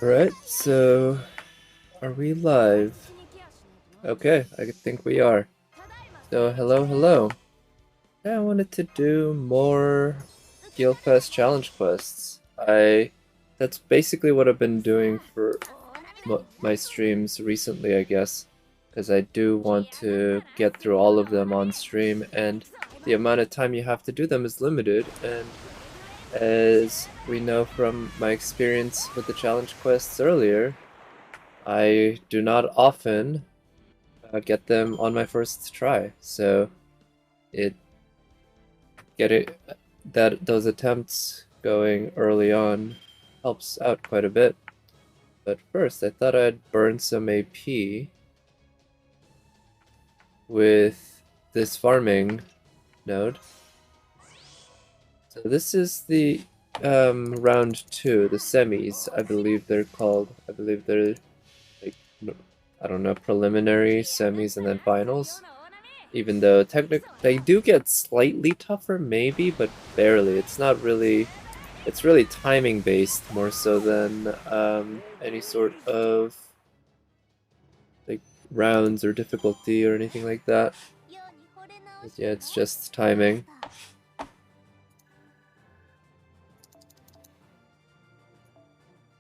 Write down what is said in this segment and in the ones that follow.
Alright, so are we live? Okay, I think we are. So hello. Yeah, I wanted to do more Gilfest challenge quests. That's basically what I've been doing for my streams recently, I guess, because I do want to get through all of them on stream, and the amount of time you have to do them is limited, and as we know from my experience with the challenge quests earlier, I do not often get them on my first try, so it get it that those attempts going early on helps out quite a bit. But first, I thought I'd burn some AP with this farming node. So this is the round 2, the semis, I believe they're called. I believe they're like, I don't know, preliminary, semis, and then finals. Even though they do get slightly tougher, maybe, but barely. It's not really. It's really timing based more so than any sort of like rounds or difficulty or anything like that. Yeah, it's just timing.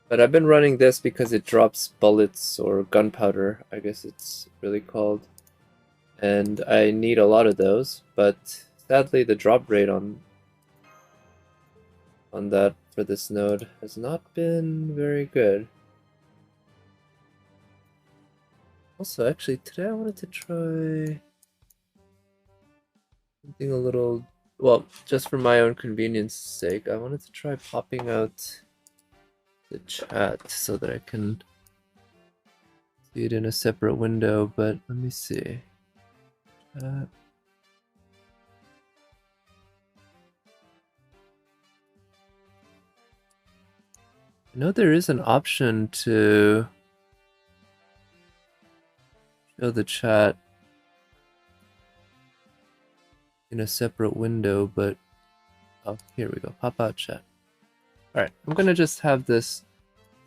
But I've been running this because it drops bullets or gunpowder, I guess it's really called. And I need a lot of those, but sadly the drop rate on that for this node has not been very good. Also, actually, today I wanted to try something a little, well, just for my own convenience sake, I wanted to try popping out the chat so that I can see it in a separate window, but let me see. I know there is an option to show the chat in a separate window, but oh, here we go, pop out chat. Alright, I'm gonna just have this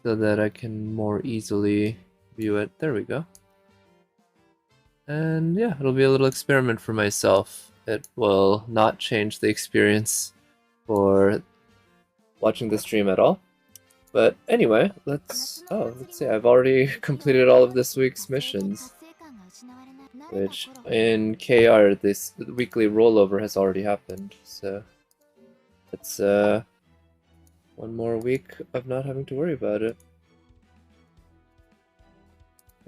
so that I can more easily view it. There we go. And yeah, it'll be a little experiment for myself. It will not change the experience for watching the stream at all. But anyway, let's see, I've already completed all of this week's missions. Which in KR, this weekly rollover has already happened, so it's one more week of not having to worry about it.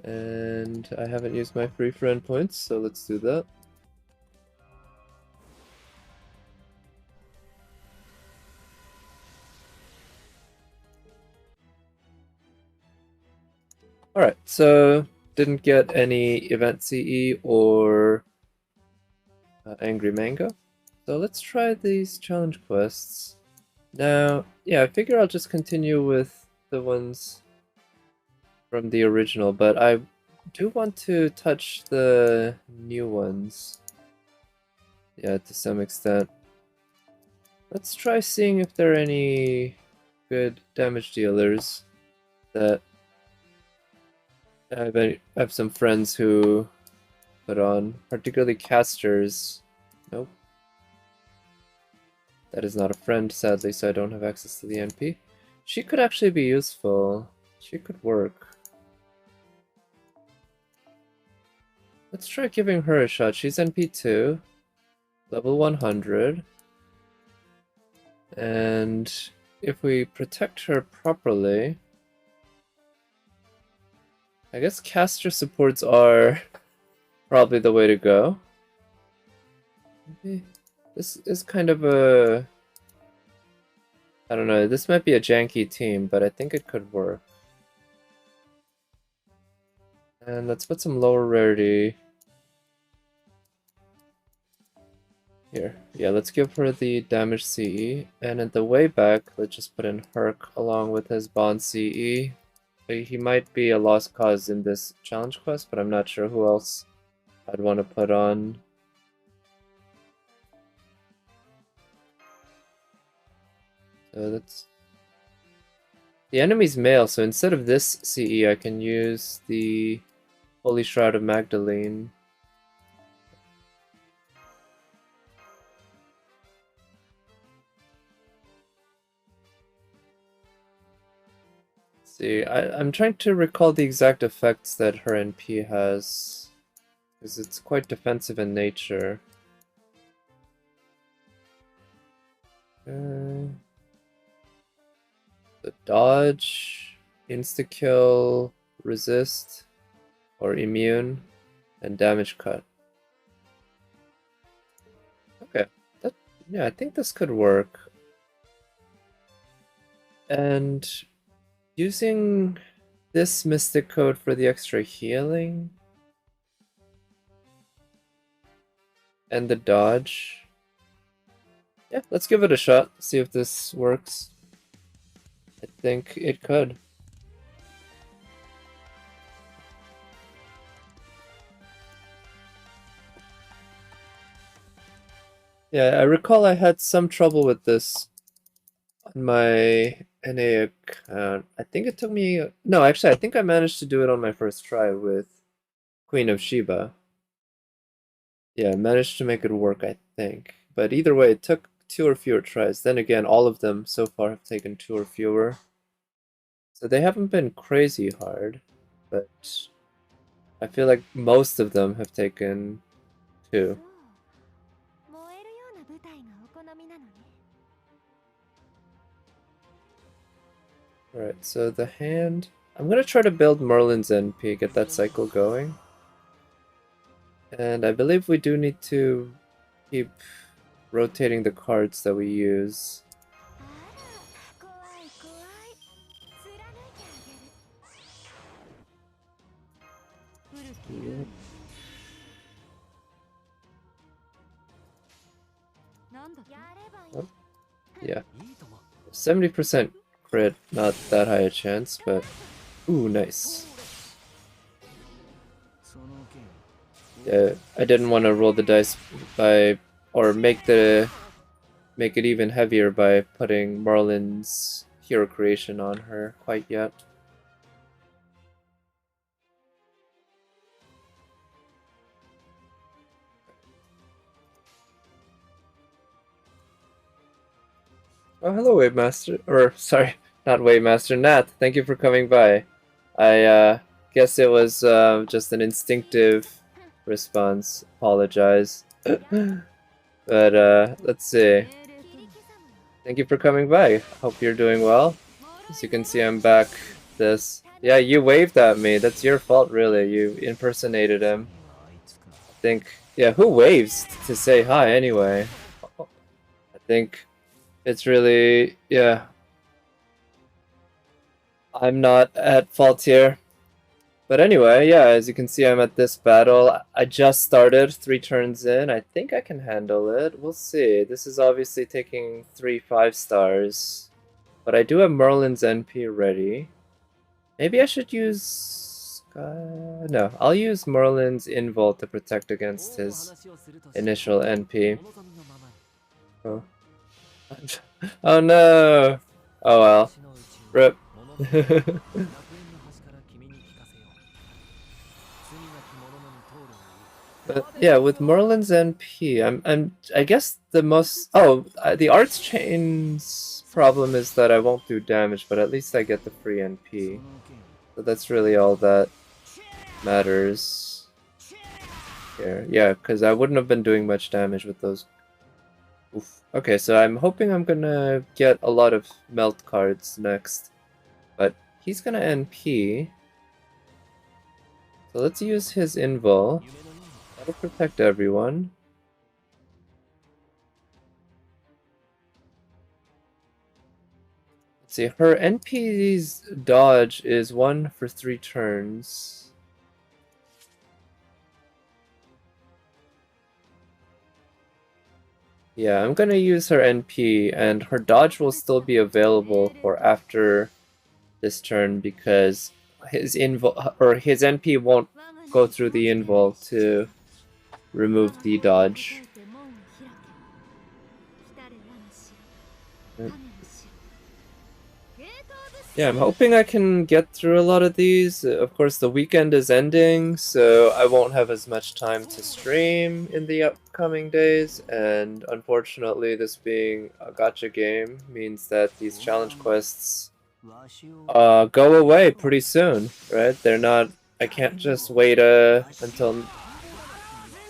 And I haven't used my free friend points, so let's do that. Alright, so didn't get any event CE or Angry Mango. So let's try these challenge quests. Now, yeah, I figure I'll just continue with the ones from the original, but I do want to touch the new ones. Yeah, to some extent. Let's try seeing if there are any good damage dealers that I have some friends who put on, particularly casters. Nope. That is not a friend, sadly, so I don't have access to the NP. She could actually be useful. She could work. Let's try giving her a shot. She's NP2, level 100. And if we protect her properly, I guess caster supports are probably the way to go. Maybe this is kind of a... I don't know, this might be a janky team, but I think it could work. And let's put some lower rarity. Here, yeah, let's give her the damage CE. And at the way back, let's just put in Herc along with his bond CE. He might be a lost cause in this challenge quest, but I'm not sure who else I'd want to put on. So that's... The enemy's male, so instead of this CE, I can use the Holy Shroud of Magdalene. See, I'm trying to recall the exact effects that her NP has, because it's quite defensive in nature. The dodge, insta-kill, resist, or immune, and damage cut. Okay, yeah, I think this could work. And using this Mystic Code for the extra healing and the dodge. Yeah, let's give it a shot, see if this works. I think it could. Yeah, I recall I had some trouble with this on my NA account. I think it took me... No, actually, I think I managed to do it on my first try with Queen of Sheba. Yeah, I managed to make it work, I think. But either way, it took 2 or fewer tries. Then again, all of them so far have taken 2 or fewer. So they haven't been crazy hard, but I feel like most of them have taken 2. Alright, so the hand... I'm gonna try to build Merlin's NP, get that cycle going. And I believe we do need to keep rotating the cards that we use. Yep. Oh, yeah. 70% crit, not that high a chance, but... Ooh, nice. Yeah, I didn't want to roll the dice by... or make it even heavier by putting Merlin's hero creation on her quite yet. Oh, hello, Wavemaster. Or, sorry, not Wavemaster, Nat. Thank you for coming by. I guess it was just an instinctive response. Apologize. But, let's see. Thank you for coming by. Hope you're doing well. As you can see, I'm back. Yeah, you waved at me. That's your fault, really. You impersonated him. I think... Yeah, who waves to say hi, anyway? I think it's really... Yeah. I'm not at fault here. But anyway, yeah, as you can see, I'm at this battle. I just started 3 turns in. I think I can handle it. We'll see. This is obviously taking 3 5-stars. But I do have Merlin's NP ready. Maybe I should use... no, I'll use Merlin's Invult to protect against his initial NP. Oh. Oh no! Oh well. RIP. But yeah, with Merlin's NP, I guess the most... Oh, the Arts Chain's problem is that I won't do damage, but at least I get the free NP. So that's really all that matters here. Yeah, because I wouldn't have been doing much damage with those. Oof. Okay, so I'm hoping I'm gonna get a lot of melt cards next. But he's gonna NP. So let's use his Invul. That'll protect everyone. Let's see, her NP's dodge is 1 for 3 turns. Yeah, I'm gonna use her NP, and her dodge will still be available for after this turn because his NP won't go through the invul to remove the dodge. Yeah, I'm hoping I can get through a lot of these. Of course, the weekend is ending, so I won't have as much time to stream in the upcoming days, and unfortunately, this being a gacha game means that these challenge quests go away pretty soon, right? They're not... I can't just wait until...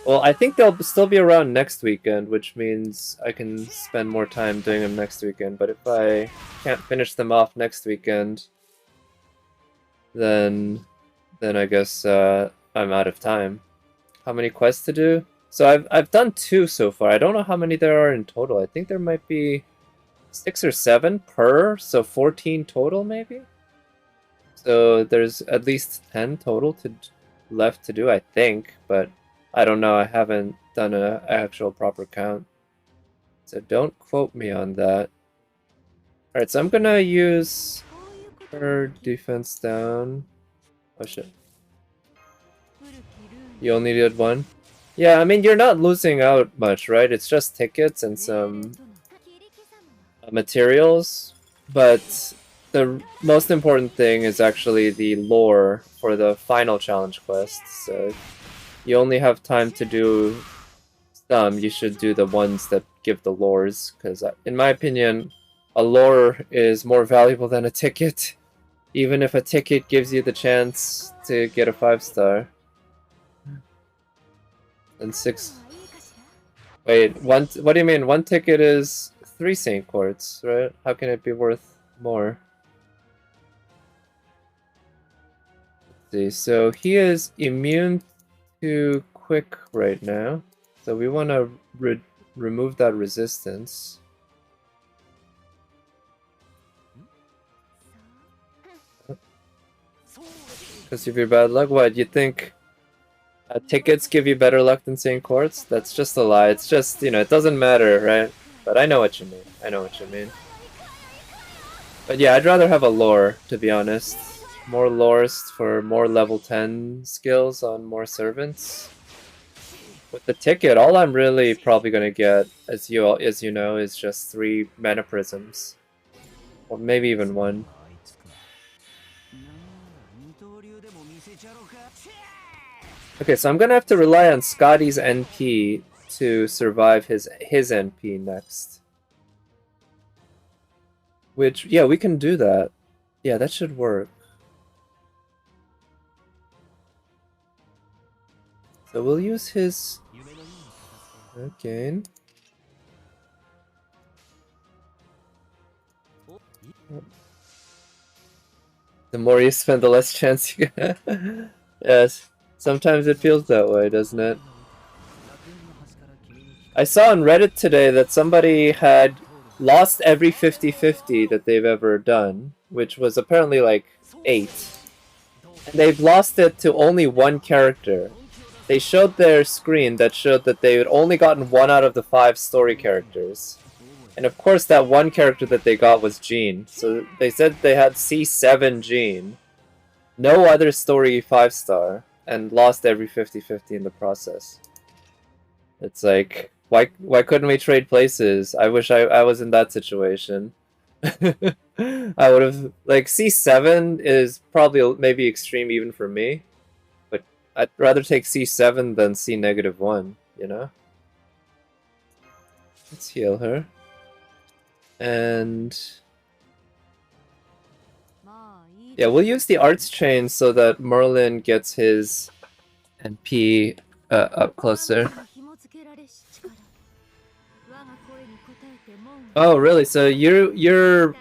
Well, I think they'll still be around next weekend, which means I can spend more time doing them next weekend. But if I can't finish them off next weekend, then I guess I'm out of time. How many quests to do? So I've done 2 so far. I don't know how many there are in total. I think there might be 6 or 7 per, so 14 total maybe? So there's at least 10 total left to do, I think, but I don't know. I haven't done an actual proper count. So don't quote me on that. Alright, so I'm gonna use her defense down. Oh shit. You only did 1? Yeah, I mean, you're not losing out much, right? It's just tickets and some materials, but the most important thing is actually the lore for the final challenge quest. So you only have time to do some, you should do the ones that give the lores, because in my opinion, a lore is more valuable than a ticket, even if a ticket gives you the chance to get a 5-star. And 6... Wait, what do you mean? 1 ticket is 3 Saint Quartz, right? How can it be worth more? Let's see, so he is immune to quick right now, so we want to remove that resistance. Because of your bad luck? What, you think tickets give you better luck than Saint Quartz? That's just a lie. It's just, you know, it doesn't matter, right? But I know what you mean. I know what you mean. But yeah, I'd rather have a lore, to be honest. More lores for more level 10 skills on more servants. With the ticket, all I'm really probably gonna get, as you know, is just 3 mana prisms. Or maybe even 1. Okay, so I'm gonna have to rely on Scotty's NP to survive his NP next. Which, yeah, we can do that. Yeah, that should work. So we'll use his... Okay. The more you spend, the less chance you get. Yes, sometimes it feels that way, doesn't it? I saw on Reddit today that somebody had lost every 50-50 that they've ever done, which was apparently like 8. And they've lost it to only 1 character. They showed their screen that showed that they had only gotten 1 out of the 5 story characters. And of course that 1 character that they got was Jean. So they said they had C7 Jean. No other story 5-star. And lost every 50-50 in the process. It's like, why couldn't we trade places? I wish I was in that situation. I would have... Like, C7 is probably maybe extreme even for me. But I'd rather take C7 than C-1, you know? Let's heal her. And... yeah, we'll use the Arts Chain so that Merlin gets his NP up closer. Oh, really? So your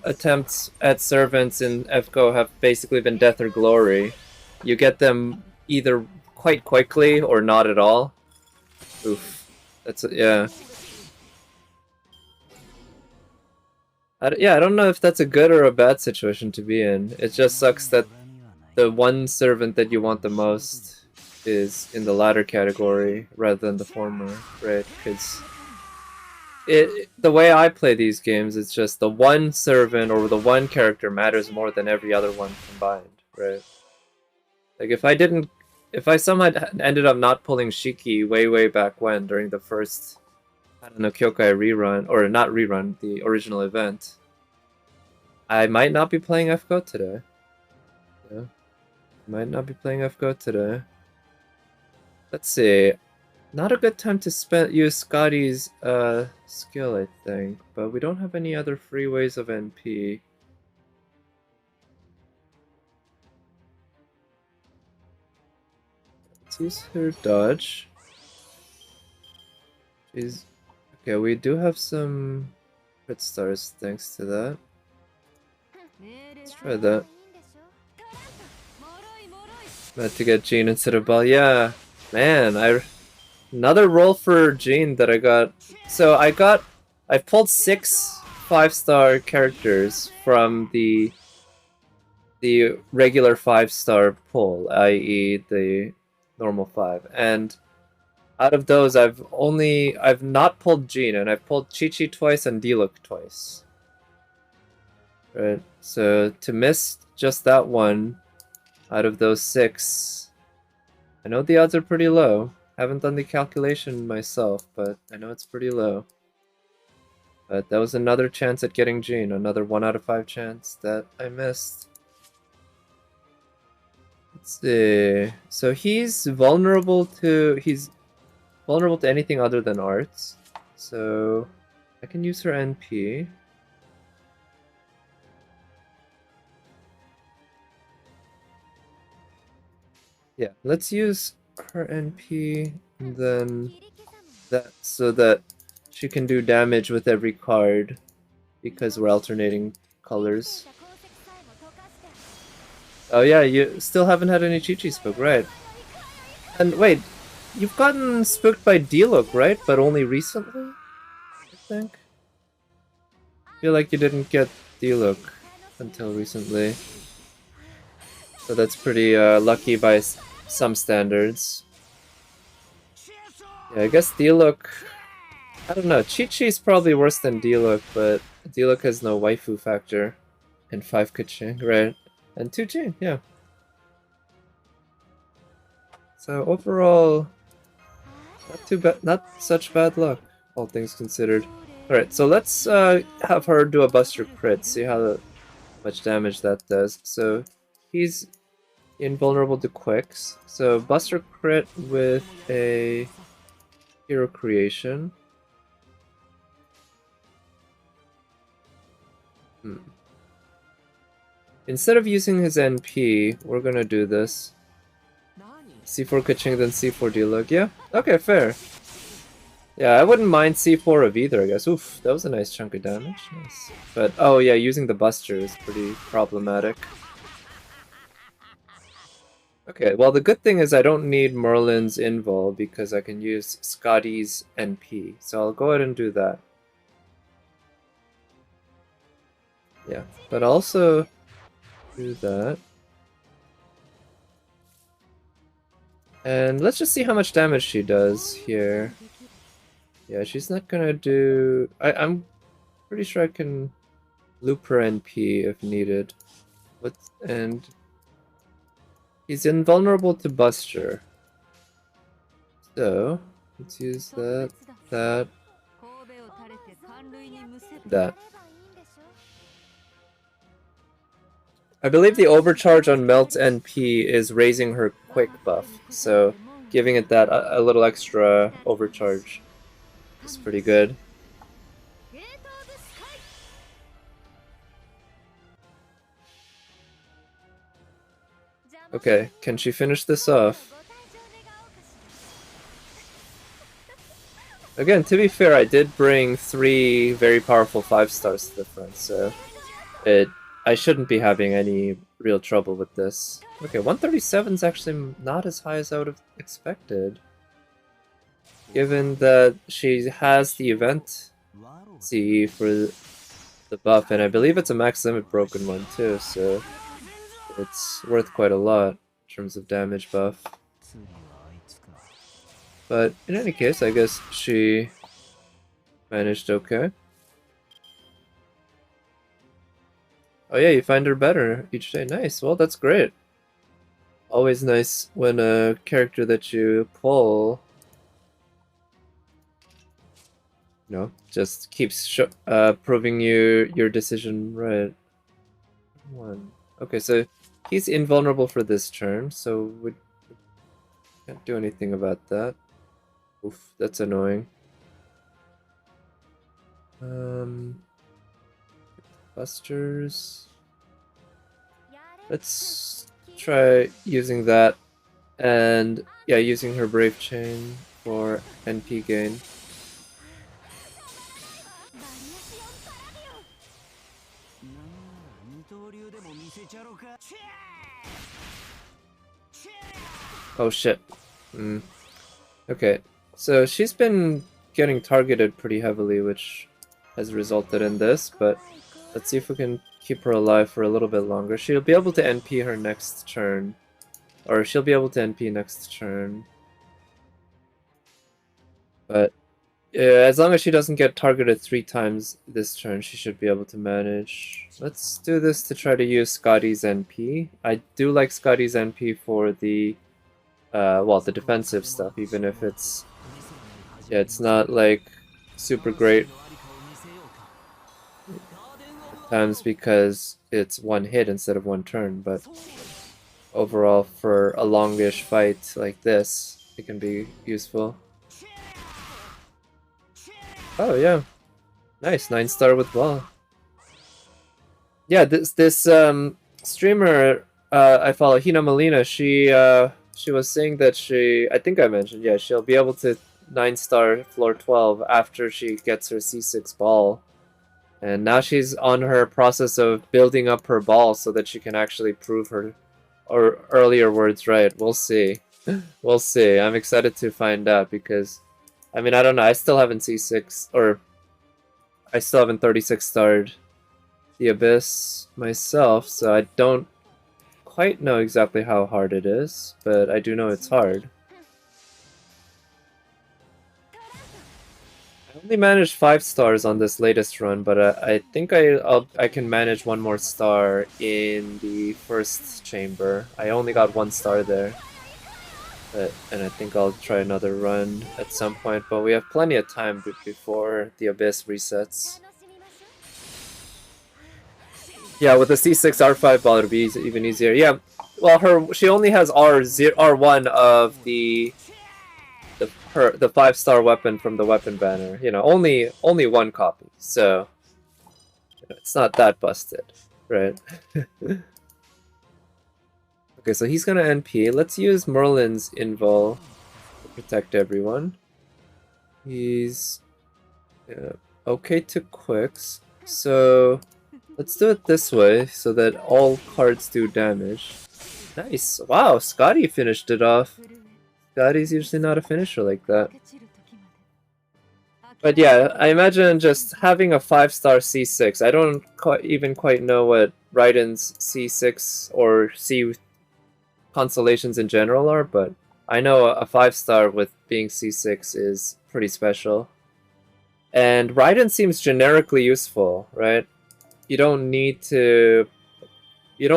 attempts at servants in FGO have basically been death or glory. You get them either quite quickly or not at all. Oof. That's... yeah. Yeah, I don't know if that's a good or a bad situation to be in. It just sucks that the one servant that you want the most is in the latter category rather than the former, right? Because the way I play these games, it's just the one servant or the one character matters more than every other one combined, right? Like if I somehow ended up not pulling Shiki way back when during the first, I don't know, Kyokai rerun, or not rerun, the original event, I might not be playing FGO today. Yeah. Might not be playing FGO today. Let's see. Not a good time to use Scotty's skill, I think, but we don't have any other free ways of NP. Let's use her dodge. She's okay. We do have some crit stars thanks to that. Let's try that. Meant to get Jean instead of Bell. Yeah, man, another roll for Jean that I got. So I pulled 6 5-star characters from the regular 5-star pull, i.e. the normal 5, and out of those I've not pulled Jean, and I've pulled Chi-Chi twice and Diluc twice. Right, so to miss just that one out of those 6, I know the odds are pretty low. Haven't done the calculation myself, but I know it's pretty low. But that was another chance at getting Jean, another 1 out of 5 chance that I missed. Let's see. So he's vulnerable to anything other than arts. So I can use her NP. Yeah, let's use her NP and then that so that she can do damage with every card because we're alternating colors. Oh yeah, you still haven't had any Chi-Chi spook, right? And wait, you've gotten spooked by Diluc, right? But only recently, I think? I feel like you didn't get Diluc until recently. So that's pretty lucky by some standards. Yeah, I guess Diluc... I don't know, Chi-Chi's probably worse than Diluc, but Diluc has no waifu factor. And 5 Kaching, right? And 2 Jin, yeah. So overall, not too bad, not such bad luck, all things considered. Alright, so let's have her do a Buster Crit, see how much damage that does. So he's invulnerable to quicks. So Buster Crit with a Hero Creation. Instead of using his NP, we're gonna do this. C4 Kaching, then C4 Diluc. Yeah, okay, fair. Yeah, I wouldn't mind C4 of either, I guess. Oof, that was a nice chunk of damage. Nice. But, oh yeah, using the Buster is pretty problematic. Okay, well the good thing is I don't need Merlin's Invul because I can use Scotty's NP. So I'll go ahead and do that. Yeah, but also do that. And let's just see how much damage she does here. Yeah, she's not gonna do... I'm pretty sure I can loop her NP if needed. And he's invulnerable to Buster. So, let's use that. I believe the overcharge on Melt's NP is raising her quick buff, so giving it that a little extra overcharge is pretty good. Okay, can she finish this off? Again, to be fair, I did bring 3 very powerful 5-stars to the front, so I shouldn't be having any real trouble with this. Okay, 137 is actually not as high as I would have expected. Given that she has the event CE for the buff, and I believe it's a max limit broken one too, so it's worth quite a lot in terms of damage buff. But in any case, I guess she managed okay. Oh yeah, you find her better each day. Nice, well that's great. Always nice when a character that you pull, you know, just keeps proving your decision right. 1. Okay, so he's invulnerable for this turn, so we can't do anything about that. Oof, that's annoying. Busters. Let's try using that, and yeah, using her Brave Chain for NP gain. Oh shit. Okay, so she's been getting targeted pretty heavily, which has resulted in this, but let's see if we can keep her alive for a little bit longer. She'll be able to NP her next turn. Or she'll be able to NP next turn. But as long as she doesn't get targeted 3 times this turn, she should be able to manage. Let's do this to try to use Scotty's NP. I do like Scotty's NP for the well, the defensive stuff, even if it's it's not like super great at times because it's 1 hit instead of 1 turn, but overall for a longish fight like this, it can be useful. Oh yeah, nice 9-star with ball. Yeah, this streamer I follow, Hina Molina, she was saying that I think I mentioned, yeah, she'll be able to 9-star floor 12 after she gets her C6 ball. And now she's on her process of building up her ball so that she can actually prove her earlier words right. We'll see. We'll see. I'm excited to find out because, I mean, I don't know. I still haven't C6, or I still haven't 36 starred the Abyss myself, so I don't quite know exactly how hard it is, but I do know it's hard. I only managed 5 stars on this latest run, but I think I can manage 1 more star in the first chamber. I only got 1 star there. And I think I'll try another run at some point, but we have plenty of time before the Abyss resets. Yeah, with the C6 R5 ball, it'll be even easier. Yeah, well, she only has R1 of the 5-star weapon from the weapon banner. You know, only 1 copy, so it's not that busted, right? Okay, so he's gonna NP. Let's use Merlin's invul to protect everyone. He's okay to quicks, so let's do it this way so that all cards do damage. Nice. Wow, Scotty finished it off. Scotty's usually not a finisher like that. But yeah, I imagine just having a 5-star C6. I don't even quite know what Raiden's C6 or C constellations in general are, but I know a 5-star with being C6 is pretty special. And Raiden seems generically useful, right? You don't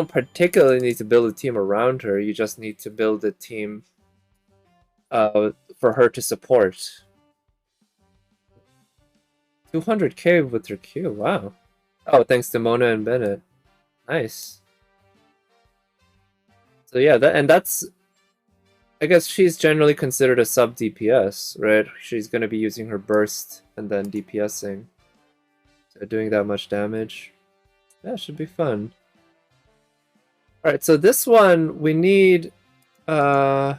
particularly need to build a team around her, you just need to build a team for her to support. 200k with her Q, wow. Oh, thanks to Mona and Bennett. Nice. So yeah, that's... I guess she's generally considered a sub DPS, right? She's gonna be using her burst and then DPSing. So doing that much damage. Yeah, should be fun. Alright, so this one we need so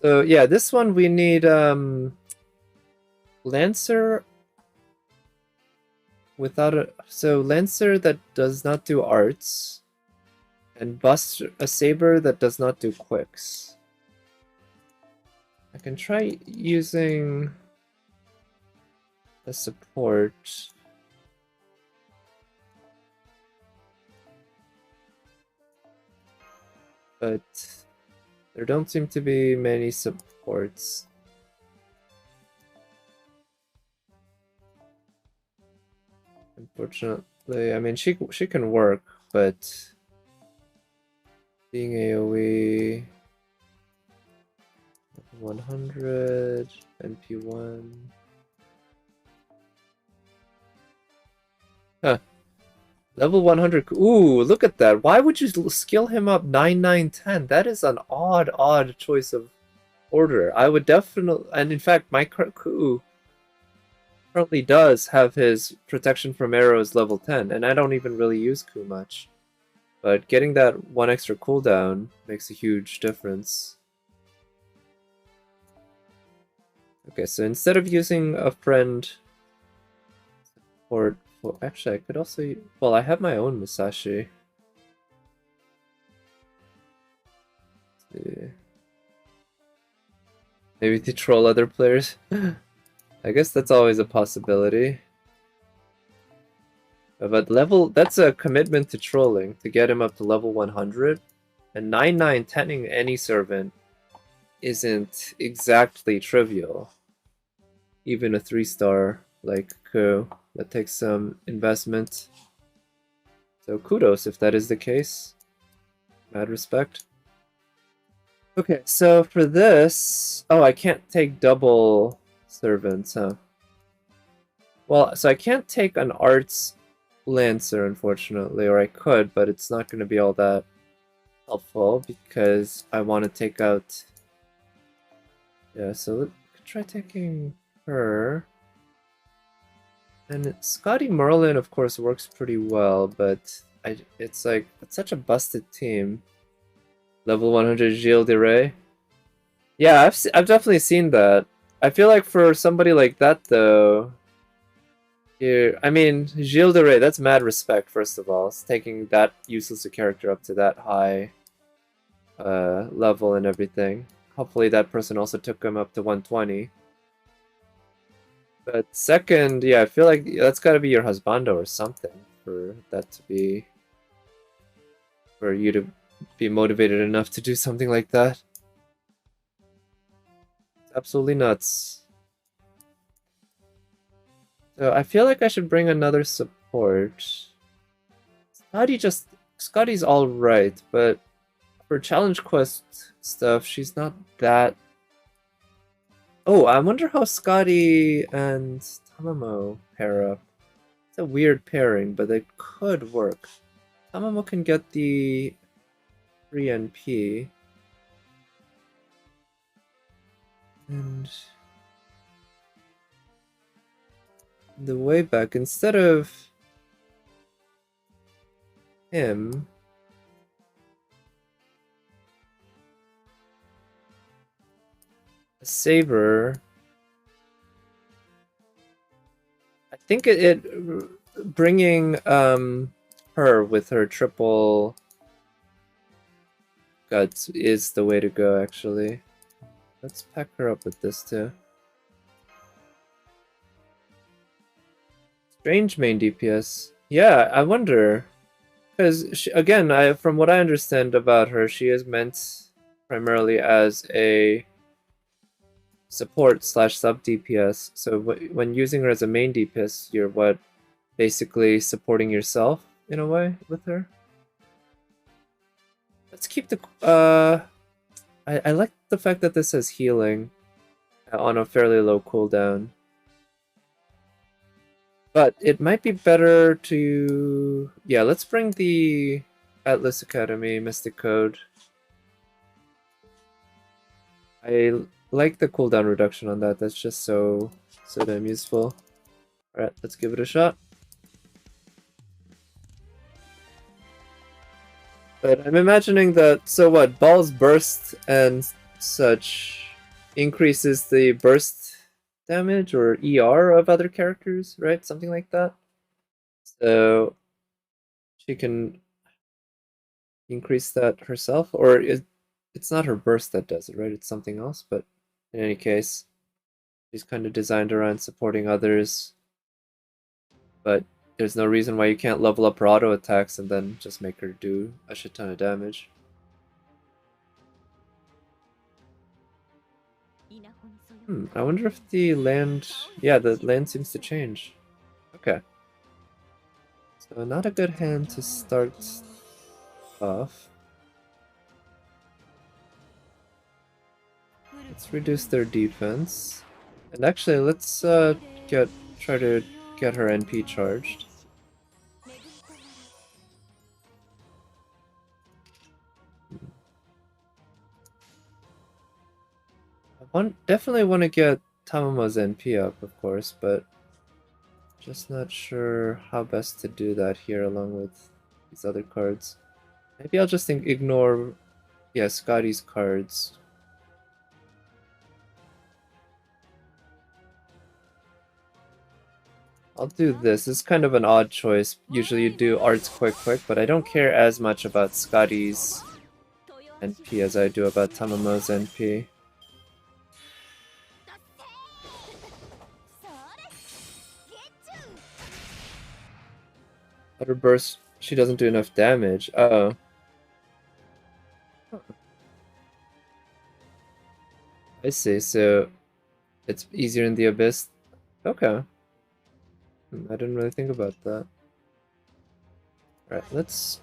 yeah, this one we need Lancer without a... So Lancer that does not do arts, and a Saber that does not do quicks. I can try using a support. But there don't seem to be many supports. Unfortunately, I mean, she can work, but being AoE 100 NP1. Huh. Level 100. Ooh, look at that. Why would you skill him up 9, 9, 10? That is an odd choice of order. I would definitely... And in fact, my Ku currently does have his protection from arrows level 10, and I don't even really use Ku much. But getting that one extra cooldown makes a huge difference. Okay, so instead of using a friend for actually, I could also... Well, I have my own Musashi. Let's see. Maybe to troll other players. I guess that's always a possibility. But that's a commitment to trolling, to get him up to level 100. And 9-9 10ing any servant isn't exactly trivial. Even a 3-star like Ku, that takes some investment. So kudos if that is the case. Mad respect. Okay, so for this... Oh, I can't take double servants, huh? Well, so I can't take an arts lancer, unfortunately, or I could, but it's not going to be all that helpful because I want to take out... Yeah, so let's try taking her. And Scotty Merlin, of course, works pretty well, but it's like, it's such a busted team. Level 100 Gilles de Rais. Yeah, I've definitely seen that. I feel like for somebody like that, though... I mean, Gilles de Rais, that's mad respect, first of all. It's taking that useless a character up to that high level and everything. Hopefully that person also took him up to 120. But second, yeah, I feel like that's gotta be your husbando or something for that to be... For you to be motivated enough to do something like that. It's absolutely nuts. So I feel like I should bring another support. Scotty's alright, but for challenge quest stuff, she's not that... Oh, I wonder how Scotty and Tamamo pair up. It's a weird pairing, but they could work. Tamamo can get the 3 NP. And the way back, instead of him, a Saber, I think it bringing her with her triple guts is the way to go, actually. Let's pack her up with this too. Strange main DPS. Yeah, I wonder. Because, again, from what I understand about her, she is meant primarily as a support slash sub DPS. So when using her as a main DPS, you're basically supporting yourself in a way with her. Let's keep the... I like the fact that this says healing on a fairly low cooldown. But it might be better to... Yeah, let's bring the Atlas Academy Mystic Code. I like the cooldown reduction on that. That's just so damn useful. Alright, let's give it a shot. But I'm imagining that... So what? Ball's burst and such increases the burst damage or ER of other characters, right? Something like that. So she can increase that herself, or it's not her burst that does it, right? It's something else, but in any case, she's kind of designed around supporting others. But there's no reason why you can't level up her auto attacks and then just make her do a shit ton of damage. I wonder if the land... Yeah, the land seems to change. Okay. So not a good hand to start off. Let's reduce their defense. And actually, let's try to get her NP charged. definitely want to get Tamamo's NP up, of course, but just not sure how best to do that here along with these other cards. Maybe I'll just ignore, yeah, Scotty's cards. I'll do this. This is kind of an odd choice. Usually you do arts quick, but I don't care as much about Scotty's NP as I do about Tamamo's NP. Utter burst, she doesn't do enough damage. Oh. I see, so it's easier in the Abyss. Okay. I didn't really think about that. Alright, let's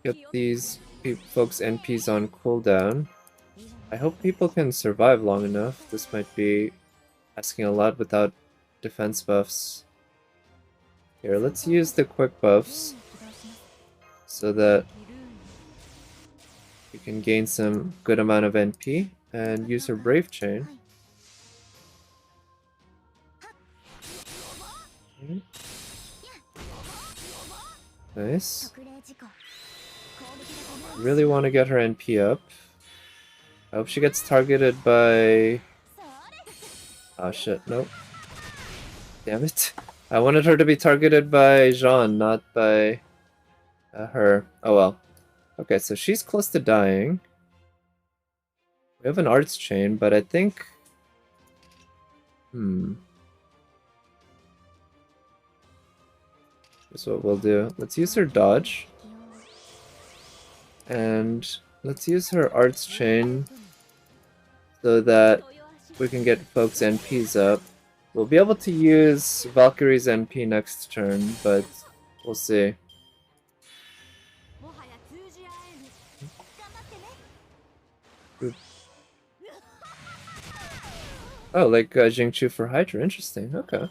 get these folks' NPs on cooldown. I hope people can survive long enough. This might be asking a lot without defense buffs. Here, let's use the quick buffs so that we can gain some good amount of NP and use her Brave Chain. Okay. Nice. Really want to get her NP up. I hope she gets targeted by... Oh shit, nope. Damn it. I wanted her to be targeted by Jean, not by her. Oh well. Okay, so she's close to dying. We have an arts chain, but I think... Here's what we'll do. Let's use her dodge. And let's use her arts chain so that we can get folks' NPs up. We'll be able to use Valkyrie's NP next turn, but we'll see. Oh, like Jingchu for Hydra. Interesting. Okay.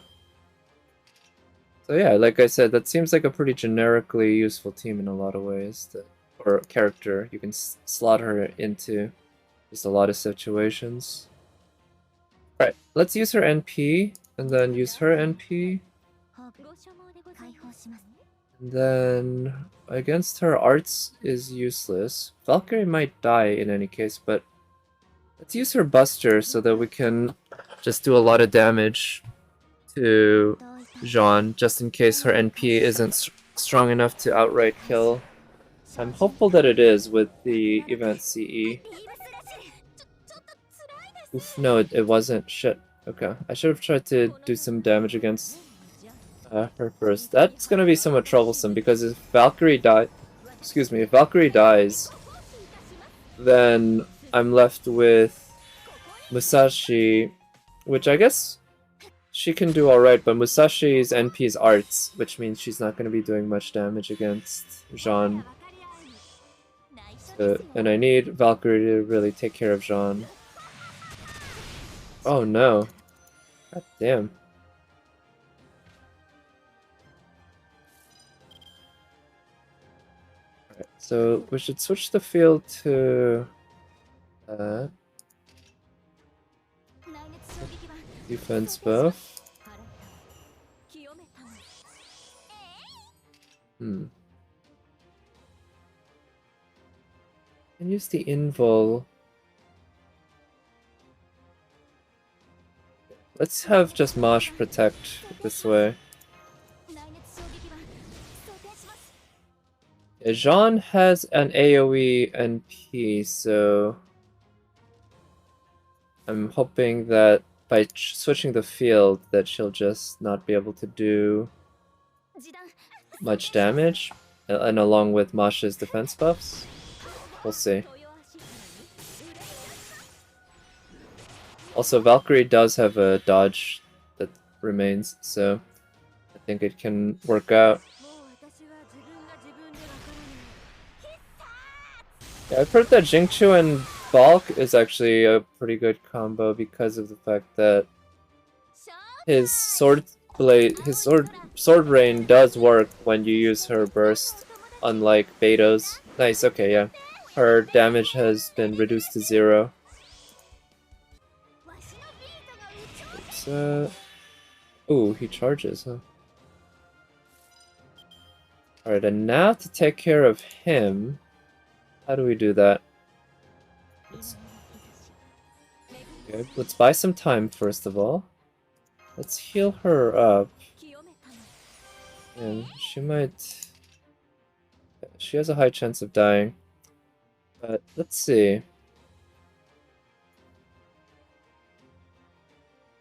So yeah, like I said, that seems like a pretty generically useful team in a lot of ways. Or character you can slot her into just a lot of situations. Alright, let's use her NP, and then use her NP. And then against her, arts is useless. Valkyrie might die in any case, but let's use her Buster so that we can just do a lot of damage to Jean, just in case her NP isn't strong enough to outright kill. I'm hopeful that it is with the event CE. Oof, no, it wasn't. Shit. Okay, I should have tried to do some damage against her first. That's gonna be somewhat troublesome because if Valkyrie if Valkyrie dies, then I'm left with Musashi, which I guess she can do alright, but Musashi's NP is arts, which means she's not gonna be doing much damage against Jean. And I need Valkyrie to really take care of Jean. Oh no. God damn. Alright, so we should switch the field to defense buff. And use the invul. Let's have just Mosh protect this way. Yeah, Jean has an AoE NP, so I'm hoping that by switching the field that she'll just not be able to do much damage, and along with Mosh's defense buffs. We'll see. Also, Valkyrie does have a dodge that remains, so I think it can work out. Yeah, I've heard that Jingchu and Balk is actually a pretty good combo because of the fact that his sword rain does work when you use her burst, unlike Beto's. Nice, okay, yeah. Her damage has been reduced to 0. let's ooh, he charges, huh? Alright, and now to take care of him, how do we do that? Okay, let's buy some time first of all. Let's heal her up. And she might... She has a high chance of dying. But let's see.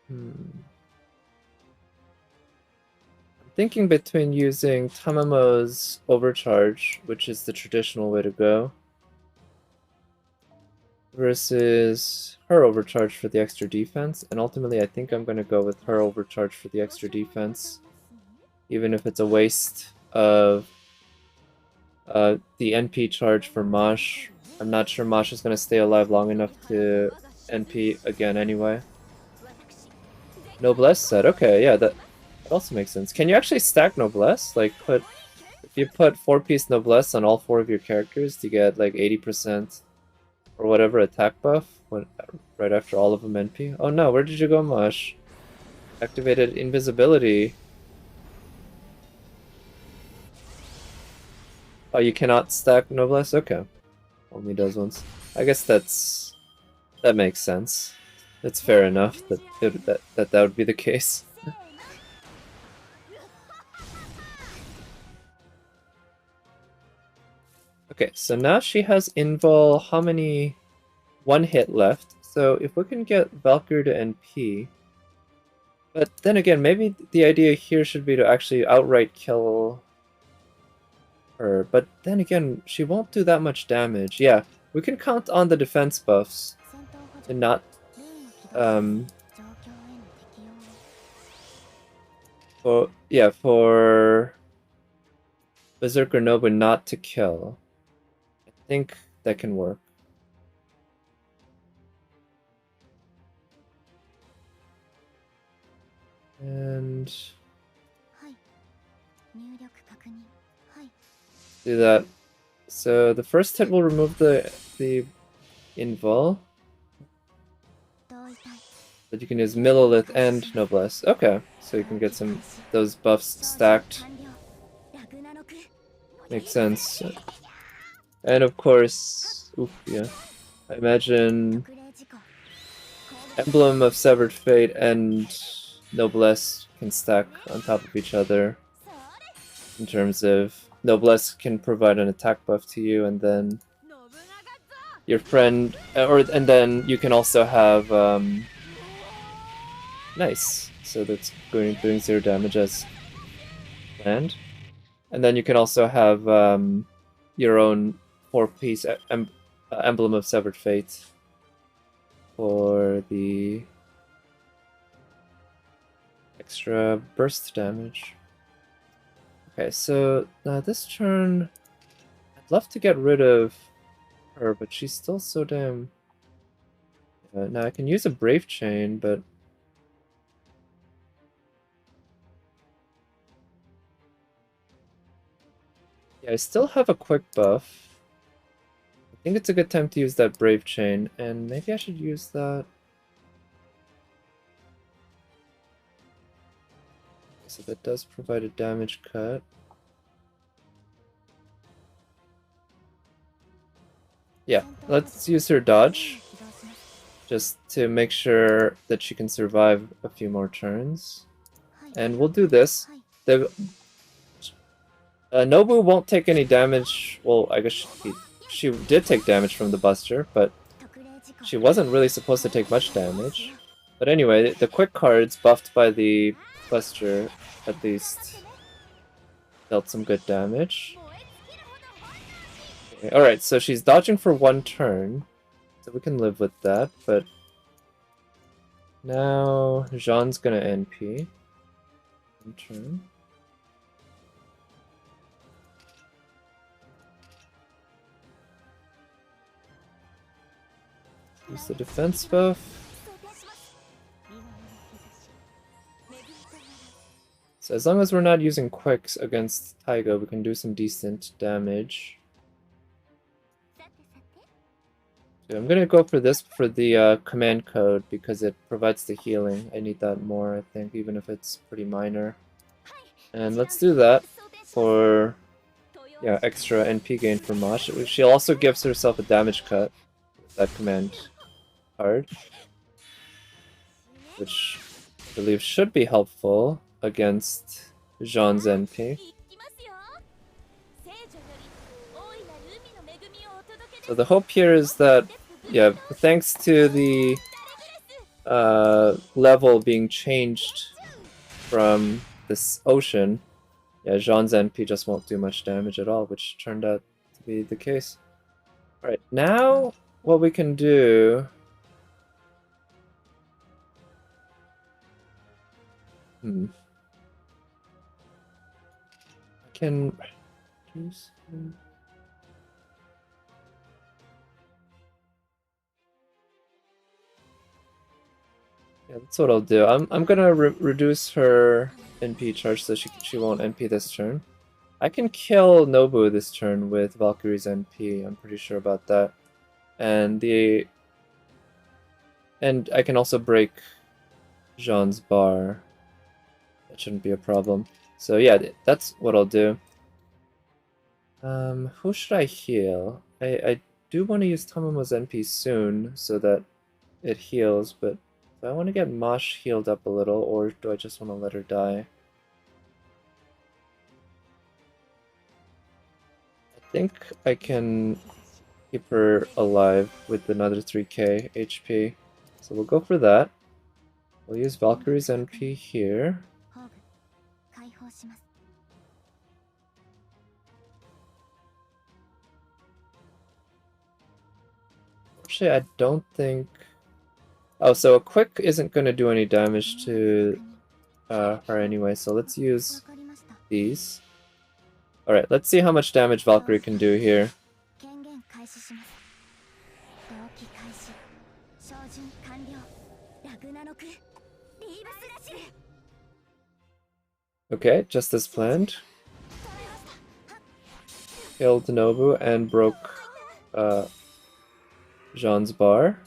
I'm thinking between using Tamamo's overcharge, which is the traditional way to go, versus her overcharge for the extra defense, and ultimately I think I'm going to go with her overcharge for the extra defense, even if it's a waste of the NP charge for Mosh. I'm not sure Mosh is going to stay alive long enough to NP again anyway. Noblesse set, okay, yeah, that also makes sense. Can you actually stack Noblesse? Like, if you put 4-piece Noblesse on all 4 of your characters to get like 80% or whatever attack buff right after all of them NP? Oh no, where did you go, Mosh? Activated invisibility. Oh, you cannot stack Noblesse? Okay. Only does once. I guess that makes sense. It's fair enough that that would be the case. Okay, so now she has Invul how many 1 hit left. So if we can get Valkyrie to NP, but then again, maybe the idea here should be to actually outright kill her. But then again, she won't do that much damage. Yeah, we can count on the defense buffs to not for Berserker Nobu not to kill. I think that can work. And do that. So the first hit will remove the invul. But you can use Millilith and Noblesse. Okay, so you can get those buffs stacked. Makes sense. And of course, oof, yeah. I imagine Emblem of Severed Fate and Noblesse can stack on top of each other. In terms of Noblesse can provide an attack buff to you, and then your friend, and then you can also have nice. So that's doing 0 damage as planned. And then you can also have your own 4-piece Emblem of Severed Fate for the extra burst damage. Okay, so this turn, I'd love to get rid of her, but she's still so damn... now I can use a Brave Chain, but... Yeah, I still have a quick buff. I think it's a good time to use that Brave Chain, and maybe I should use that. So that does provide a damage cut. Yeah, let's use her dodge, just to make sure that she can survive a few more turns. And we'll do this. Nobu won't take any damage. Well, I guess she did take damage from the Buster, but she wasn't really supposed to take much damage. But anyway, the quick cards buffed by the Buster at least dealt some good damage. Okay, alright, so she's dodging for 1 turn, so we can live with that, but now Jean's gonna NP. 1 turn. Use the defense buff. So as long as we're not using quicks against Taiga, we can do some decent damage. I'm gonna go for this for the command code because it provides the healing. I need that more, I think, even if it's pretty minor. And let's do that for, yeah, extra NP gain for Mosh. She also gives herself a damage cut with that command card, which I believe should be helpful against Jean's NP. So the hope here is that, yeah, thanks to the level being changed from this ocean, yeah, Jean's NP just won't do much damage at all, which turned out to be the case. Alright, now what we can do... I can... Yeah, that's what I'll do. I'm gonna reduce her NP charge so she won't NP this turn. I can kill Nobu this turn with Valkyrie's NP. I'm pretty sure about that. And I can also break Jean's bar. That shouldn't be a problem. So yeah, that's what I'll do. Who should I heal? I do want to use Tomomo's NP soon so that it heals, but do I want to get Mosh healed up a little, or do I just want to let her die? I think I can keep her alive with another 3k HP. So we'll go for that. We'll use Valkyrie's NP here. Actually, I don't think... Oh, so a quick isn't going to do any damage to her anyway, so let's use these. Alright, let's see how much damage Valkyrie can do here. Okay, just as planned. Killed Nobu and broke Jean's bar.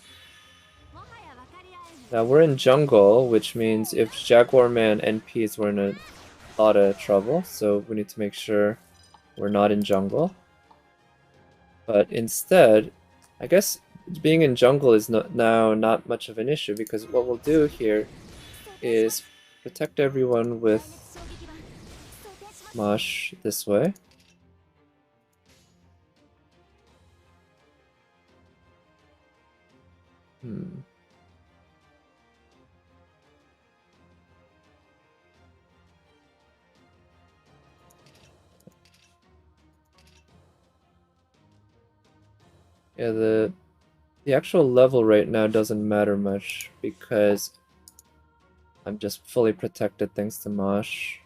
Now we're in jungle, which means if Jaguar Man NPs, we're in a lot of trouble, so we need to make sure we're not in jungle. But instead, I guess being in jungle is now not much of an issue, because what we'll do here is protect everyone with Mosh this way. Yeah, the actual level right now doesn't matter much because I'm just fully protected thanks to Mosh.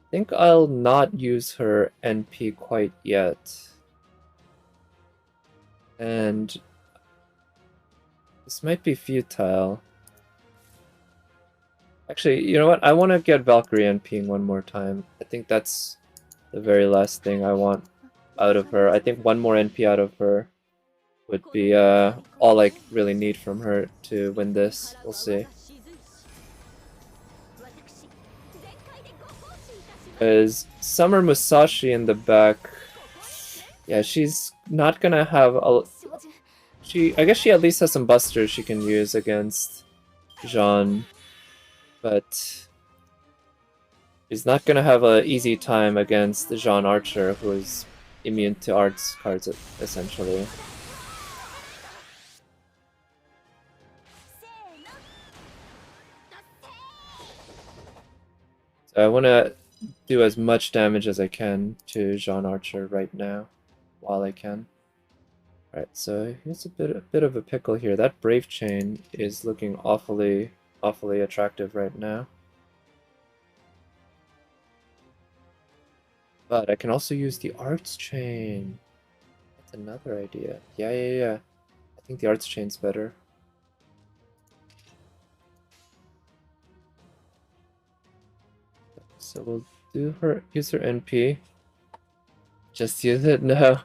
I think I'll not use her NP quite yet. And this might be futile. Actually, you know what? I want to get Valkyrie NPing one more time. I think that's the very last thing I want out of her. I think one more NP out of her would be all I really need from her to win this. We'll see. Because Summer Musashi in the back, yeah, she's not gonna have a... I guess she at least has some busters she can use against Jean, but she's not gonna have an easy time against Jean Archer, who is immune to arts cards, essentially. So I want to do as much damage as I can to Jean Archer right now, while I can. Alright, so here's a bit of a pickle here. That Brave Chain is looking awfully attractive right now. But I can also use the Arts Chain. That's another idea. Yeah. I think the Arts Chain's better. So we'll use her NP. Just use it? No.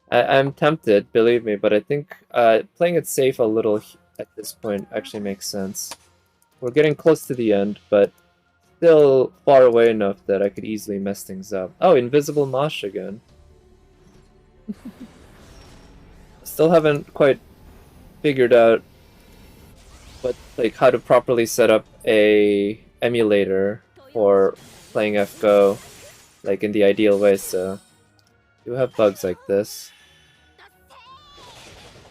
I'm tempted, believe me, but I think playing it safe a little at this point actually makes sense. We're getting close to the end, but still far away enough that I could easily mess things up. Oh, Invisible Mosh again. Still haven't quite figured out how to properly set up a emulator for playing FGO like in the ideal way, so do have bugs like this.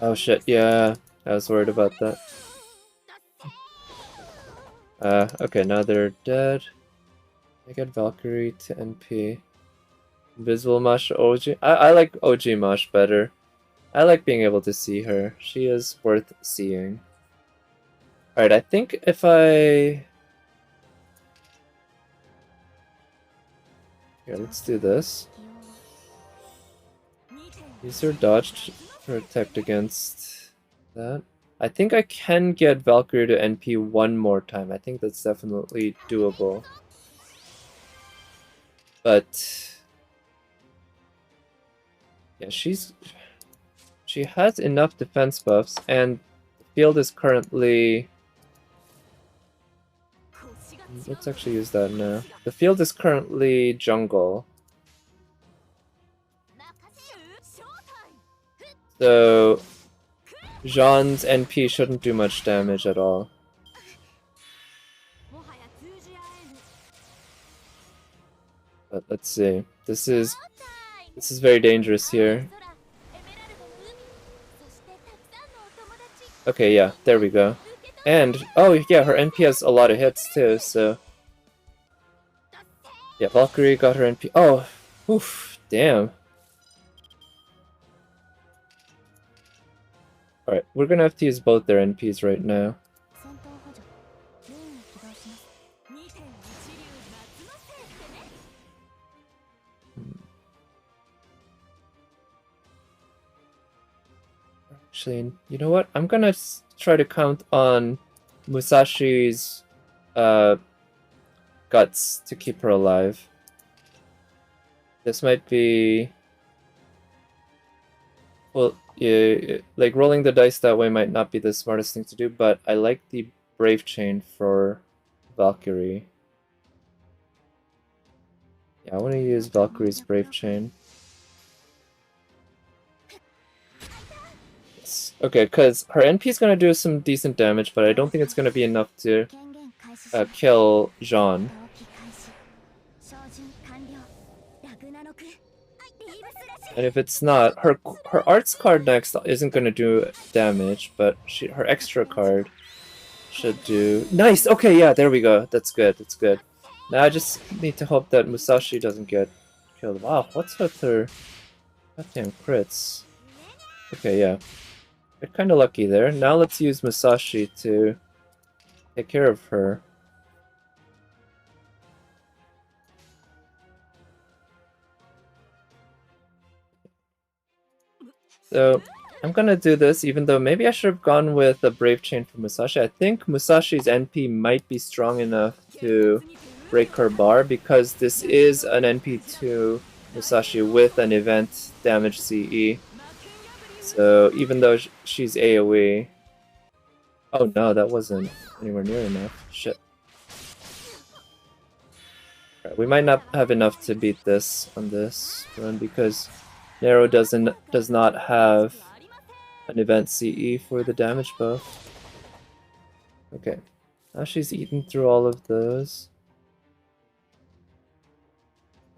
Oh shit, yeah, I was worried about that. Okay, now they're dead. I get Valkyrie to NP. Invisible Mosh OG. I like OG Mosh better. I like being able to see her. She is worth seeing. Alright, I think if I... Here, let's do this. Use her dodge to protect against that. I think I can get Valkyrie to NP one more time. I think that's definitely doable. But... yeah, she has enough defense buffs, and the field is currently... let's actually use that now. The field is currently jungle. So Jean's NP shouldn't do much damage at all. But let's see. This is very dangerous here. Okay, yeah, there we go. And, oh yeah, her NP has a lot of hits too, so... yeah, Valkyrie got her NP. Oh, oof, damn. Alright, we're gonna have to use both their NPs right now. Actually, you know what? I'm gonna try to count on Musashi's guts to keep her alive. This might be... well, yeah, like rolling the dice that way might not be the smartest thing to do, but I like the Brave Chain for Valkyrie. Yeah, I want to use Valkyrie's Brave Chain. Yes. Okay, because her NP is going to do some decent damage, but I don't think it's going to be enough to kill Jean. And if it's not, her arts card next isn't going to do damage, but her extra card should do... nice! Okay, yeah, there we go. That's good, that's good. Now I just need to hope that Musashi doesn't get killed. Wow, what's with her goddamn crits? Okay, yeah. They're kind of lucky there. Now let's use Musashi to take care of her. So, I'm gonna do this, even though maybe I should have gone with a Brave Chain for Musashi. I think Musashi's NP might be strong enough to break her bar, because this is an NP2 Musashi with an event damage CE. So, even though she's AoE... oh no, that wasn't anywhere near enough. Shit. Right, we might not have enough to beat this on this run, because Nero does not have an event CE for the damage buff. Okay, now she's eaten through all of those.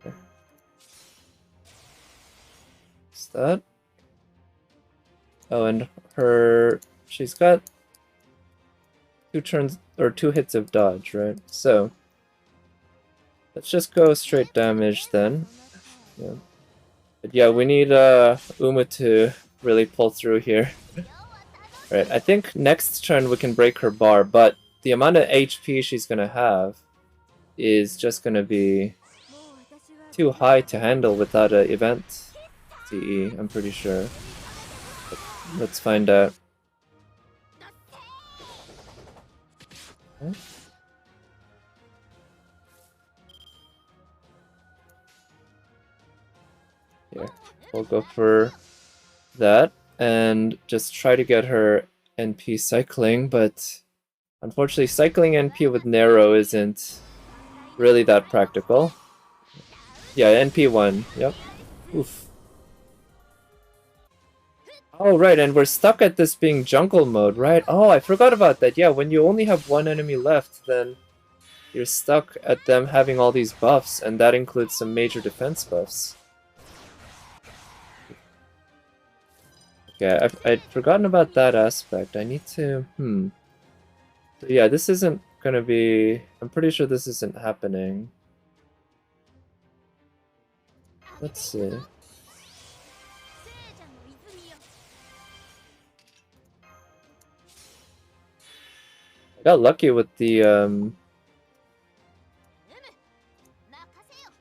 Okay. What's that? Oh, and she's got 2 turns or 2 hits of dodge, right? So let's just go straight damage then. Yeah. But yeah, we need Uma to really pull through here. Right, I think next turn we can break her bar, but the amount of HP she's gonna have is just gonna be too high to handle without an event CE, I'm pretty sure. But let's find out. Okay. Here, we'll go for that and just try to get her NP cycling, but unfortunately cycling NP with Narrow isn't really that practical. Yeah, NP1, yep. Oof. Oh, right, and we're stuck at this being jungle mode, right? Oh, I forgot about that. Yeah, when you only have one enemy left, then you're stuck at them having all these buffs, and that includes some major defense buffs. Okay, I'd forgotten about that aspect. I need to... So yeah, this isn't gonna be... I'm pretty sure this isn't happening. Let's see. I got lucky with the,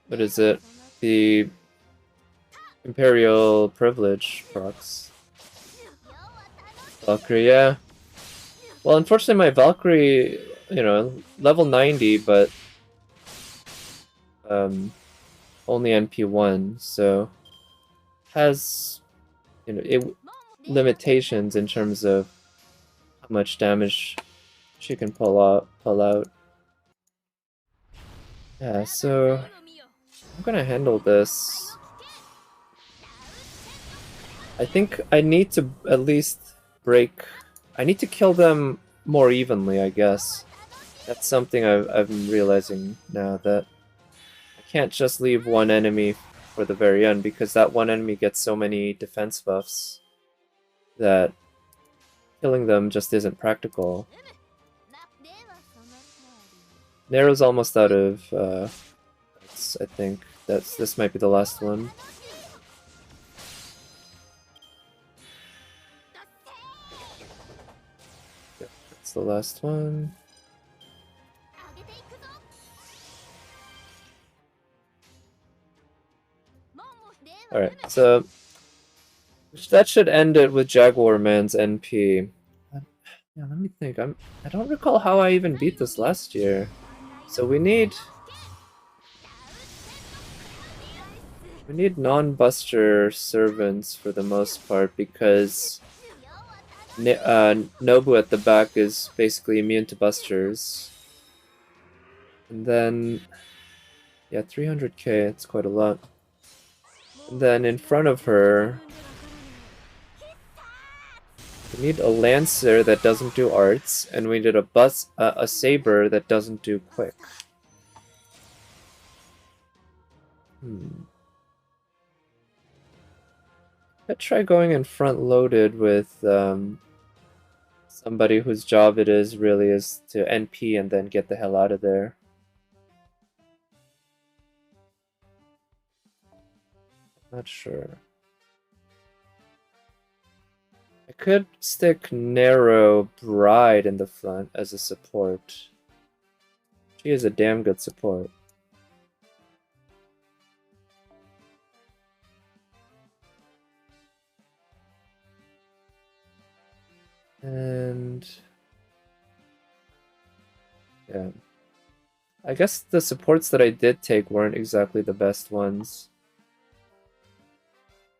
what is it? The Imperial Privilege procs. Valkyrie, yeah. Well, unfortunately my Valkyrie, you know, level 90, but only NP1, so has, you know, limitations in terms of how much damage she can pull out. Yeah, so I'm gonna handle this. I think I need to at least break... I need to kill them more evenly, I guess. That's something I'm realizing now, that I can't just leave one enemy for the very end, because that one enemy gets so many defense buffs that killing them just isn't practical. Nero's almost out of... I think this might be the last one. Yep, that's the last one. Alright, so that should end it with Jaguar Man's NP. Yeah, let me think. I don't recall how I even beat this last year. So we need non-buster servants for the most part, because Nobu at the back is basically immune to busters. And then, yeah, 300k, it's quite a lot. And then in front of her, we need a Lancer that doesn't do arts, and we need a Saber that doesn't do quick. I'd try going in front loaded with somebody whose job it is really is to NP and then get the hell out of there. Not sure. I could stick Narrow Bride in the front as a support. She is a damn good support. And yeah, I guess the supports that I did take weren't exactly the best ones.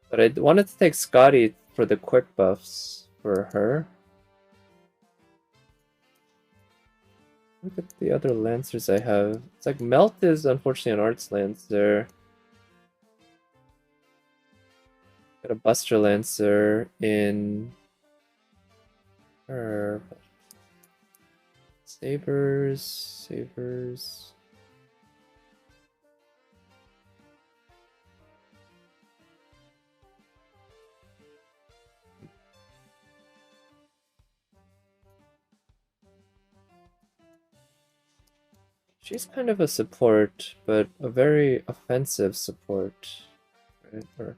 But I wanted to take Scotty for the quick buffs for her. Look at the other Lancers I have. It's like Melt is unfortunately an Arts Lancer. Got a Buster Lancer in her. Sabers. She's kind of a support, but a very offensive support. Right?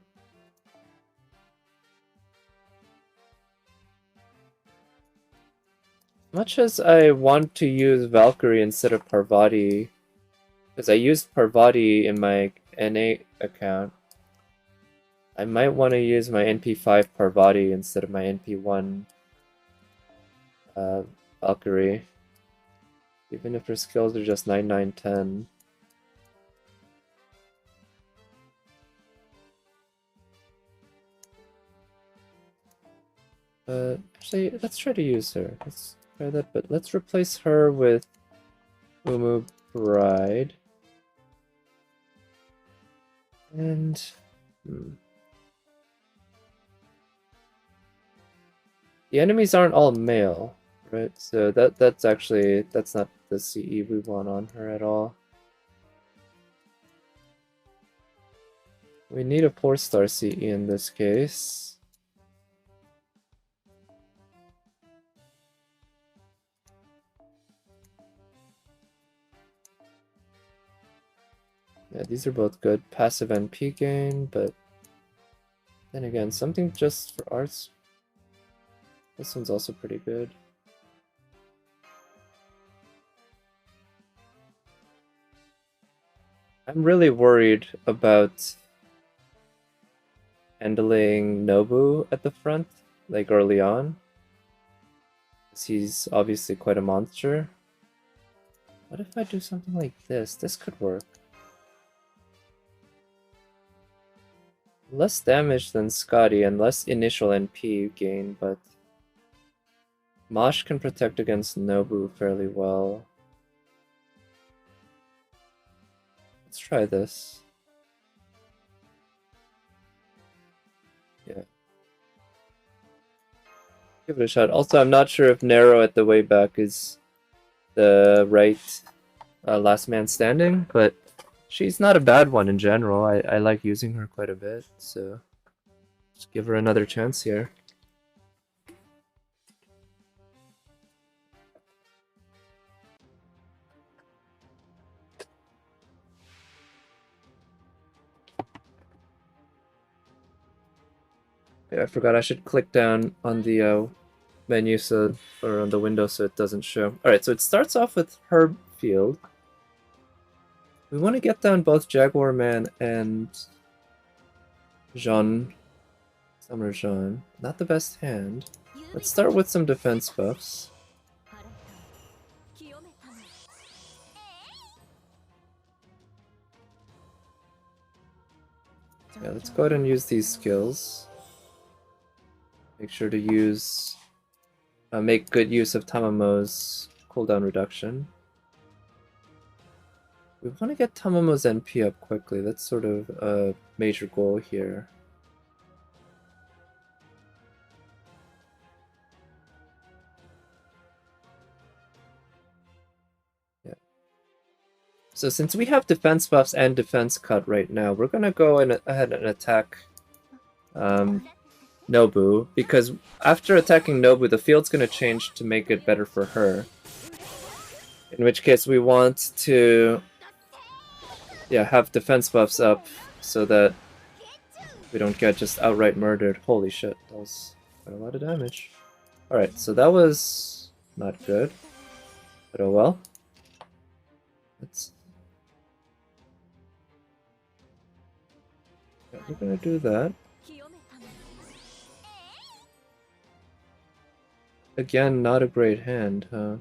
Much as I want to use Valkyrie instead of Parvati, because I used Parvati in my NA account, I might want to use my NP5 Parvati instead of my NP1 Valkyrie. Even if her skills are just 9, 9, 10. Actually, let's try to use her. Let's try that, but let's replace her with Umu Bride. And... The enemies aren't all male, right? So that's actually, that's not the CE we want on her at all. We need a 4-star CE in this case. Yeah, these are both good. Passive NP gain, but then again, something just for arts. This one's also pretty good. I'm really worried about handling Nobu at the front, like early on. He's obviously quite a monster. What if I do something like this? This could work. Less damage than Scotty and less initial NP gain, but Mosh can protect against Nobu fairly well. Let's try this. Yeah. Give it a shot. Also, I'm not sure if Narrow at the way back is the right last man standing, but she's not a bad one in general. I like using her quite a bit, so just give her another chance here. Yeah, I forgot I should click down on the menu or on the window so it doesn't show. Alright, so it starts off with Herb Field. We want to get down both Jaguar Man and Jean. Summer Jean. Not the best hand. Let's start with some defense buffs. Yeah, let's go ahead and use these skills. Make sure to use... make good use of Tamamo's cooldown reduction. We want to get Tamamo's NP up quickly. That's sort of a major goal here. Yeah. So since we have defense buffs and defense cut right now, we're going to go ahead and attack Nobu, because after attacking Nobu, the field's going to change to make it better for her. In which case we want to have defense buffs up so that we don't get just outright murdered. Holy shit, that was quite a lot of damage. Alright, so that was not good. But oh well. We're gonna do that. Again, not a great hand, huh?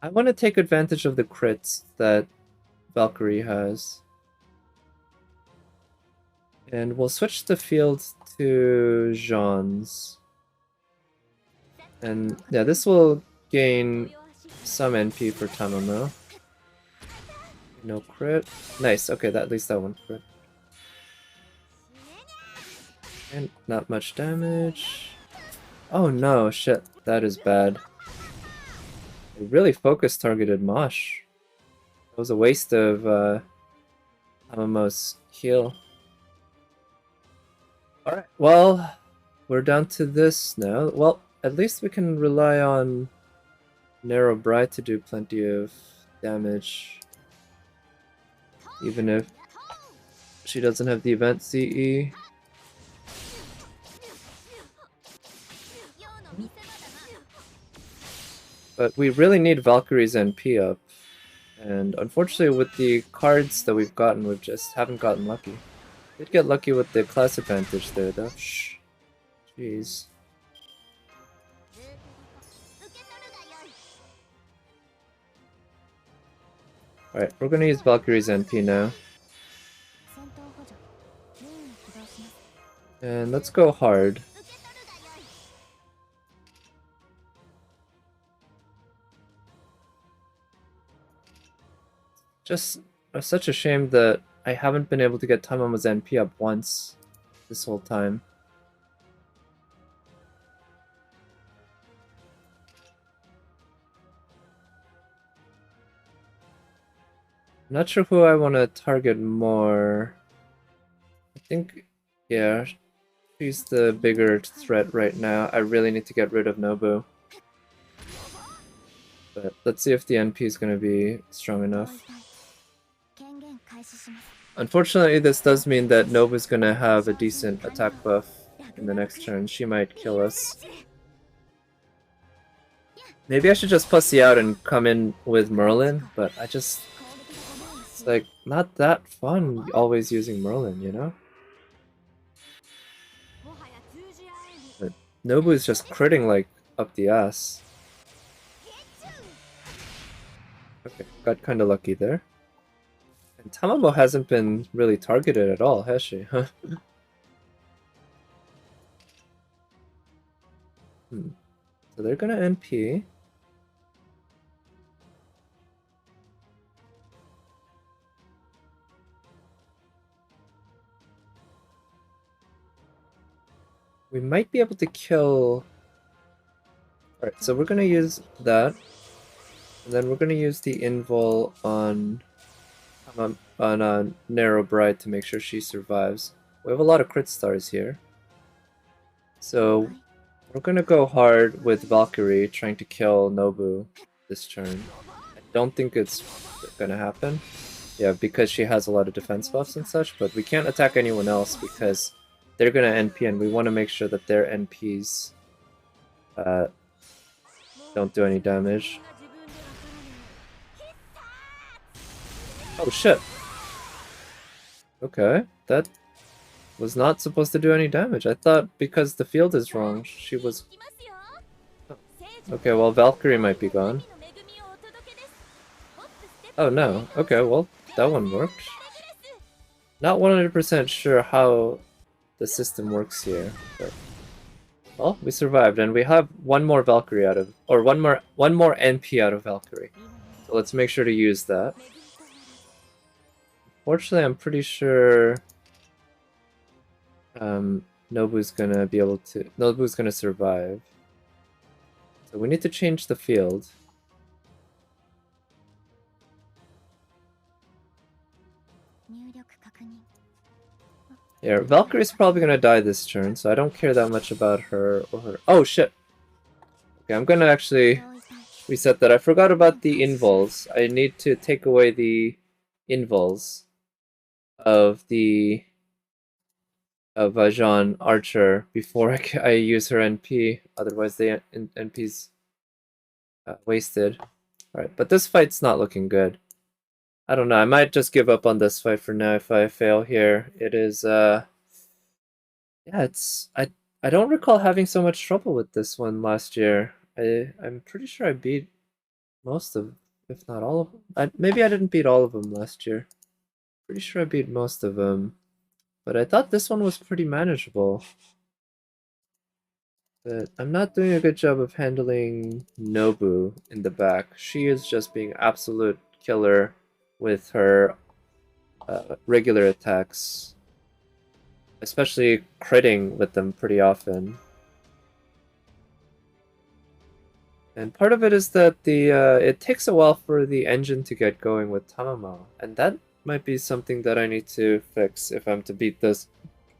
I want to take advantage of the crits that Valkyrie has. And we'll switch the field to Jean's. And yeah, this will gain some NP for Tamamo. No crit. Nice, okay, at least that one crit. And not much damage. Oh no, shit, that is bad. I really focus targeted Mosh. That was a waste of Tamamo's heal. Alright, well, we're down to this now. Well, at least we can rely on Narrow Bride to do plenty of damage. Even if she doesn't have the event CE. But we really need Valkyrie's NP up. And unfortunately with the cards that we've gotten, we just haven't gotten lucky. Did get lucky with the class advantage there though. Shh. Jeez. Alright, we're gonna use Valkyrie's NP now. And let's go hard. Just such a shame that I haven't been able to get Tamama's NP up once this whole time. I'm not sure who I want to target more. I think, yeah, she's the bigger threat right now. I really need to get rid of Nobu. But let's see if the NP is going to be strong enough. Unfortunately, this does mean that Nobu's going to have a decent attack buff in the next turn. She might kill us. Maybe I should just pussy out and come in with Merlin, but I just... It's like, not that fun always using Merlin, you know? But Nobu is just critting like up the ass. Okay, got kinda lucky there. And Tamamo hasn't been really targeted at all, has she? Huh? So they're gonna NP. We might be able to kill... Alright, so we're gonna use that. And then we're gonna use the invul on Narrow Bride to make sure she survives. We have a lot of crit stars here. So we're gonna go hard with Valkyrie, trying to kill Nobu this turn. I don't think it's gonna happen. Yeah, because she has a lot of defense buffs and such, but we can't attack anyone else because they're gonna NP and we want to make sure that their NPs don't do any damage. Oh shit! Okay, that was not supposed to do any damage. I thought because the field is wrong, she was... Okay, well Valkyrie might be gone. Oh no, okay, well that one worked. Not 100% sure how the system works here, but... Well, we survived, and we have one more Valkyrie out of... Or one more NP out of Valkyrie. So let's make sure to use that. Fortunately, I'm pretty sure Nobu's gonna be able to... Nobu's gonna survive. So we need to change the field. Yeah, Valkyrie's probably gonna die this turn, so I don't care that much about her or her... Oh, shit! Okay, I'm gonna actually reset that. I forgot about the invuls. I need to take away the invuls of the... of Jean Archer before I use her NP, otherwise the NP's wasted. Alright, but this fight's not looking good. I don't know, I might just give up on this fight for now if I fail here. It is, yeah, it's... I don't recall having so much trouble with this one last year. I'm pretty sure I beat most of, if not all of them. Maybe I didn't beat all of them last year. Pretty sure I beat most of them. But I thought this one was pretty manageable. But I'm not doing a good job of handling Nobu in the back. She is just being absolute killer with her regular attacks. Especially critting with them pretty often. And part of it is that the it takes a while for the engine to get going with Tamamo. And that might be something that I need to fix if I'm to beat this.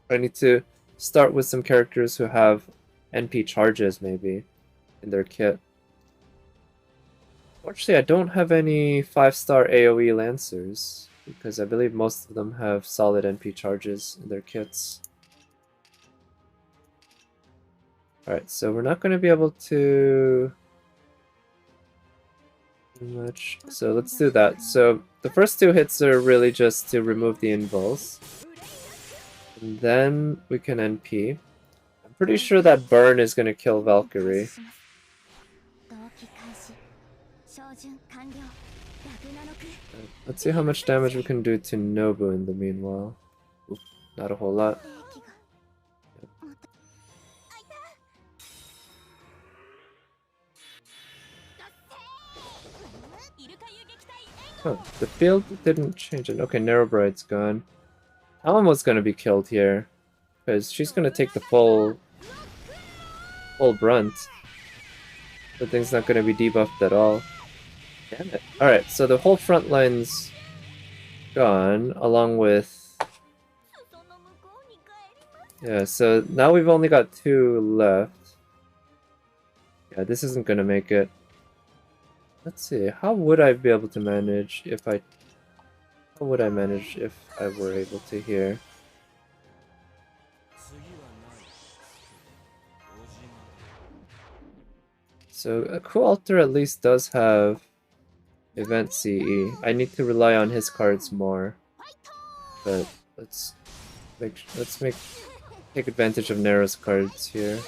I need to start with some characters who have NP charges, maybe, in their kit. Fortunately, I don't have any 5-star AoE Lancers, because I believe most of them have solid NP charges in their kits. Alright, so we're not going to be able to... much. So let's do that. So the first two hits are really just to remove the invuls. And then we can NP. I'm pretty sure that burn is going to kill Valkyrie. Let's see how much damage we can do to Nobu in the meanwhile. Oof, not a whole lot. Huh, the field didn't change it. Okay, Narrowbright's gone. Ellen was gonna be killed here, because she's gonna take the full brunt. The thing's not gonna be debuffed at all. Damn it. Alright, so the whole front line's gone, along with... Yeah, so now we've only got 2 left. Yeah, this isn't gonna make it. Let's see, how would I be able to manage if I... How would I manage if I were able to here? So a Cool Alter at least does have Event CE. I need to rely on his cards more. But let's take advantage of Nero's cards here.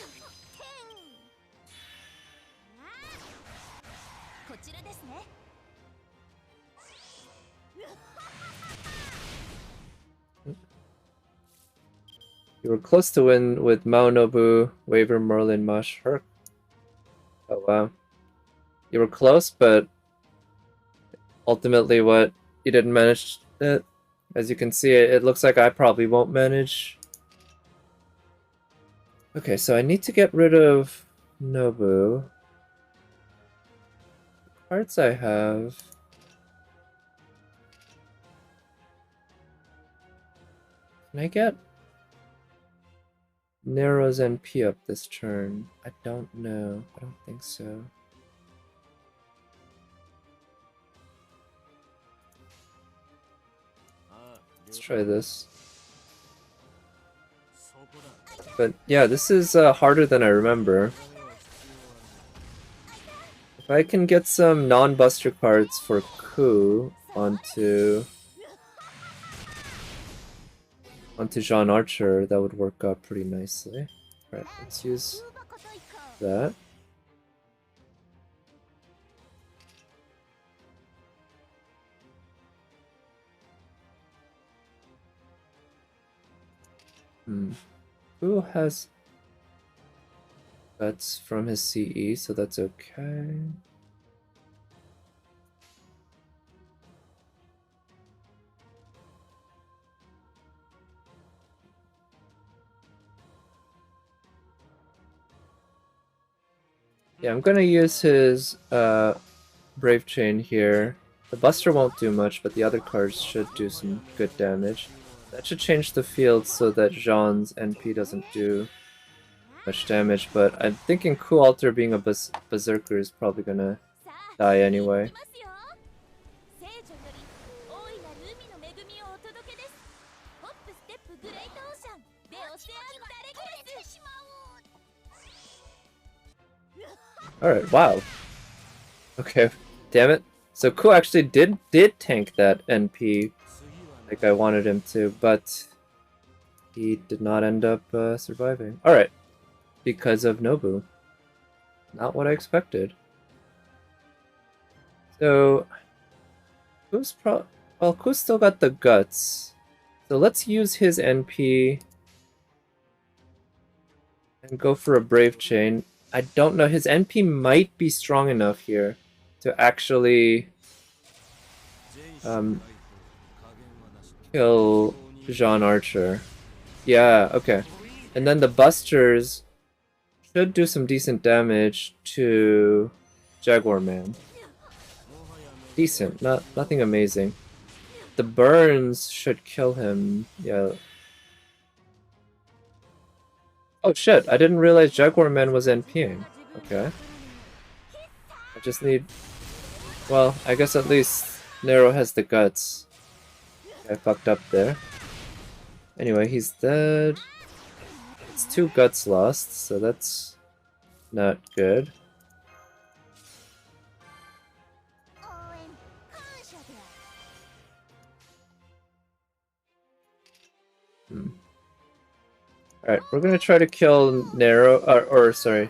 You were close to win with Maonobu, Waver, Merlin, Mush, Herc. Oh wow. You were close, but ultimately what? You didn't manage it. As you can see, it looks like I probably won't manage. Okay, so I need to get rid of Nobu. The cards I have... Can I get Nero's NP up this turn? I don't know. I don't think so. Let's try this. But yeah, this is harder than I remember. If I can get some non-buster cards for Ku onto Jean Archer, that would work out pretty nicely. Alright, let's use that. Who has guts from his CE, so that's okay. Yeah, I'm gonna use his Brave Chain here. The Buster won't do much, but the other cards should do some good damage. That should change the field so that Jean's NP doesn't do much damage, but I'm thinking Cool Alter being a Berserker is probably gonna die anyway. Alright, wow. Okay, damn it. So Ku actually did tank that NP like I wanted him to, but he did not end up surviving. Alright, because of Nobu. Not what I expected. So, Ku's well, Ku's still got the guts. So let's use his NP and go for a Brave Chain. I don't know, his NP might be strong enough here to actually kill Jean Archer. Yeah, okay. And then the Busters should do some decent damage to Jaguar Man. Decent, nothing amazing. The burns should kill him, yeah. Oh shit, I didn't realize Jaguar Man was NPing. Okay. I just need... Well, I guess at least Nero has the guts. I fucked up there. Anyway, he's dead. It's 2 guts lost, so that's not good. Alright, we're gonna try to kill Nero, or sorry,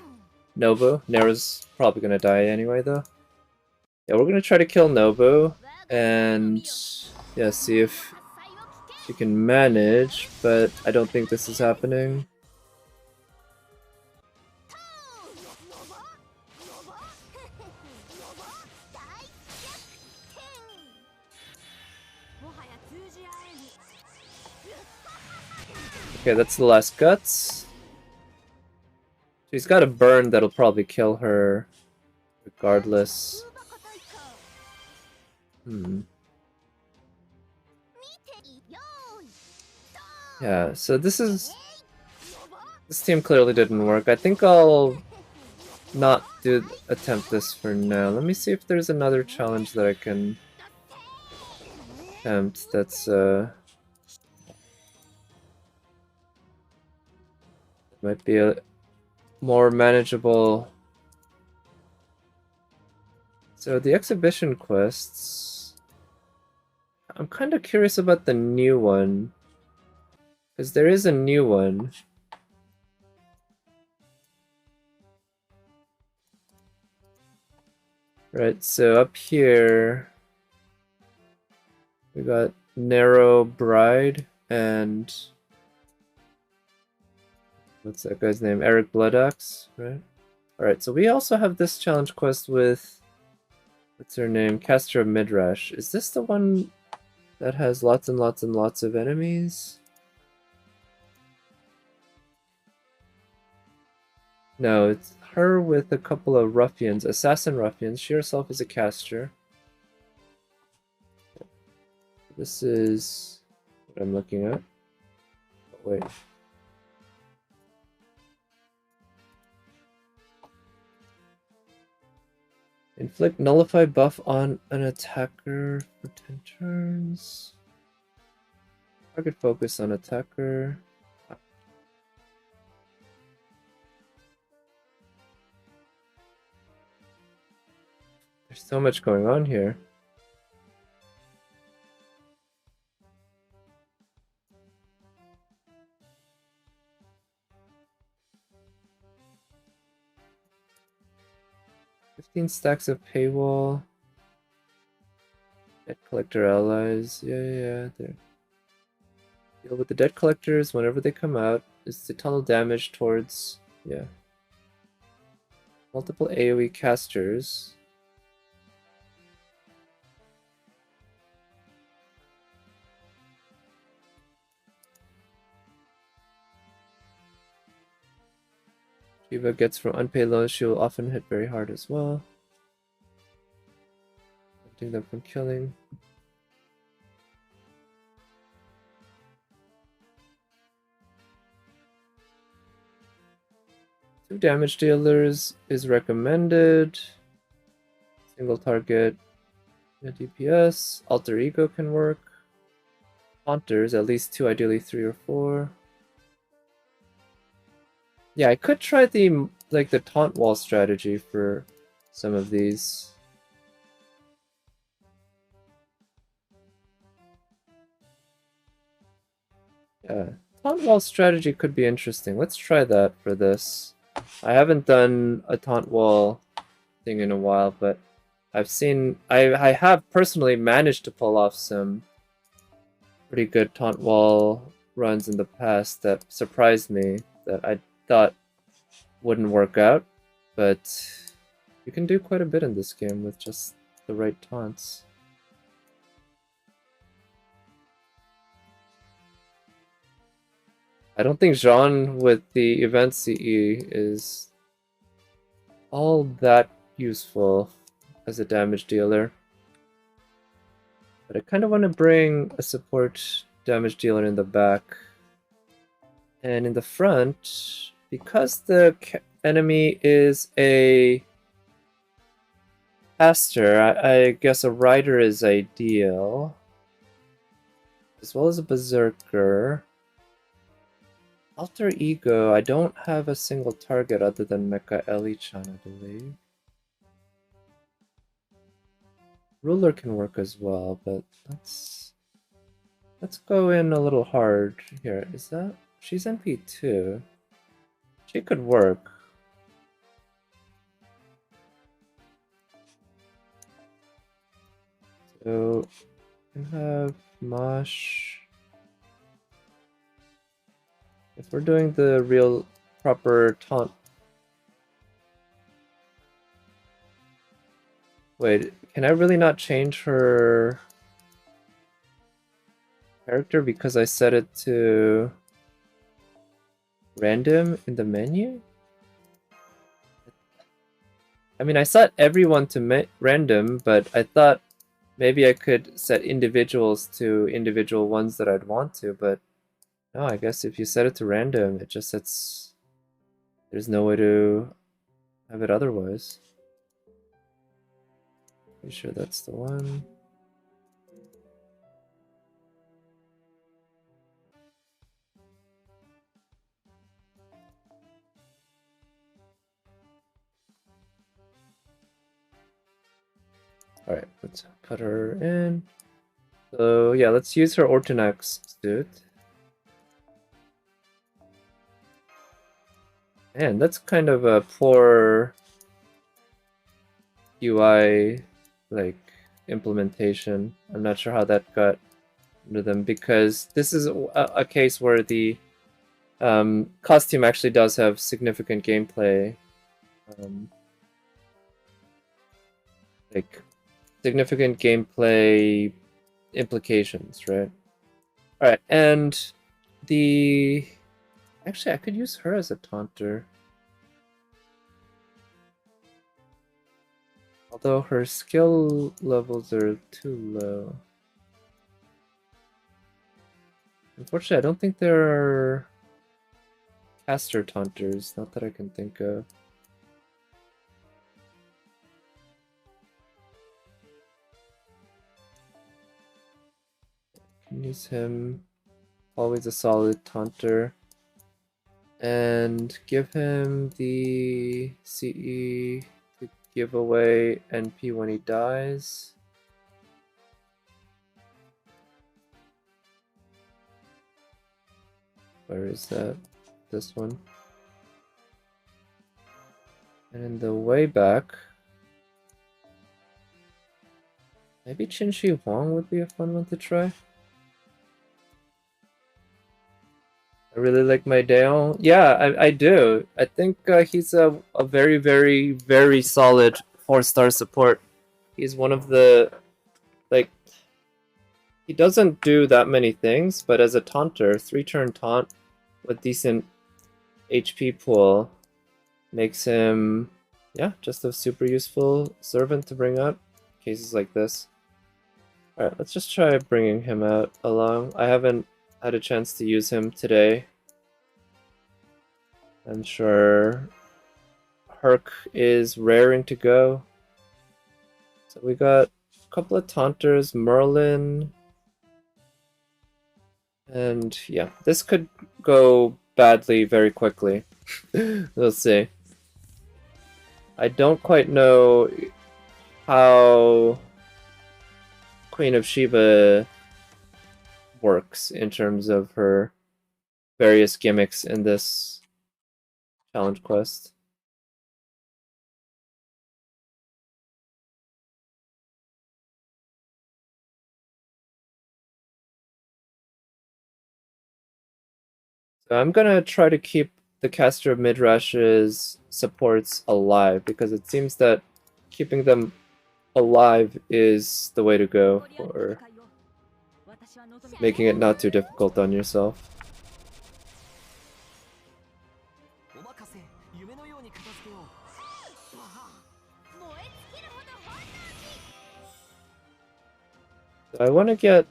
Nobu. Nero's probably gonna die anyway, though. Yeah, we're gonna try to kill Nobu, and yeah, see if she can manage, but I don't think this is happening. Okay, that's the last guts. She's got a burn that'll probably kill her regardless. Yeah, so this team clearly didn't work. I think I'll not attempt this for now. Let me see if there's another challenge that I can attempt that's might be a more manageable. So the exhibition quests, I'm kind of curious about the new one, because there is a new one. Right, so up here we got Narrow Bride and what's that guy's name? Eric Bloodaxe, right? Alright, so we also have this challenge quest with, what's her name? Caster of Midrash. Is this the one that has lots and lots and lots of enemies? No, it's her with a couple of ruffians, assassin ruffians. She herself is a caster. This is what I'm looking at. Oh, wait. Inflict nullify buff on an attacker for 10 turns. Target focus on attacker. There's so much going on here. Stacks of paywall. Debt collector allies. Yeah, there. Deal with the debt collectors whenever they come out. Is to tunnel damage towards, yeah. Multiple AoE casters. Shiva gets from unpaid loans, she will often hit very hard as well. Preventing them from killing. Two damage dealers is recommended. Single target. Yeah, DPS. Alter Ego can work. Haunters, at least 2, ideally 3 or 4. Yeah, I could try the taunt wall strategy for some of these. Yeah, taunt wall strategy could be interesting. Let's try that for this. I haven't done a taunt wall thing in a while, but I've seen I have personally managed to pull off some pretty good taunt wall runs in the past that surprised me, that I thought wouldn't work out, but you can do quite a bit in this game with just the right taunts. I don't think Jean with the event CE is all that useful as a damage dealer. But I kind of want to bring a support damage dealer in the back. And in the front, because the enemy is a caster, I guess a rider is ideal. As well as a berserker. Alter Ego, I don't have a single target other than Mecha Eli-chan, I believe. Ruler can work as well, but let's go in a little hard here. Is that... she's NP2. She could work. So we have Mosh. If we're doing the real proper taunt. Wait, can I really not change her character because I set it to random in the menu? I mean, I set everyone to random, but I thought maybe I could set individuals to individual ones that I'd want to, but no, I guess if you set it to random, it just sets... There's no way to have it otherwise. Pretty sure that's the one. Alright, let's put her in. So yeah, let's use her Ortonax suit. Man, that's kind of a poor UI like implementation. I'm not sure how that got into them because this is a case where the costume actually does have significant gameplay, like significant gameplay implications, right? All right, and the actually I could use her as a taunter. Although her skill levels are too low. Unfortunately, I don't think there are caster taunters, not that I can think of. Can use him, always a solid taunter. And give him the CE to give away NP when he dies. Where is that? This one. And in the way back, maybe Qin Shi Huang would be a fun one to try. I really like my Daeon. Yeah, I do. I think he's a very, very, very solid 4-star support. He's one of the, like, he doesn't do that many things, but as a taunter, 3-turn taunt with decent HP pool makes him, yeah, just a super useful servant to bring up cases like this. Alright, let's just try bringing him out along. I haven't had a chance to use him today. I'm sure Herc is raring to go. So we got a couple of taunters, Merlin, and yeah, this could go badly very quickly. We'll see. I don't quite know how Queen of Sheba works in terms of her various gimmicks in this challenge quest. So I'm gonna try to keep the caster of Midrash's supports alive because it seems that keeping them alive is the way to go for making it not too difficult on yourself. So I want to get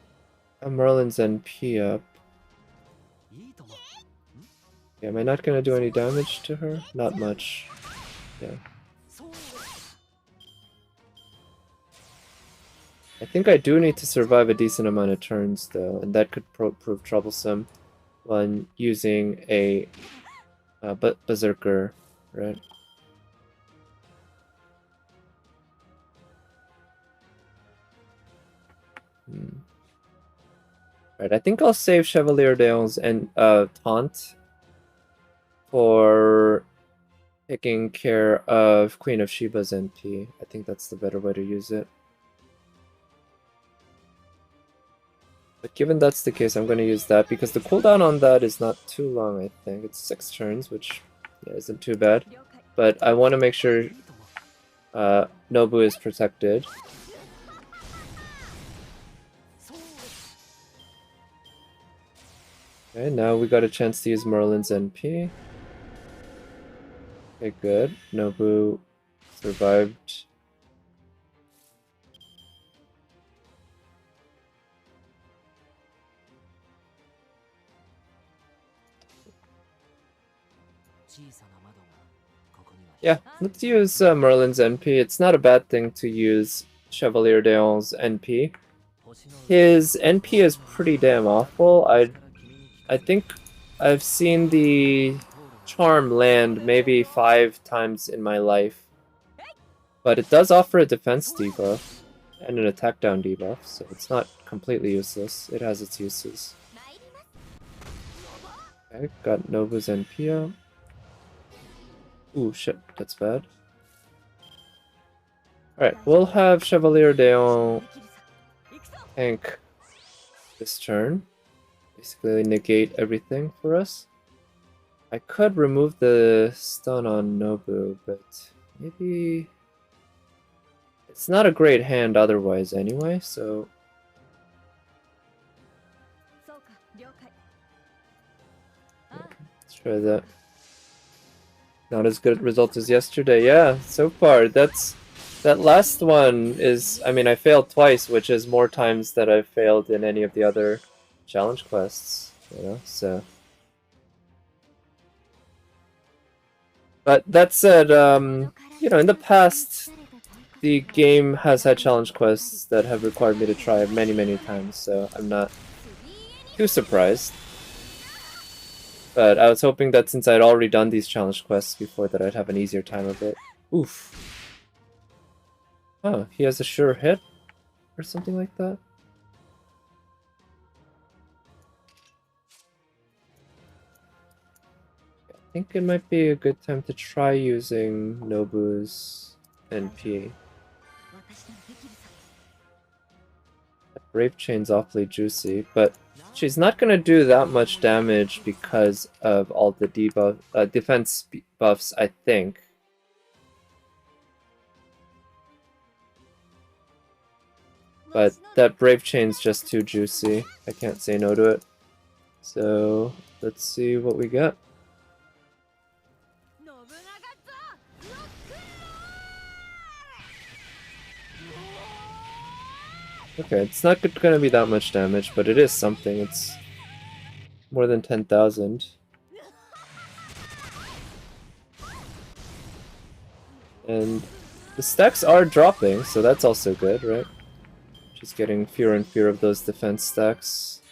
a Merlin's NP up. Yeah, am I not going to do any damage to her? Not much. Yeah. I think I do need to survive a decent amount of turns, though, and that could prove troublesome when using a Berserker, right? Right, I think I'll save Chevalier Dale's and taunt for taking care of Queen of Sheba's NP. I think that's the better way to use it. But given that's the case, I'm going to use that because the cooldown on that is not too long, I think. It's 6 turns, which isn't too bad. But I want to make sure Nobu is protected. Okay, now we got a chance to use Merlin's NP. Okay, good. Nobu survived. Yeah, let's use Merlin's NP. It's not a bad thing to use Chevalier d'Eon's NP. His NP is pretty damn awful. I think I've seen the charm land maybe 5 times in my life. But it does offer a defense debuff and an attack down debuff, so it's not completely useless. It has its uses. Okay, got Nobu's NP out. Ooh, shit, that's bad. Alright, we'll have Chevalier d'Eon tank this turn. Basically negate everything for us. I could remove the stun on Nobu, but maybe... It's not a great hand otherwise anyway, so... Let's try that. Not as good result as yesterday. Yeah, so far, that last one is... I mean, I failed twice, which is more times that I've failed in any of the other challenge quests, you know, so... But that said, you know, in the past, the game has had challenge quests that have required me to try many, many times, so I'm not too surprised. But I was hoping that since I'd already done these challenge quests before, that I'd have an easier time of it. Oof. Oh, he has a sure hit? Or something like that? I think it might be a good time to try using Nobu's NP. That Brave Chain's awfully juicy, but she's not going to do that much damage because of all the debuff, defense buffs, I think. But that Brave Chain's just too juicy. I can't say no to it. So, let's see what we get. Okay, it's not going to be that much damage, but it is something. It's more than 10,000. And the stacks are dropping, so that's also good, right? Just getting fewer and fewer of those defense stacks.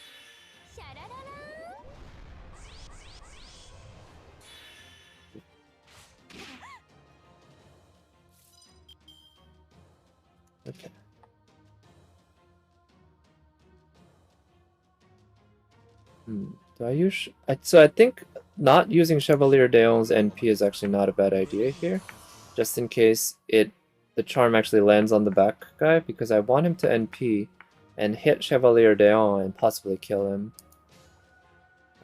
Okay. Do I use... So I think not using Chevalier d'Eon's NP is actually not a bad idea here. Just in case the charm actually lands on the back guy, because I want him to NP and hit Chevalier d'Eon and possibly kill him.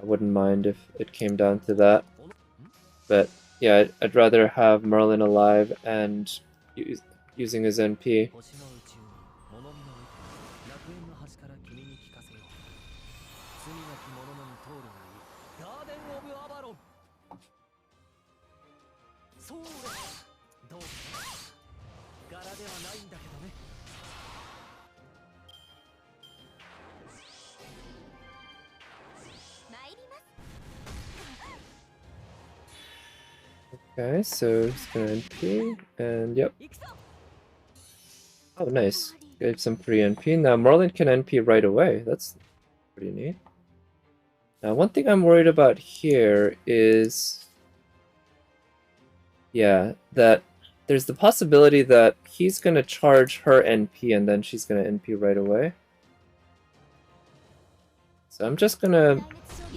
I wouldn't mind if it came down to that. But yeah, I'd rather have Merlin alive and using his NP. Okay, so he's gonna NP, and yep. Oh, nice. Gave some free NP. Now Merlin can NP right away. That's pretty neat. Now, one thing I'm worried about here is... Yeah, that there's the possibility that he's gonna charge her NP and then she's gonna NP right away. So I'm just gonna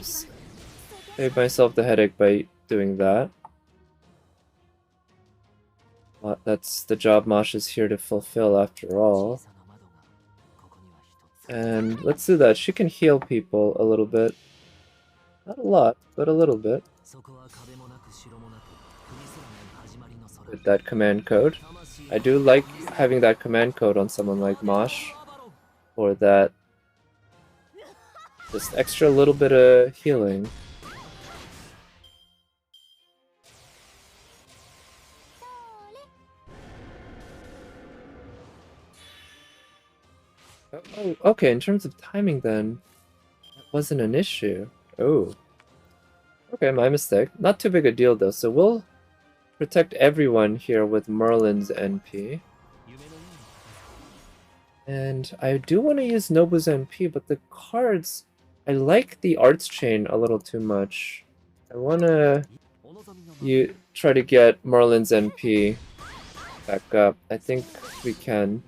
save myself the headache by doing that. That's the job Mosh is here to fulfill after all. And let's do that. She can heal people a little bit. Not a lot, but a little bit. With that command code. I do like having that command code on someone like Mosh. For that just extra little bit of healing. Oh, okay, in terms of timing then, that wasn't an issue. Oh. Okay, my mistake. Not too big a deal though, so we'll protect everyone here with Merlin's NP. And I do want to use Nobu's NP, but the cards... I like the arts chain a little too much. I want to try to get Merlin's NP back up. I think we can.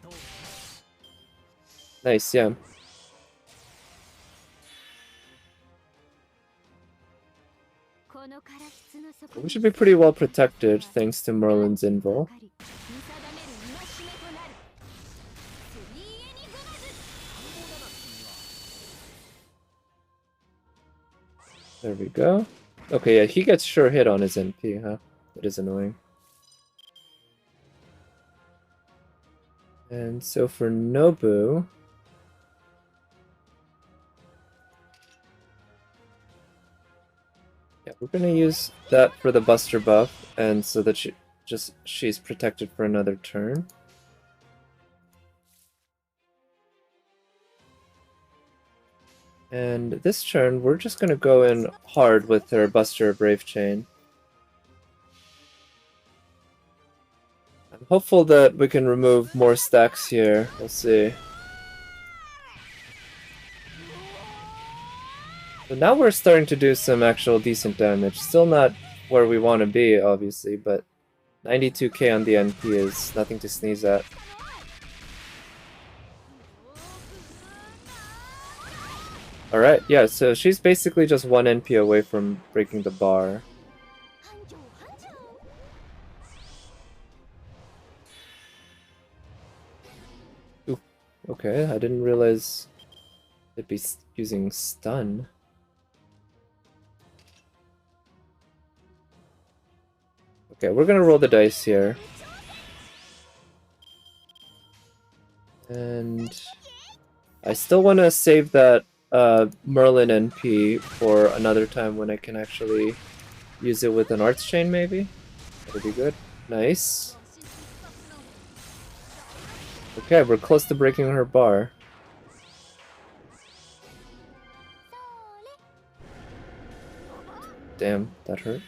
Nice, yeah. We should be pretty well protected thanks to Merlin's invul. There we go. Okay, yeah, he gets sure hit on his NP, huh? That is annoying. And so for Nobu... yeah, we're gonna use that for the Buster buff, and so that she's protected for another turn. And this turn, we're just gonna go in hard with her Buster Brave Chain. I'm hopeful that we can remove more stacks here. We'll see. So now we're starting to do some actual decent damage. Still not where we want to be, obviously, but 92k on the NP is nothing to sneeze at. Alright, yeah, so she's basically just 1 NP away from breaking the bar. Ooh, okay, I didn't realize it'd be using stun. Okay, we're gonna roll the dice here. And I still want to save that Merlin NP for another time when I can actually use it with an Arts Chain, maybe? That'd be good. Nice. Okay, we're close to breaking her bar. Damn, that hurt.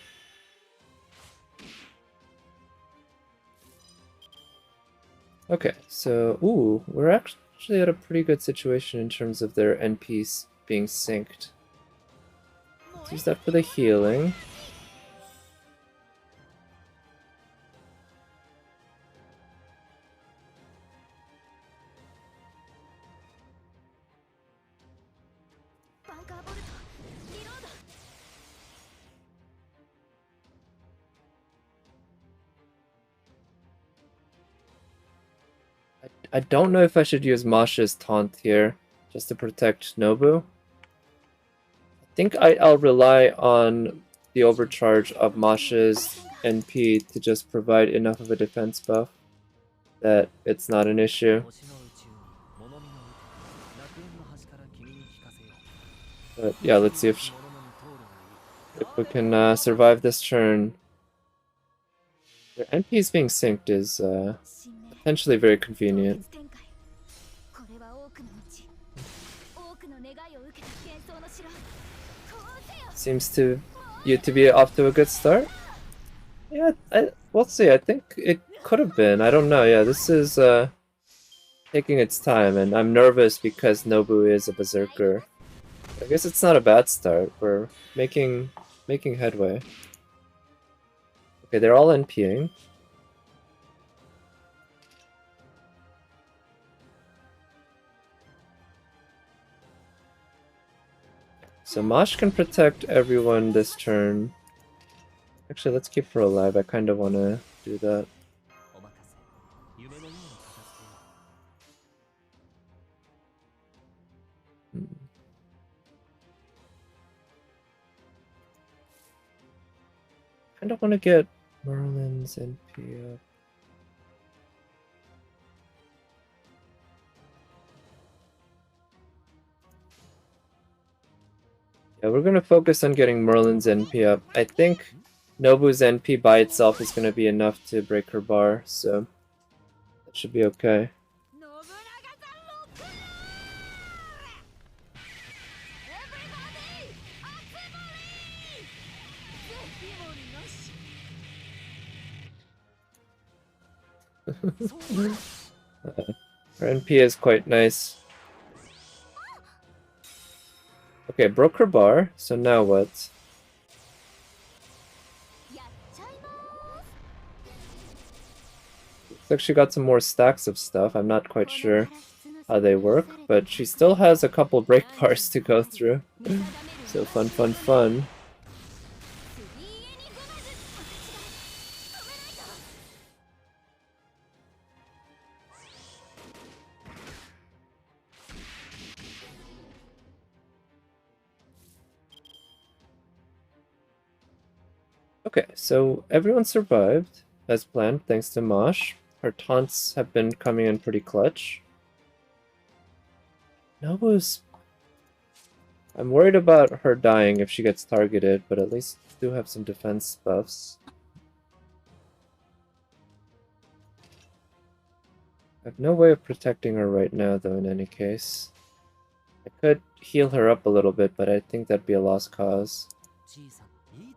Okay, so, ooh, we're actually at a pretty good situation in terms of their NPs being synced. Let's use that for the healing. I don't know if I should use Masha's taunt here, just to protect Nobu. I think I'll rely on the overcharge of Masha's NP to just provide enough of a defense buff that it's not an issue. But yeah, let's see if we can survive this turn. Their NPs being synced is potentially very convenient. Seems to be off to a good start. Yeah, we'll see. I think it could have been. I don't know. Yeah, this is taking its time, and I'm nervous because Nobu is a berserker. I guess it's not a bad start. We're making headway. Okay, they're all NPing. So Mosh can protect everyone this turn. Actually, let's keep her alive. I kind of want to do that. kind of want to get Merlin's NP up. Yeah, we're going to focus on getting Merlin's NP up. I think Nobu's NP by itself is going to be enough to break her bar, so that should be okay. Her NP is quite nice. Okay, broke her bar, so now what? Looks like she got some more stacks of stuff. I'm not quite sure how they work, but she still has a couple break bars to go through. So fun, fun, fun. Okay, so everyone survived as planned thanks to Mosh. Her taunts have been coming in pretty clutch. Nobu's... I'm worried about her dying if she gets targeted, but at least do have some defense buffs. I have no way of protecting her right now, though, in any case. I could heal her up a little bit, but I think that'd be a lost cause.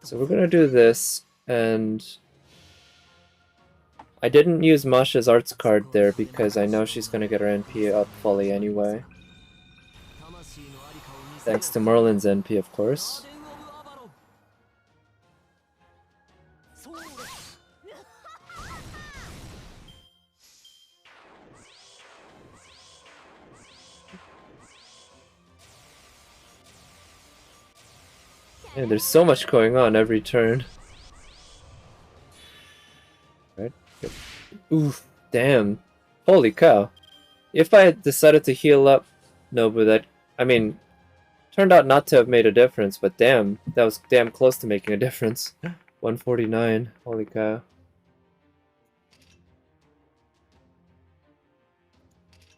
So we're gonna do this, and I didn't use Masha's arts card there because I know she's gonna get her NP up fully anyway. Thanks to Merlin's NP, of course. Man, there's so much going on every turn. Right? Oof, damn. Holy cow. If I had decided to heal up Nobu, that, I mean, turned out not to have made a difference, but damn, that was damn close to making a difference. 149, holy cow.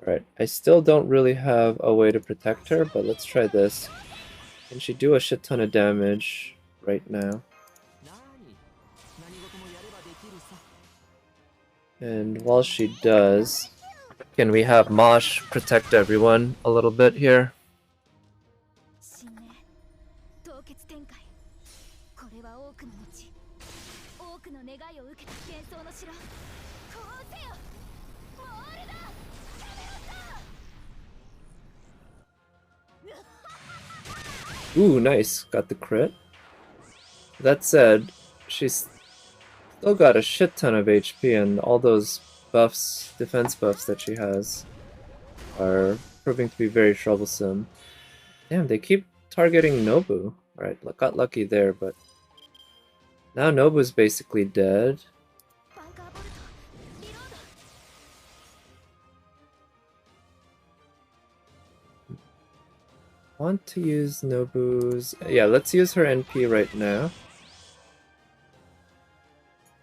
Alright, I still don't really have a way to protect her, but let's try this. Can she do a shit ton of damage right now? And while she does, can we have Mosh protect everyone a little bit here? Ooh, nice. Got the crit. That said, she's still got a shit ton of HP, and all those buffs, defense buffs that she has, are proving to be very troublesome. Damn, they keep targeting Nobu. Right, got lucky there, but now Nobu's basically dead. Want to use Nobu's... Yeah, let's use her NP right now.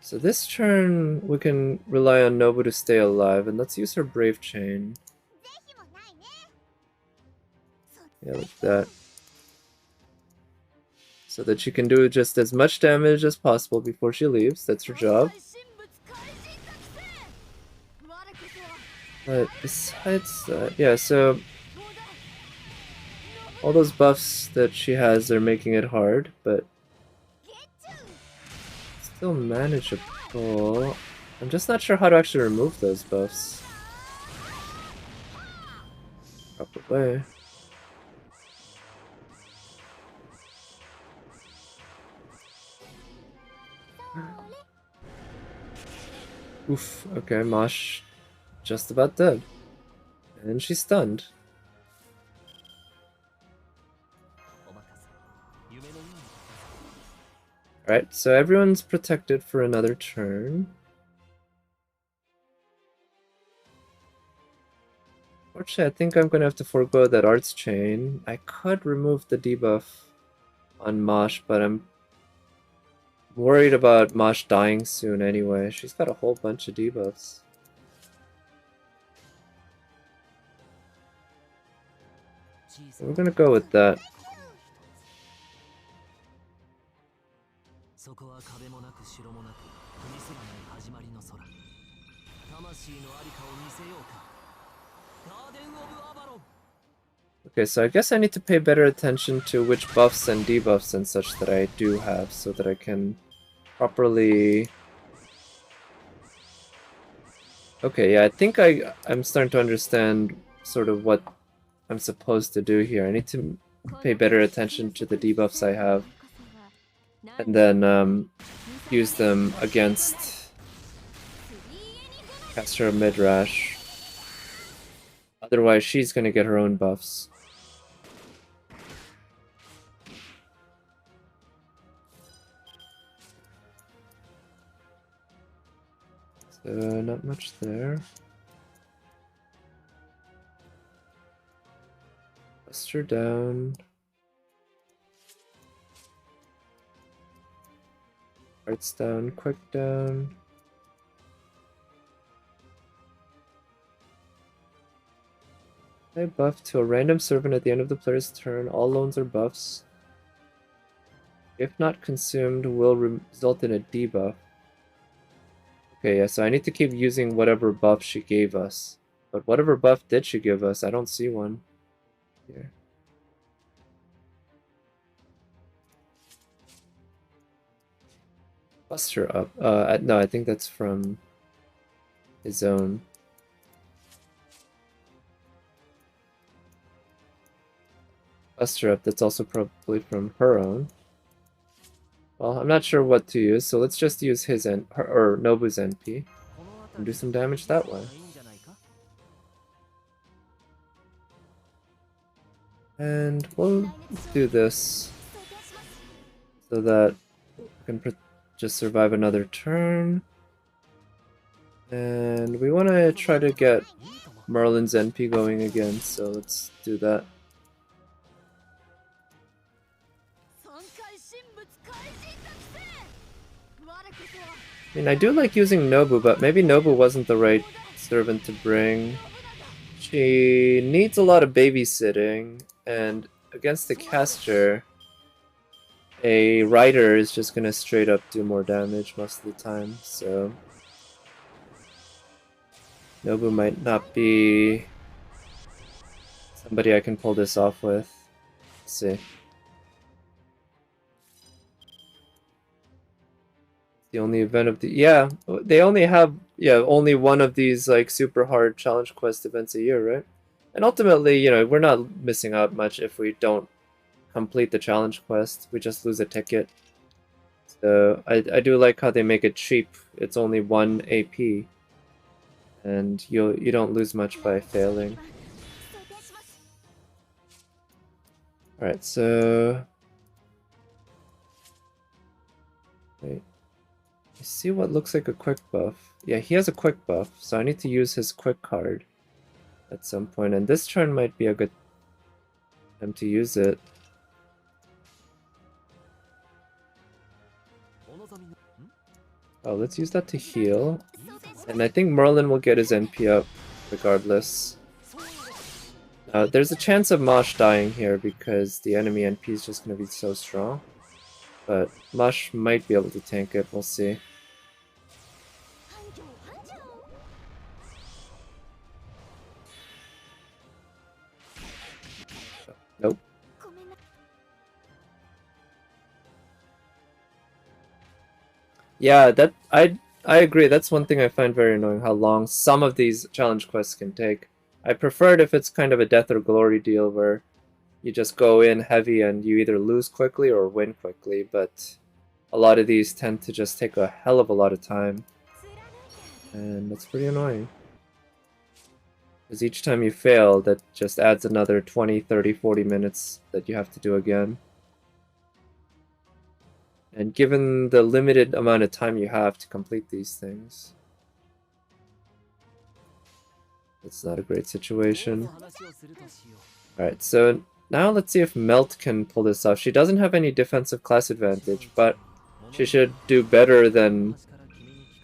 So this turn, we can rely on Nobu to stay alive, and let's use her Brave Chain. Yeah, like that. So that she can do just as much damage as possible before she leaves. That's her job. But besides that, yeah, so... all those buffs that she has are making it hard, but still manageable. I'm just not sure how to actually remove those buffs. Proper way. Oof, okay, Mosh just about dead. And she's stunned. Alright, so everyone's protected for another turn. Fortunately, I think I'm gonna have to forego that arts chain. I could remove the debuff on Mosh, but I'm I'm worried about Mosh dying soon anyway. She's got a whole bunch of debuffs. So we're gonna go with that. Okay, so I guess I need to pay better attention to which buffs and debuffs and such that I do have so that I can properly... Okay, yeah, I think I'm starting to understand sort of what I'm supposed to do here. I need to pay better attention to the debuffs I have and then use them against Caster Midrash. Otherwise, she's gonna get her own buffs. So, not much there. Bust her down. Hearts down, quick down. I buff to a random servant at the end of the player's turn. All loans are buffs. If not consumed, will result in a debuff. Okay, yeah, so I need to keep using whatever buff she gave us. But whatever buff did she give us? I don't see one here. Bust her up. No, I think that's from his own. Bust her up, that's also probably from her own. Well, I'm not sure what to use, so let's just use his or Nobu's NP and do some damage that way. And we'll do this so that we can just survive another turn. And we want to try to get Merlin's NP going again, so let's do that. I mean, I do like using Nobu, but maybe Nobu wasn't the right servant to bring. She needs a lot of babysitting, and against the caster, a rider is just gonna straight up do more damage most of the time, so Nobu might not be somebody I can pull this off with. Let's see. The only event of the they only have only one of these like super hard challenge quest events a year, right? And ultimately, you know, we're not missing out much if we don't complete the challenge quest. We just lose a ticket. So I do like how they make it cheap. It's only 1 AP, and you don't lose much by failing. All right, so wait. I see what looks like a quick buff. Yeah, he has a quick buff, so I need to use his quick card at some point, and this turn might be a good time to use it. Oh, let's use that to heal. And I think Merlin will get his NP up regardless. There's a chance of Mosh dying here because the enemy NP is just going to be so strong. But Mosh might be able to tank it, we'll see. Nope. Yeah, I agree. That's one thing I find very annoying, how long some of these challenge quests can take. I prefer it if it's kind of a death or glory deal where you just go in heavy and you either lose quickly or win quickly, but a lot of these tend to just take a hell of a lot of time. And that's pretty annoying. Because each time you fail, that just adds another 20, 30, 40 minutes that you have to do again. And given the limited amount of time you have to complete these things, it's not a great situation. Alright, so now let's see if Melt can pull this off. She doesn't have any defensive class advantage, but She should do better than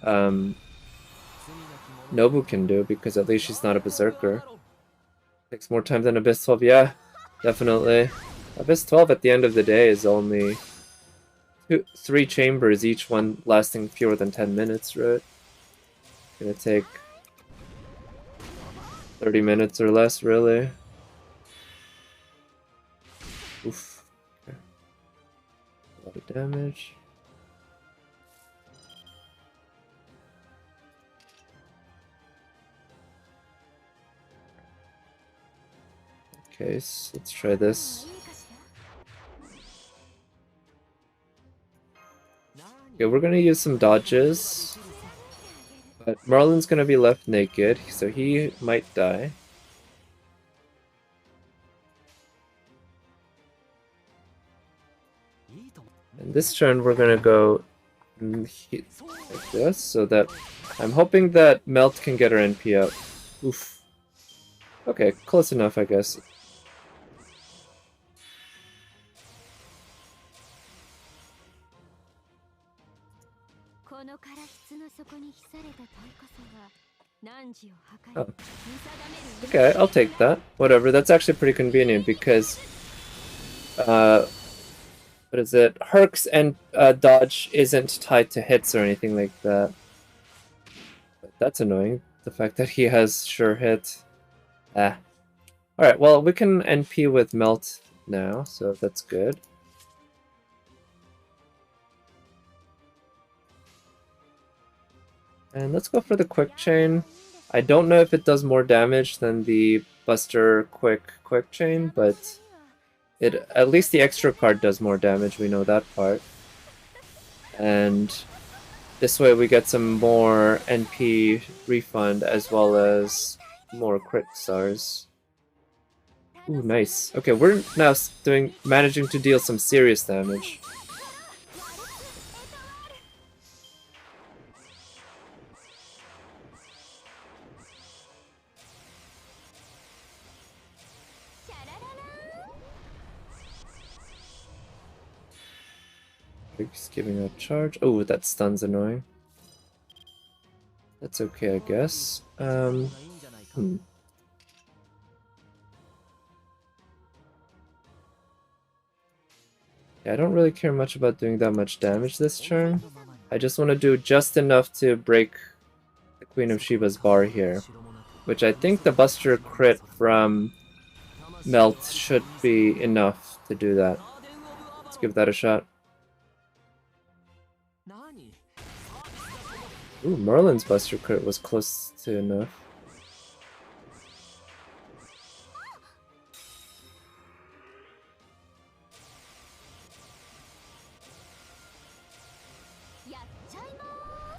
Nobu can do, because at least she's not a berserker. Takes more time than Abyss 12, yeah, definitely. Abyss 12 at the end of the day is only 3 chambers, each one lasting fewer than 10 minutes, right? Gonna take 30 minutes or less, really. Oof. Okay. A lot of damage. Okay, so let's try this. Okay, we're gonna use some dodges. But Marlin's gonna be left naked, so he might die. And this turn we're gonna go like this, so that I'm hoping that Melt can get her NP out. Oof. Okay, close enough, I guess. Oh. Okay, I'll take that. Whatever, that's actually pretty convenient because what is it? Herc's and dodge isn't tied to hits or anything like that. But that's annoying. The fact that he has sure hit. Ah. Alright, well, we can NP with Melt now, so that's good. And let's go for the quick chain. I don't know if it does more damage than the Buster quick chain, but at least the extra card does more damage, we know that part. And this way we get some more NP refund as well as more crit stars. Ooh, nice. Okay, we're now managing to deal some serious damage. He's giving a charge. Oh, that stun's annoying. That's okay, I guess. Yeah, I don't really care much about doing that much damage this turn. I just want to do just enough to break the Queen of Sheba's bar here. Which I think the Buster crit from Melt should be enough to do that. Let's give that a shot. Ooh, Merlin's Buster crit was close to enough.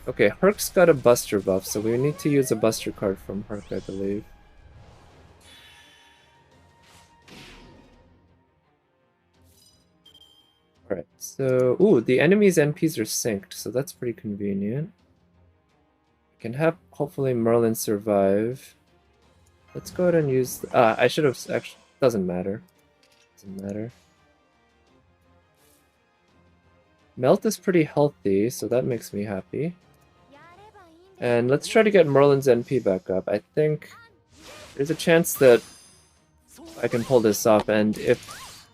Okay, Herc's got a Buster buff, so we need to use a Buster card from Herc, I believe. Alright, so... Ooh, the enemy's NPs are synced, so that's pretty convenient. We can have, hopefully, Merlin survive. Let's go ahead and use... I should have... Actually, doesn't matter. Doesn't matter. Melt is pretty healthy, so that makes me happy. And let's try to get Merlin's NP back up. I think there's a chance that I can pull this off, and if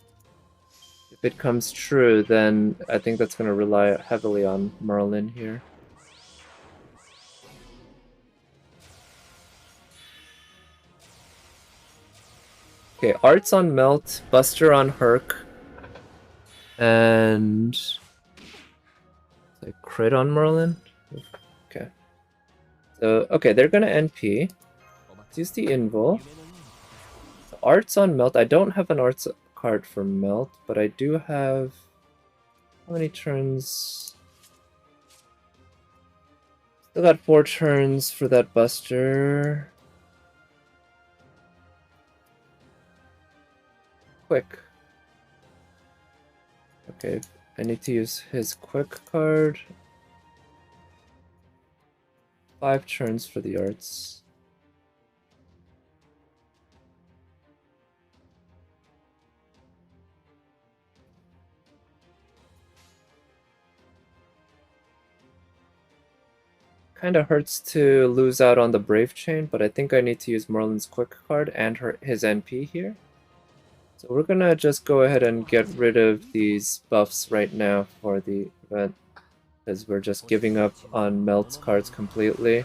it comes true, then I think that's going to rely heavily on Merlin here. Okay, Art's on Melt, Buster on Herc, and like crit on Merlin. Okay. So okay, they're gonna NP. Let's use the Invul. So Art's on Melt. I don't have an Art's card for Melt, but I do have how many turns? Still got 4 turns for that Buster. Quick. Okay, I need to use his quick card. 5 turns for the arts. kind of hurts to lose out on the Brave Chain, but I think I need to use Merlin's Quick card and his NP here. So we're gonna just go ahead and get rid of these buffs right now for the event, because we're just giving up on Melt's cards completely.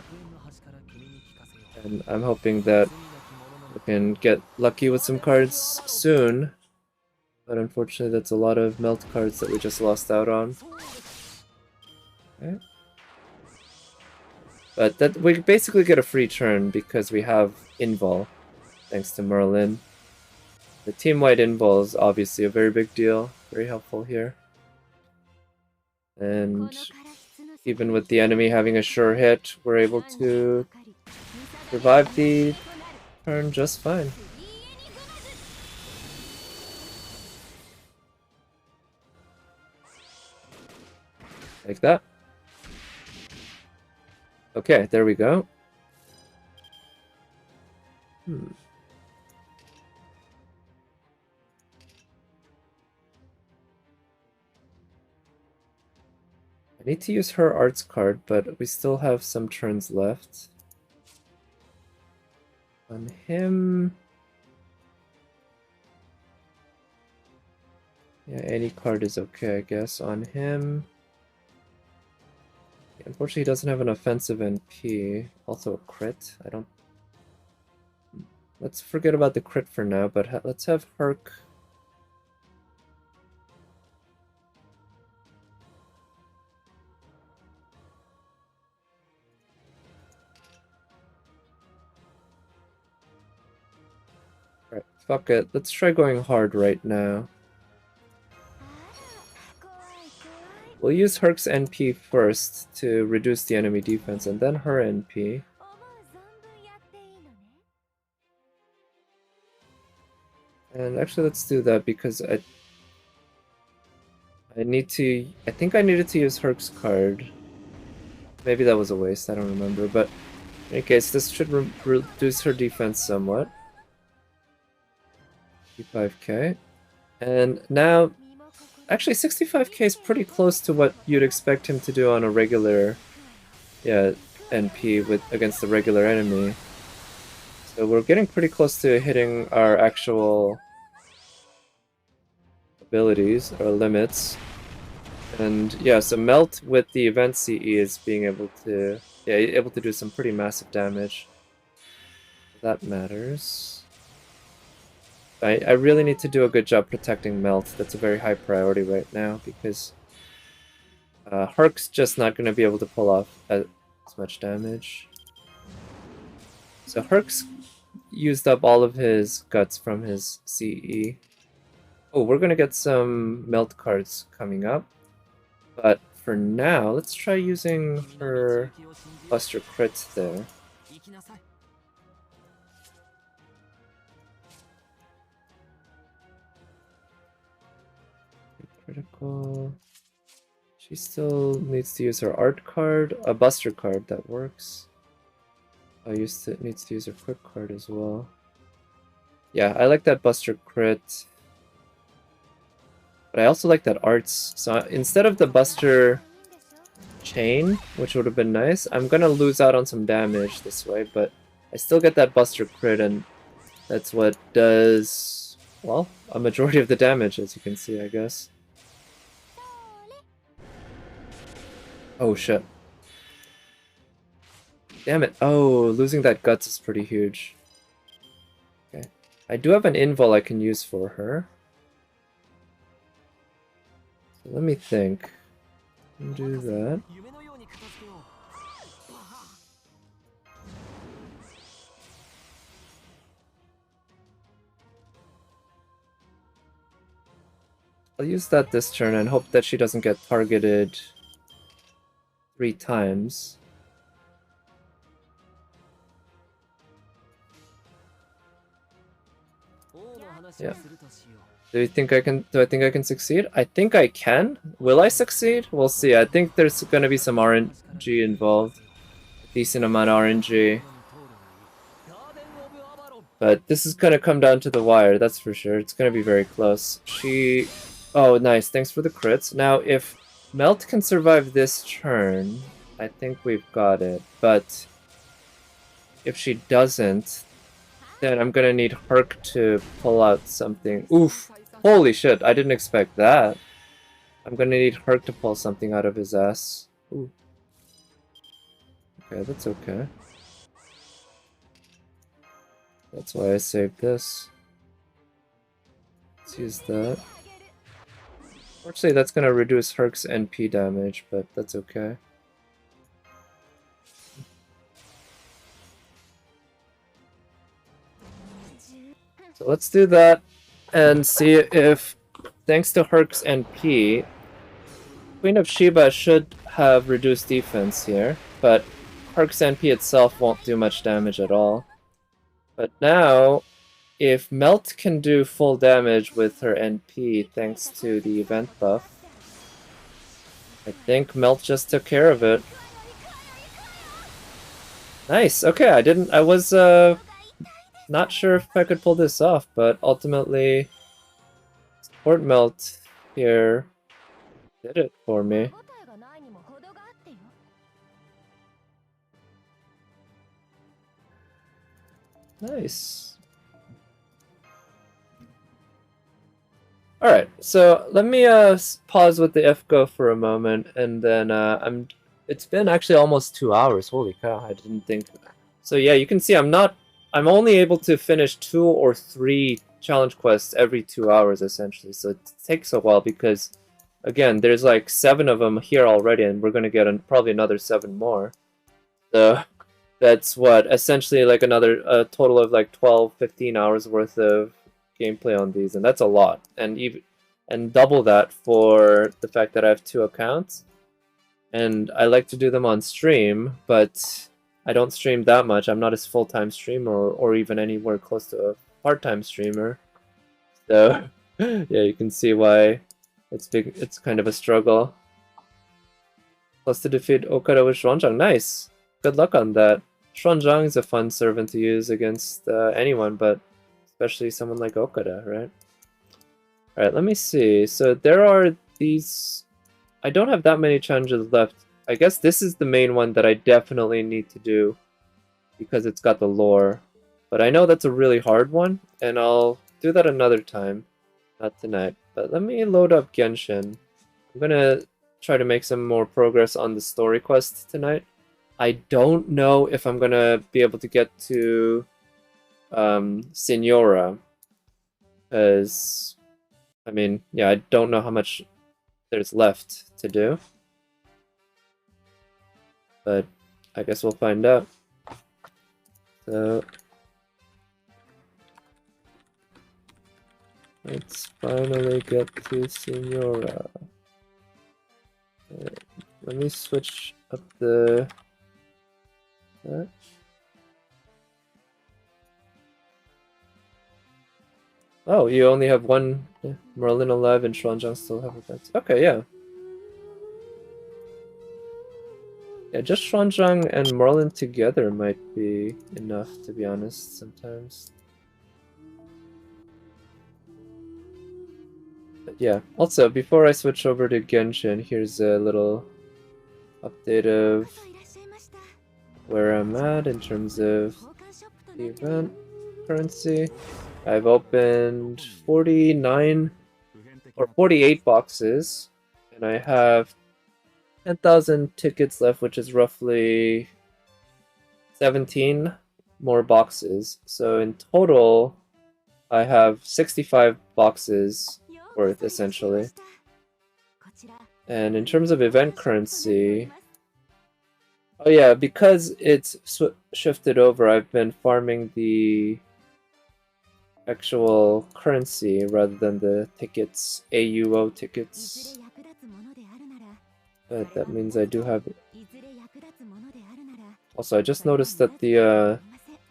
And I'm hoping that we can get lucky with some cards soon. But unfortunately that's a lot of Melt cards that we just lost out on. Okay. But that we basically get a free turn because we have Invul, thanks to Merlin. The team-wide Invul is obviously a very big deal, very helpful here. And even with the enemy having a sure hit, we're able to survive the turn just fine. Like that. Okay, there we go. I need to use her arts card, but we still have some turns left. On him... yeah, any card is okay, I guess. On him... unfortunately, he doesn't have an offensive NP. Also a crit. I don't... let's forget about the crit for now, but let's have Herc... Right, fuck it. Let's try going hard right now. We'll use Herc's NP first to reduce the enemy defense, and then her NP. And actually, let's do that because I need to... I think I needed to use Herc's card. Maybe that was a waste, I don't remember. But in any case, this should reduce her defense somewhat. 65k. And now... actually, 65k is pretty close to what you'd expect him to do on a regular, NP against the regular enemy. So we're getting pretty close to hitting our actual abilities, our limits. And yeah, so Melt with the event CE is being able to, able to do some pretty massive damage. That matters. I really need to do a good job protecting Melt. That's a very high priority right now because Herc's just not going to be able to pull off as much damage. So Herc's used up all of his guts from his CE. Oh, we're going to get some Melt cards coming up. But for now, let's try using her Buster crits there. Critical. She still needs to use her art card, a Buster card that works. Needs to use her quick card as well. Yeah, I like that Buster crit. But I also like that arts. So instead of the Buster chain, which would have been nice, I'm gonna lose out on some damage this way, but I still get that Buster crit, and that's what does, well, a majority of the damage, as you can see, I guess. Oh shit. Damn it. Oh, losing that guts is pretty huge. Okay. I do have an invul I can use for her. So let me think. Do that. I'll use that this turn and hope that she doesn't get targeted 3 times. Yeah. Do I think I can succeed? I think I can. Will I succeed? We'll see. I think there's gonna be some RNG involved. A decent amount of RNG. But this is gonna come down to the wire, that's for sure. It's gonna be very close. Oh, nice. Thanks for the crits. Now, if Melt can survive this turn, I think we've got it. But if she doesn't, then I'm gonna need Herc to pull out something. Oof! Holy shit, I didn't expect that. I'm gonna need Herc to pull something out of his ass. Ooh. Okay, that's okay. That's why I saved this. Let's use that. Fortunately, that's gonna reduce Herc's NP damage, but that's okay. So let's do that and see if, thanks to Herc's NP, Queen of Sheba should have reduced defense here, but Herc's NP itself won't do much damage at all. But now, if Melt can do full damage with her NP thanks to the event buff, I think Melt just took care of it. Nice, okay, I was not sure if I could pull this off, but ultimately Support Melt here did it for me. Nice. Alright, so let me pause with the FGO for a moment, and then it's been actually almost 2 hours. Holy cow, I didn't think. So yeah, you can see I'm only able to finish 2 or 3 challenge quests every 2 hours essentially. So it takes a while because, again, there's like 7 of them here already, and we're gonna get probably another 7 more. So that's what, essentially like a total of like 12, 15 hours worth of gameplay on these, and that's a lot. And double that for the fact that I have 2 accounts. And I like to do them on stream, but I don't stream that much. I'm not a full-time streamer or even anywhere close to a part-time streamer. So yeah, you can see why it's kind of a struggle. Plus to defeat Okada with Shronjang. Nice! Good luck on that. Shronjang is a fun servant to use against anyone, but especially someone like Okada, right? Alright, let me see. So there are these... I don't have that many challenges left. I guess this is the main one that I definitely need to do because it's got the lore. But I know that's a really hard one, and I'll do that another time. Not tonight. But let me load up Genshin. I'm gonna try to make some more progress on the story quest tonight. I don't know if I'm gonna be able to get to Signora. Because, I mean, yeah, I don't know how much there's left to do. But I guess we'll find out. So let's finally get to Signora. Let me switch up the... Oh, you only have one Merlin alive and Shronjang still have events. Okay, yeah. Yeah, just Shronjang and Merlin together might be enough, to be honest, sometimes. But yeah, also, before I switch over to Genshin, here's a little update of where I'm at in terms of the event currency. I've opened 49 or 48 boxes, and I have 10,000 tickets left, which is roughly 17 more boxes. So in total, I have 65 boxes worth, essentially. And in terms of event currency... Oh yeah, because it's shifted over, I've been farming the actual currency rather than the tickets, AUO tickets. But that means I do have... Also, I just noticed that the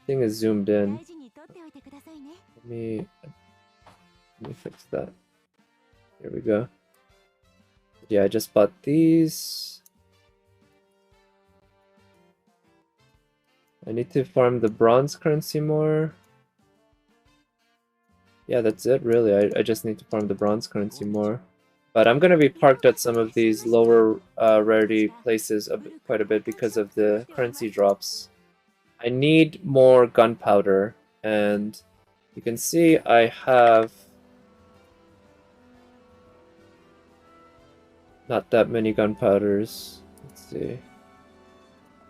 thing is zoomed in. Let me fix that. Here we go. Yeah, I just bought these. I need to farm the bronze currency more. Yeah, that's it, really. I just need to farm the bronze currency more. But I'm going to be parked at some of these lower rarity places quite a bit because of the currency drops. I need more gunpowder, and you can see I have not that many gunpowders. Let's see.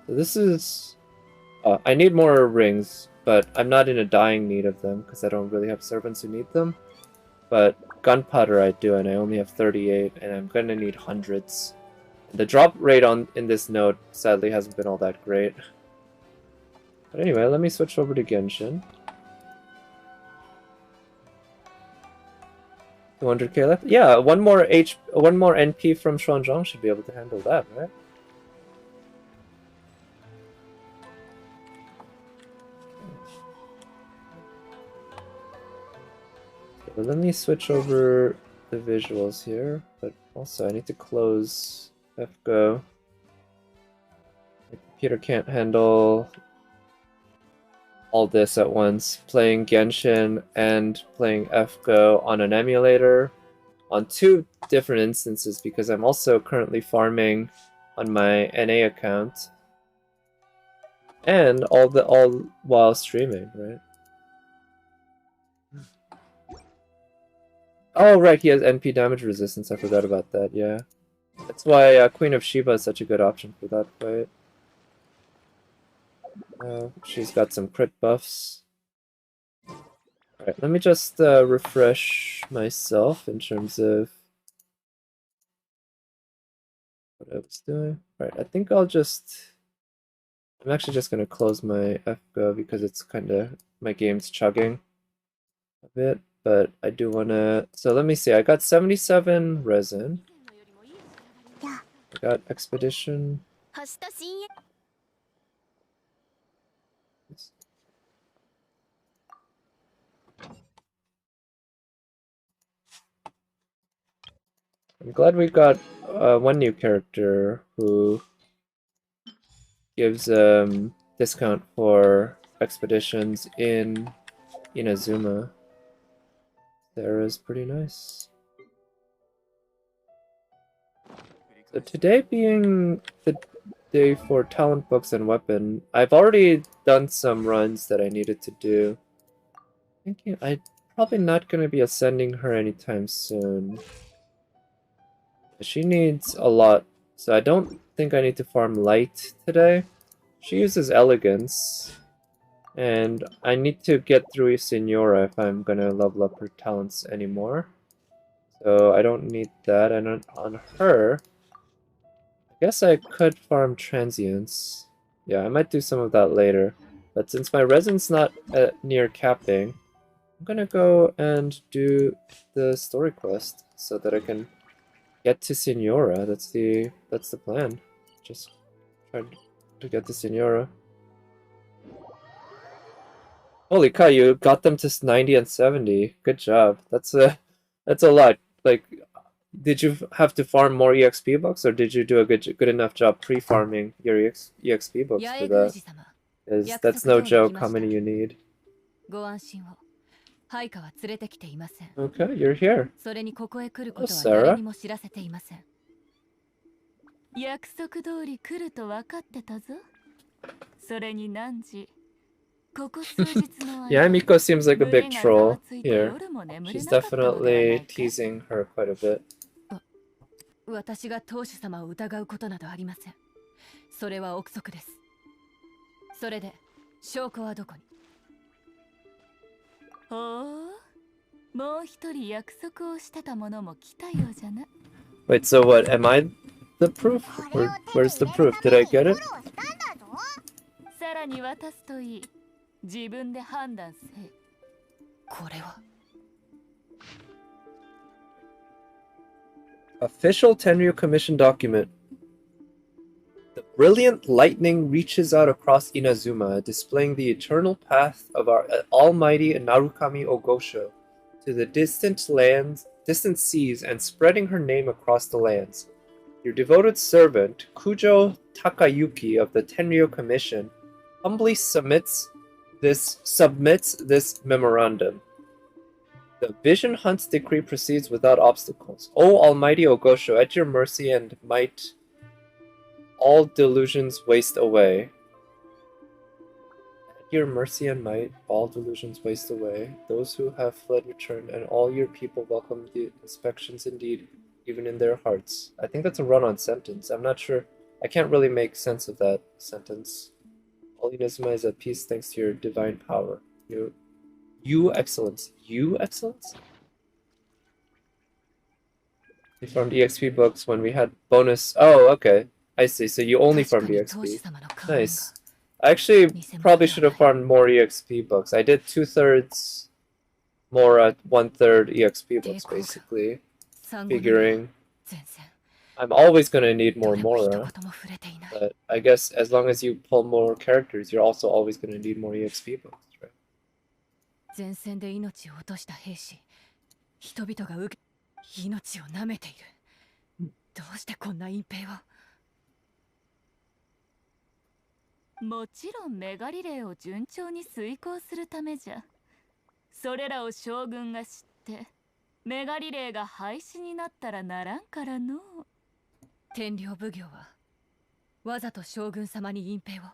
So this is... I need more rings, but I'm not in a dying need of them because I don't really have servants who need them. But gunpowder I do, and I only have 38, and I'm gonna need hundreds. The drop rate in this node sadly hasn't been all that great. But anyway, let me switch over to Genshin. 200k left? Yeah, one more NP from Xuanzhang should be able to handle that, right? So let me switch over the visuals here, but also I need to close FGO. My computer can't handle all this at once. Playing Genshin and playing FGO on an emulator on two different instances because I'm also currently farming on my NA account and all while streaming, right? Oh right, he has NP damage resistance. I forgot about that. Yeah, that's why Queen of Sheba is such a good option for that fight. She's got some crit buffs. Alright, let me just refresh myself in terms of what I was doing. Alright, I think I'm actually just gonna close my FGO because it's kinda, my game's chugging a bit, but I do wanna, so let me see, I got 77 resin. I got expedition. I'm glad we got one new character who gives discount for expeditions in Inazuma. Sarah's pretty nice. So today being the day for talent books and weapon, I've already done some runs that I needed to do. Thinking I'm probably not going to be ascending her anytime soon. She needs a lot, so I don't think I need to farm light today. She uses elegance, and I need to get through Signora if I'm gonna level up her talents anymore. So I don't need that, and on her, I guess I could farm transients. Yeah, I might do some of that later. But since my resin's not near capping, I'm gonna go and do the story quest so that I can get to Signora. That's the plan. Just try to get to Signora. Holy cow, you got them to 90 and 70. Good job. That's a lot. Like, did you have to farm more EXP books, or did you do a good enough job pre-farming your EXP books for that? Because that's no joke how many you need. Okay, you're here. Oh, Sarah. Yeah, Miko seems like a big troll here. She's definitely teasing her quite a bit. Wait, so what? Am I the proof? Where's the proof? Did I get it? Official Tenryu Commission document. The brilliant lightning reaches out across Inazuma, displaying the eternal path of our almighty Narukami Ogosho to the distant seas, and spreading her name across the lands. Your devoted servant, Kujo Takayuki of the Tenryu Commission, humbly submits this memorandum. The Vision Hunt's decree proceeds without obstacles. O Almighty Ogosho, at your mercy and might, all delusions waste away. At your mercy and might, all delusions waste away. Those who have fled return, and all your people welcome the inspections indeed, even in their hearts. I think that's a run-on sentence. I'm not sure. I can't really make sense of that sentence. All Inazuma is at peace thanks to your divine power. You excellence. You excellence? We farmed EXP books when we had bonus. Oh, okay. I see. So you only farmed EXP. Nice. I actually probably should have farmed more EXP books. I did 2/3 Mora, 1/3 EXP books, basically. Figuring I'm always going to need more Mora. But I guess as long as you pull more characters, you're also always going to need more EXP books, right? 前線で命を落とした兵士、人々が命を舐めている。どうしてこんな隠蔽を？もちろんメガリレーを順調に遂行するためじゃ。それらを将軍が知って、メガリレーが廃止になったらならんからの。天領奉行はわざと将軍様に隠蔽を。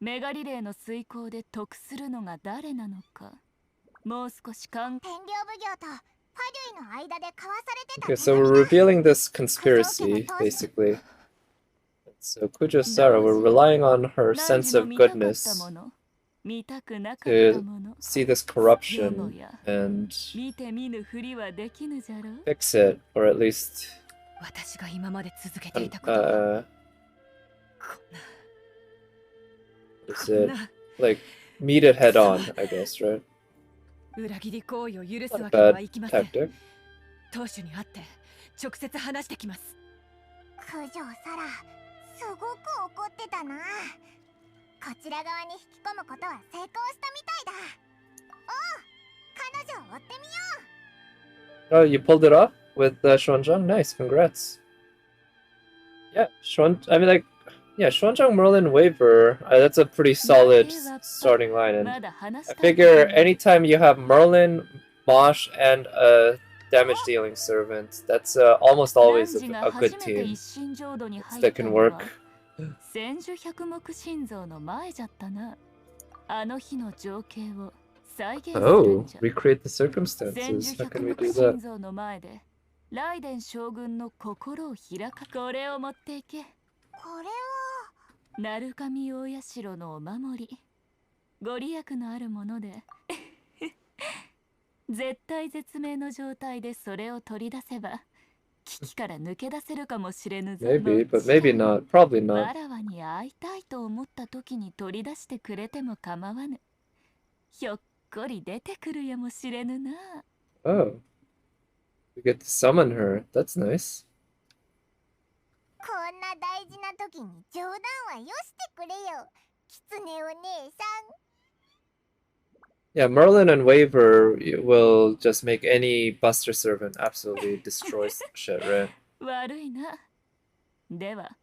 メガリレーの遂行で得するのが誰なのか。もう少し天領奉行とパデュイの間で交わされてた。 Okay, so we're revealing this conspiracy, basically. So Kujo-Sara, we're relying on her sense of goodness to see this corruption and fix it, or at least is it like meet it head on, I guess, right? Not a bad tactic. 当主に会って直接話してきます。九条サラ、すごく怒ってたな。こちら側に引き込むことは成功したみたいだ。おう、彼女を追ってみよう。 Oh, you pulled it off with Xuanzhang? Nice, congrats. Yeah, Xuanzhang, Merlin, Waver, that's a pretty solid starting line. And I figure anytime you have Merlin, Mosh, and a damage-dealing servant, that's almost always a good team that can work. Oh, recreate the circumstances. How can we do that? Raiden Shogun の心を開かこれを持っていけ。これは鳴神大社のお守り。ご利益のあるもので絶対絶命の状態でそれを取り出せば危機から抜け出せるかもしれぬぞ。 Maybe, but maybe not. Probably not. わらわに会いたいと思った時に取り出してくれても構わぬ。ひょっこり出てくるやもしれぬな。 Oh. We get to summon her. That's nice. こんな大事な時に冗談はよしてくれよ。狐お姉さん。 Yeah, Merlin and Waver will just make any Buster servant absolutely destroy shit, right? 悪いな。では、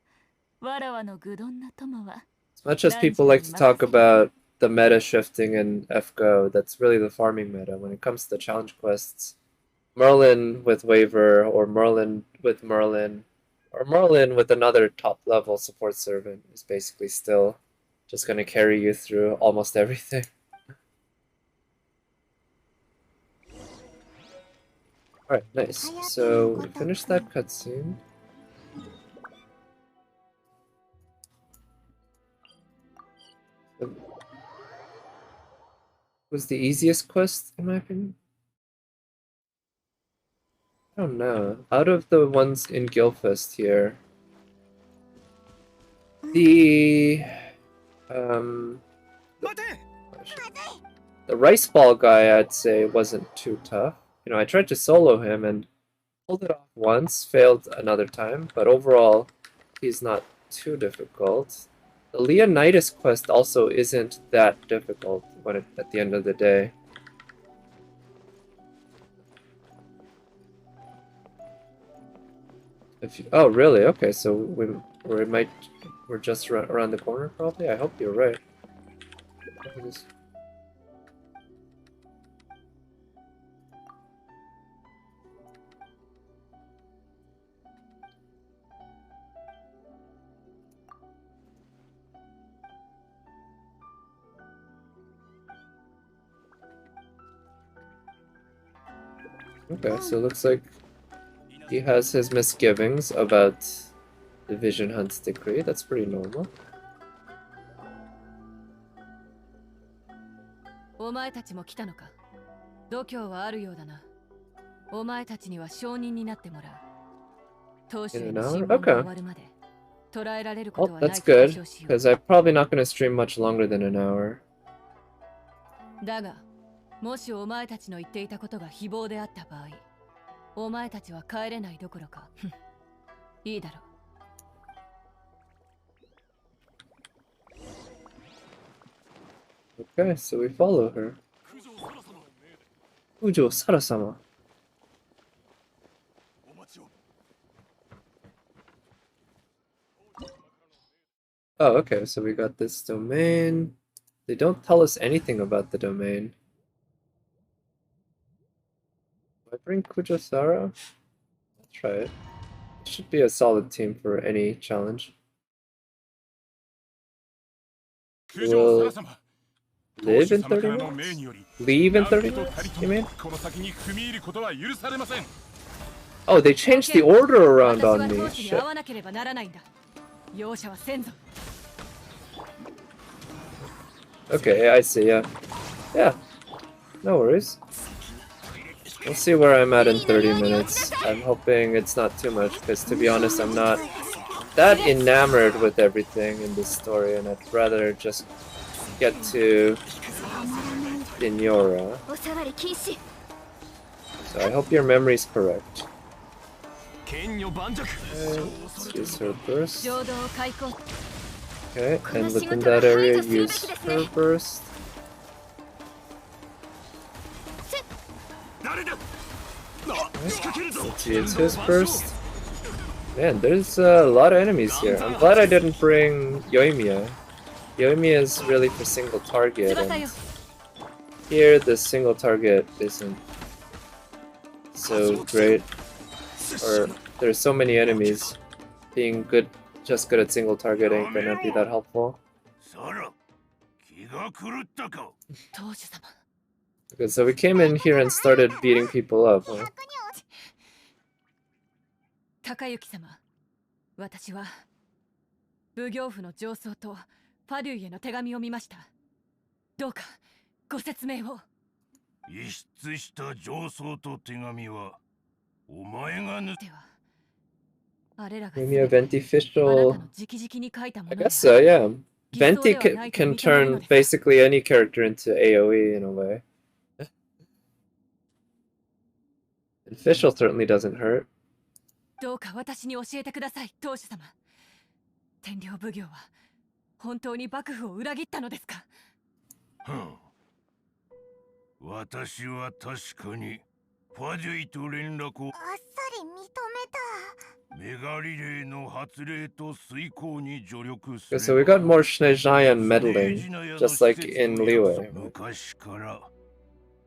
わらわの愚鈍な友は。 As much as people like to talk about the meta shifting in FGO, that's really the farming meta. When it comes to the challenge quests, Merlin with Waver, or Merlin with Merlin, or Merlin with another top level support servant is basically still just going to carry you through almost everything. Alright, nice. So we finished that cutscene. Was the easiest quest, in my opinion? I don't know. Out of the ones in Gilfest here, the rice ball guy, I'd say, wasn't too tough. You know, I tried to solo him and pulled it off once, failed another time, but overall, he's not too difficult. The Leonidas quest also isn't that difficult at the end of the day. Oh, really? Okay, so we're just around the corner, probably? I hope you're right. Okay, so it looks like he has his misgivings about the Vision Hunt's decree. That's pretty normal. お前たちも来たのか。度胸はあるようだな。お前たちには証人になってもらう。当主への審問が終わるまで捕らえられることはない That's と保 good, 証しよ because I'm probably not going to stream much longer than an hour. う。だが、もしお前たちの言っていたことが誹謗であった場合、お前たちは帰れないどころか、いいだろう。Okay, so we follow her. Ujo Sarasama. Oh, okay, so we got this domain. They don't tell us anything about the domain. Do I bring Kujosara? Let's try it. It should be a solid team for any challenge. We'll live in 30 minutes? Leave in 30 minutes, you mean? Oh, they changed the order around on me. Shit. Okay, I see, yeah. Yeah, no worries. We'll see where I'm at in 30 minutes. I'm hoping it's not too much, because to be honest, I'm not that enamored with everything in this story, and I'd rather just get to Signora. So I hope your memory's correct. Let's use her burst. Okay, and within that area, use her burst. Okay, let's use his burst. Man, there's a lot of enemies here. I'm glad I didn't bring Yoimiya. Yoimiya is really for single target, and here the single target isn't so great. Or there's so many enemies. Being good, just good at single target ain't gonna be that helpful. Okay, so we came in here and started beating people up, huh? 高行様、私は奉行府の上層とパデュイへの手紙を見ました。どうかご説明を。遺失した上層と手紙はお前がぬ。Maybe a Ventificial. I guess so, yeah. Venti can turn basically any character into AoE in a way. And Fischl certainly doesn't hurt. どうか私に教えてください、当主様。天領奉行は本当に幕府を裏切ったのですか？私は確かにファデュイと連絡をあっさり認めた。メガリレーの発令と遂行に助力する。So we got more Snezhnaya meddling, just like in Liyue. 昔から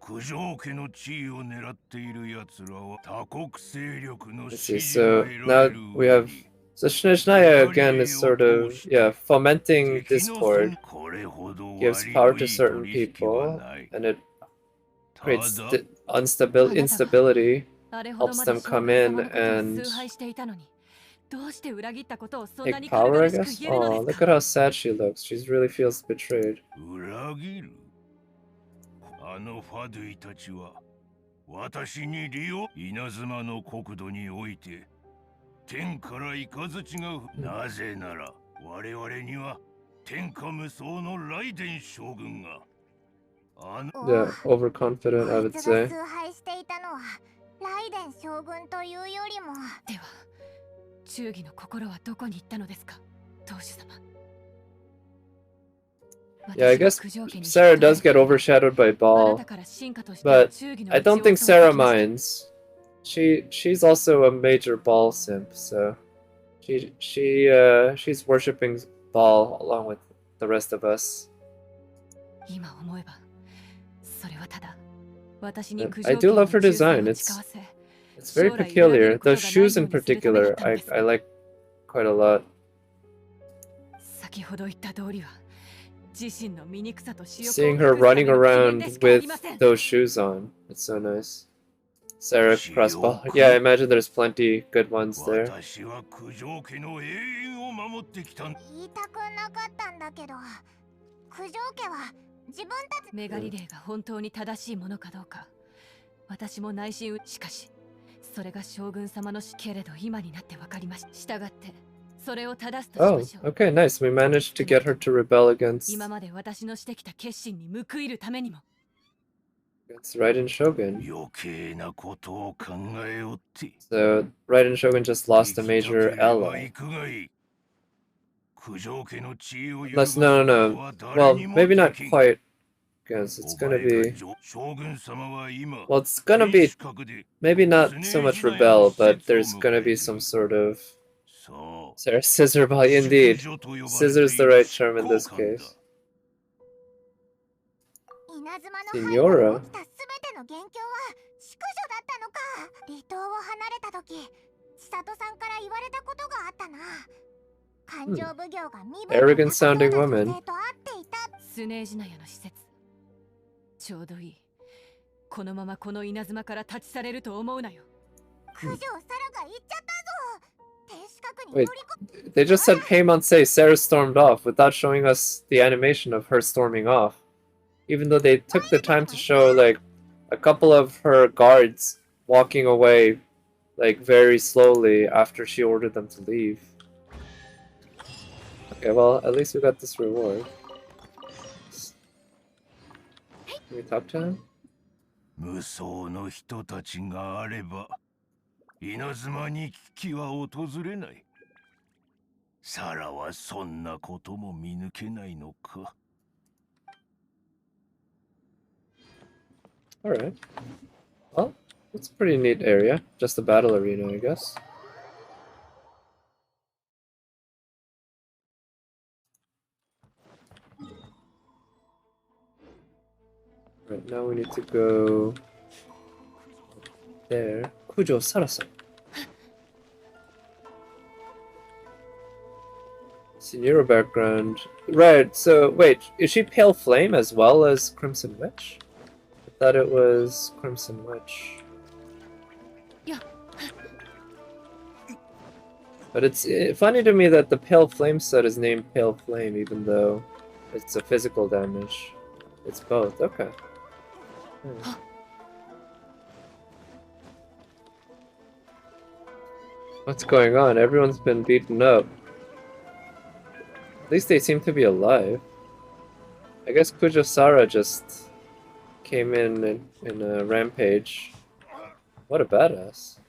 九条家の地位を狙っている奴らは他国勢力の支持を得られる。 So now we have so Snezhnaya again is sort of fomenting discord, gives power to certain people, and it creates instability, helps them come in and take power, I guess. Oh, look at how sad she looks. She really feels betrayed. あのファドゥイたちは私に利用稲妻の国土において天から雷がなぜなら我々には天下無双のライデン将軍がYeah, overconfident, I would say. 崇拝していたのはライデン将軍というよりも。では、忠義の心はどこに行ったのですか、当主様。Yeah, I guess Sarah does get overshadowed by Baal, but I don't think Sarah minds. She's also a major Baal simp, so she's worshipping Baal along with the rest of us. I do love her design. It's very peculiar. Those shoes in particular, I like quite a lot. Seeing her running around with those shoes on, it's so nice. Sarah crossbow. Yeah, I imagine there's plenty good ones there. 私は九条家の永遠を守ってきたんだ。言いたくなかったんだけど、九条家は自分たち。メガリレーが本当に正しいものかどうか、私も内心。しかしそれが将軍様のけれど今になって分かりました。従ってそれを正すとしましょう。 Oh, okay, nice. We managed to get her to rebel against 今まで私のしてきた決心に報いるためにも。 Raiden Shogun. 余計なことを考えおって。 So Raiden Shogun just lost a major ally. 行くがいい。九条家の地位を揺る Let's がす no こと no は no. 誰 Well, にも maybe not できん。 quite, because it's gonna be. 将軍様は今 Well, it's gonna be 天守閣で maybe not so much rebel, but there's gonna be some sort of そう Sarah Scissor Body. Indeed, 淑女と呼ばれている Scissor's the right term in this 執行官だ。 case. 稲妻の Signora 背後に起きたすべての元凶は淑女だったのか。離島を離れた時、千里さんから言われたことがあったな。勘定奉行が身分 Arrogant sounding の高そうな woman. 女性と会っていた。スネージナヤの施設、ちょうどいい。このままこの稲妻から立ち去れると思うなよ。九条サラが行っちゃったぞ。天守閣に Wait, 乗り込 they just said Paimon say Sarah stormed off without showing us the animation of her storming off. Even though they took the time to show like a couple of her guards walking away like very slowly after she ordered them to leave. Okay, well, at least we got this reward. Can we talk to him? 無双の人たちがあれば稲妻に危機は訪れない。サラはそんなことも見抜けないのか。 Alright. Well, it's a pretty neat area. Just a battle arena, I guess. Right, now we need to go there. Kujo Sarasa. Signora background. Right, so wait, is she Pale Flame as well as Crimson Witch? I thought it was Crimson Witch. Yeah. But it's funny to me that the Pale Flame set is named Pale Flame even though it's a physical damage. It's both, okay. Hmm. What's going on? Everyone's been beaten up. At least they seem to be alive. I guess Kujosara just came in a rampage. What a badass.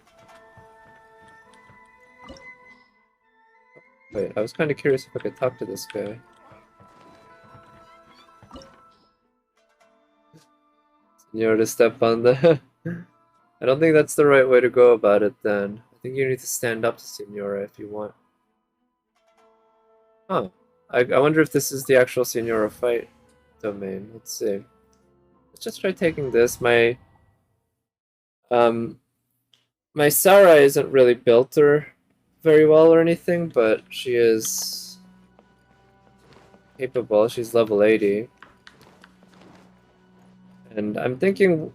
Wait, I was kind of curious if I could talk to this guy. Signora to step on the... I don't think that's the right way to go about it then. I think you need to stand up to Signora if you want. Huh. I wonder if this is the actual Signora fight domain. Let's see. Let's just try taking this. My Sarah isn't really built or very well or anything, but she is capable. She's level 80. And I'm thinking...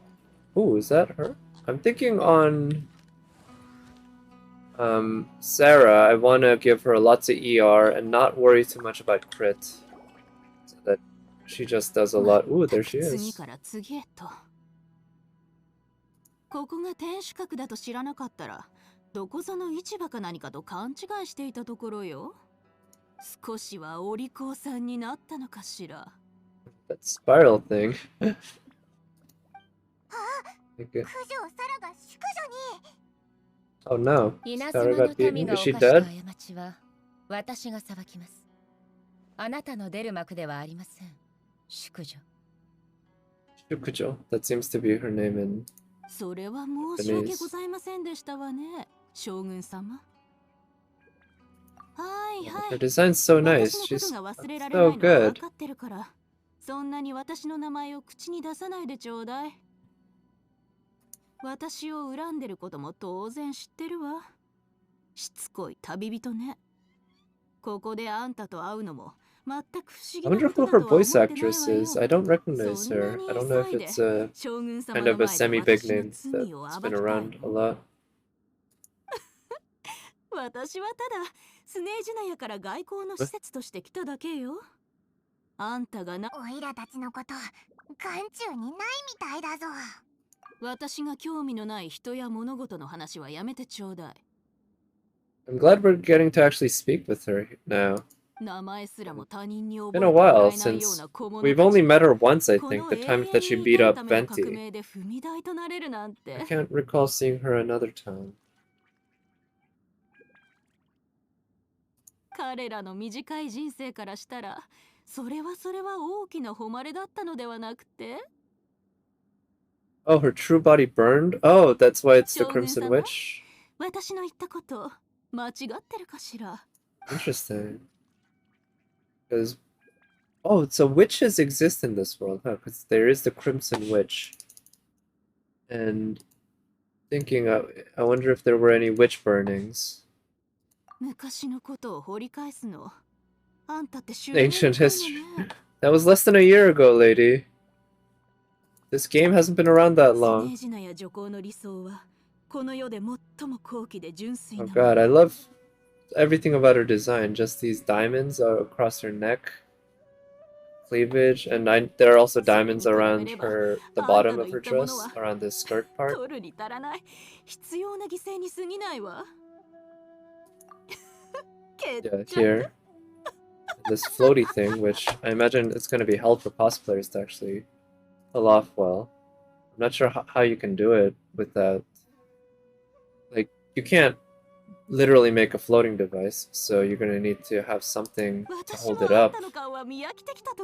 Ooh, is that her? I'm thinking on... Sarah, I want to give her lots of ER and not worry too much about crit. So that she just does a lot. Ooh, there she 次 is. から次へと。ここが天守閣だと知らなかったら、どこぞの市場か何かと勘違いしていたところよ。少しはお利口さんになったのかしら。That spiral thing. 九条サラが淑女に。 Oh no. 稲 Sarah 妻 got の民 beaten. が Is 犯 she した dead? 過ちは私が裁きます。あなたの出る幕ではありません。淑女。Shukujo. That seems to be her name in... それは申し訳ございませんでしたわね、将軍様。はいは Her い。 design's so 私 nice. のこ She's とが忘れられない so のは good. 分かってるから、そんなに私の名前を口に出さないでちょうだい。私を恨んでることも当然知ってるわ。しつこい旅人ね。ここであんたと会うのも全く不思 I 議な wonder こと who だ her とは思っ voice てない actress わよ。 is. I don't そ recognize んな her. に I don't know if 急いで it's a 将軍様 kind の of a 前で semi-big 私の name 罪 that's を been 暴きたい around a の。 lot. 私はただスネージナヤから外交の施設として来ただけよ。あんたがな、おいらたちのこと眼中にないみたいだぞ。私が興味のない人や物事の話はやめてちょうだい。 I'm glad we're getting to actually speak with her now. 名前すらも他人に It's 覚 been え a てもら while えないよう since な小物 we've た only ち met が her once, I こ think, の the 永 time 遠 that she に beat 生きる up ための革 Venti. 命で踏み台となれるなん I て。 can't recall seeing her another time. 彼らの短い人生からしたらそれは大きな誉れだったのではなくて、 Oh, her true body burned? Oh, that's why it's the 将軍 Crimson 様、 Witch? 私の言ったこと間違ってるかしら。 Interesting. Because, oh, so witches exist in this world, huh? Because there is the Crimson Witch. And thinking, I wonder if there were any witch burnings. 昔のことを掘り返すの、あんたって執 Ancient 念深い history. のね。 That was less than a year ago, lady. This game hasn't been around that スネ long. ージナや女皇の理想はこの世で最も高貴で純粋 Oh なもの。 god, I love everything about her design. Just these diamonds across her neck, cleavage, and there are also diamonds around the bottom of her dress, around the skirt part. 取るに足らない必要な犠牲に過ぎないわ。 Yeah, here. This floaty thing, which I imagine it's going to be held for cosplayers to actually pull off well. I'm not sure how you can do it with that. Like, you can't literally make a floating device, so you're going to need to have something to hold it up.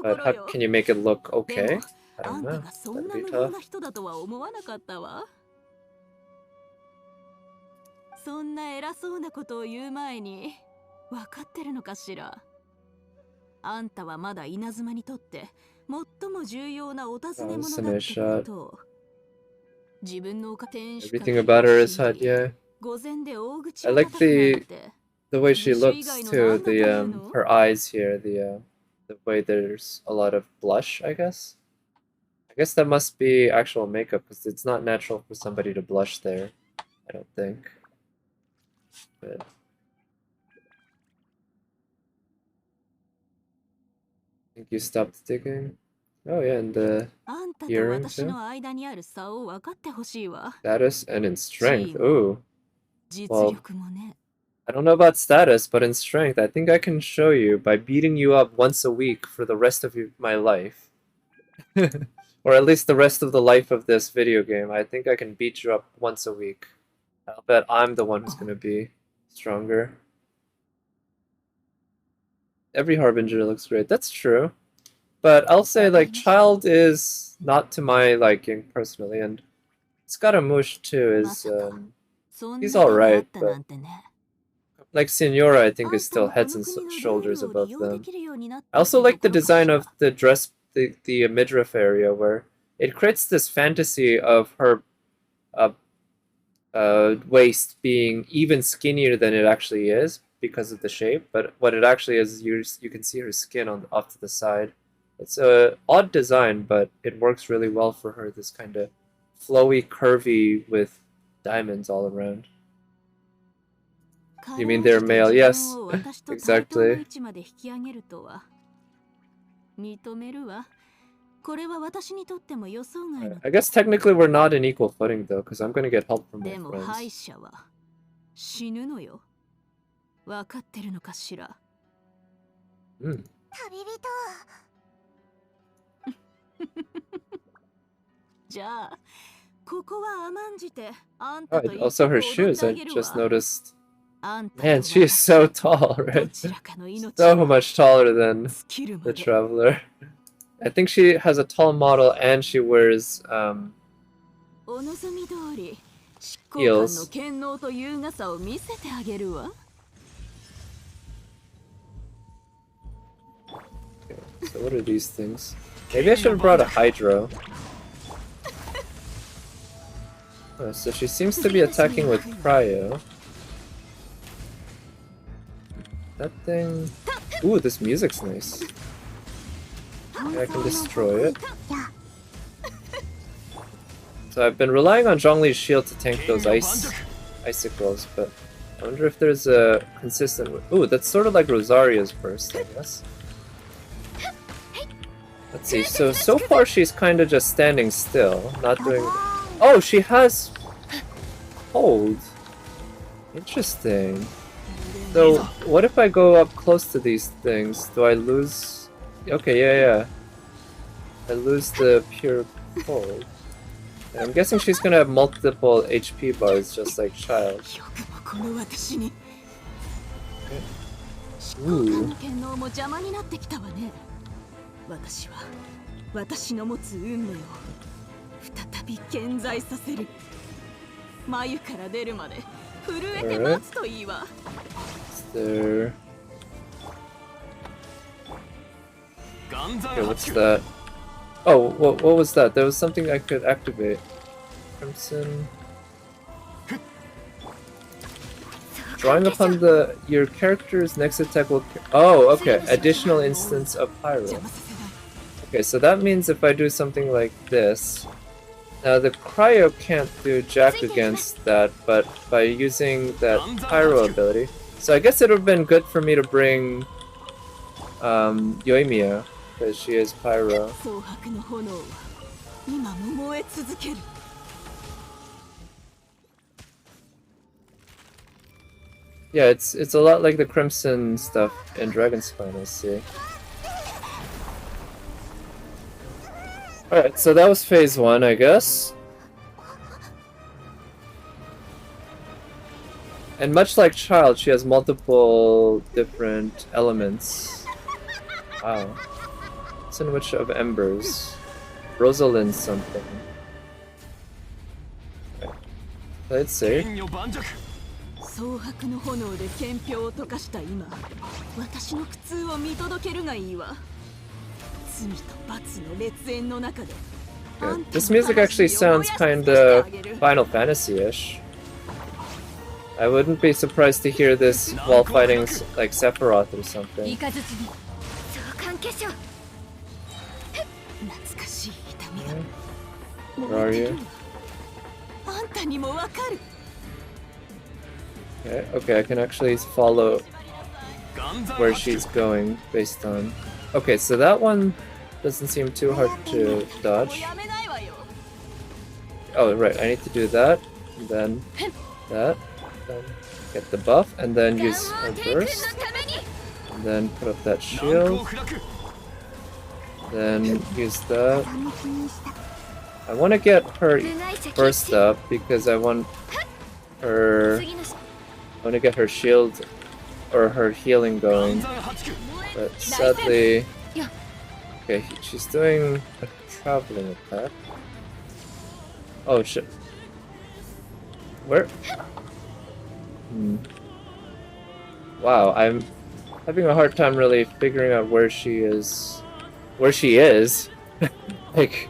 But can you make it look okay? I あ don't んた know. がそん That'd な be 無謀 tough. な人だとは思わなかったわ。そんな偉そうなことを言う前に分かってるのかしら。あんたはまだ稲妻にとって最も重要なお尋ね者だってことを。自分の天守 Everything about her is hot, yeah. 午前で大口 I を like 叩くなんて。 the way she looks too. Her eyes here, the way there's a lot of blush, I guess. I guess that must be actual makeup because it's not natural for somebody to blush there. I don't think. But I think you stopped digging. Oh yeah, and the あんたと earring 私 too. の間にある差を分かってほしいわ。 Status and in strength. Ooh. 実力もね。 I don't know about status, but in strength, I think I can show you by beating you up once a week for the rest of my life. Or at least the rest of the life of this video game. I think I can beat you up once a week. I'll bet I'm the one who's gonna be stronger. Every Harbinger looks great. That's true. But I'll say, like, Child is not to my liking, personally, and Scaramouche, too, is, he's alright, but like Signora, I think, is still heads and shoulders above them. I also like the design of the dress, the midriff area, where it creates this fantasy of her waist being even skinnier than it actually is because of the shape. But what it actually is, you can see her skin off to the side. It's a odd design, but it works really well for her. This kind of flowy, curvy with diamonds all around. You mean they're male? Yes, exactly. I guess technically we're not in equal footing though, because I'm gonna get help from my friends. Also her shoes, I just noticed. Man, she is so tall, right? So much taller than the Traveler. I think she has a tall model and she wears heels. Okay, so what are these things? Maybe I should have brought a Hydro. Oh, so she seems to be attacking with Cryo. That thing... Ooh, this music's nice. Okay, I can destroy it. So I've been relying on Zhongli's shield to tank those icicles, but I wonder if there's a consistent... Ooh, that's sort of like Rosaria's burst, I guess. Let's see, so far she's kind of just standing still, not doing... Oh, she has... Hold. Interesting. So, what if I go up close to these things? Do I lose... Okay, yeah. I lose the pure hold. And I'm guessing she's gonna have multiple HP bars, just like Child. Ooh. 私は私の持つ運命を再び顕在させる。眉から出るまで震えて待つといいわ。There. Okay, what's that? Oh, what was that? There was something I could activate. Crimson. Drawing upon your character's next attack will... Oh, okay. Additional instance of Pyro. Okay, so that means if I do something like this... Now the Cryo can't do jack against that, but by using that Pyro ability... So I guess it would have been good for me to bring... Yoimiya, because she is Pyro. Yeah, it's a lot like the Crimson stuff in Dragon Spine, I see. Alright, so that was phase 1, I guess. And much like Child, she has multiple different elements. Wow. Sandwich of Embers. Rosalind something. Okay. Let's see. 蒼白の炎で憲兵を溶かした今、私の苦痛を見届けるがいいわ。罪と罰の烈焰の中で。Good. This music actually sounds kinda Final Fantasy-ish. I wouldn't be surprised to hear this while fighting like Sephiroth or something. Where are you? Okay, I can actually follow where she's going based on... Okay, so that one doesn't seem too hard to dodge. Oh, right, I need to do that, and then that, then get the buff, and then use her burst, and then put up that shield, then use that. I want to get her burst up because I want her... I want to get her shield or her healing going, but sadly, okay, she's doing a traveling attack. Oh shit! Where? Wow, I'm having a hard time really figuring out where she is. Where she is, like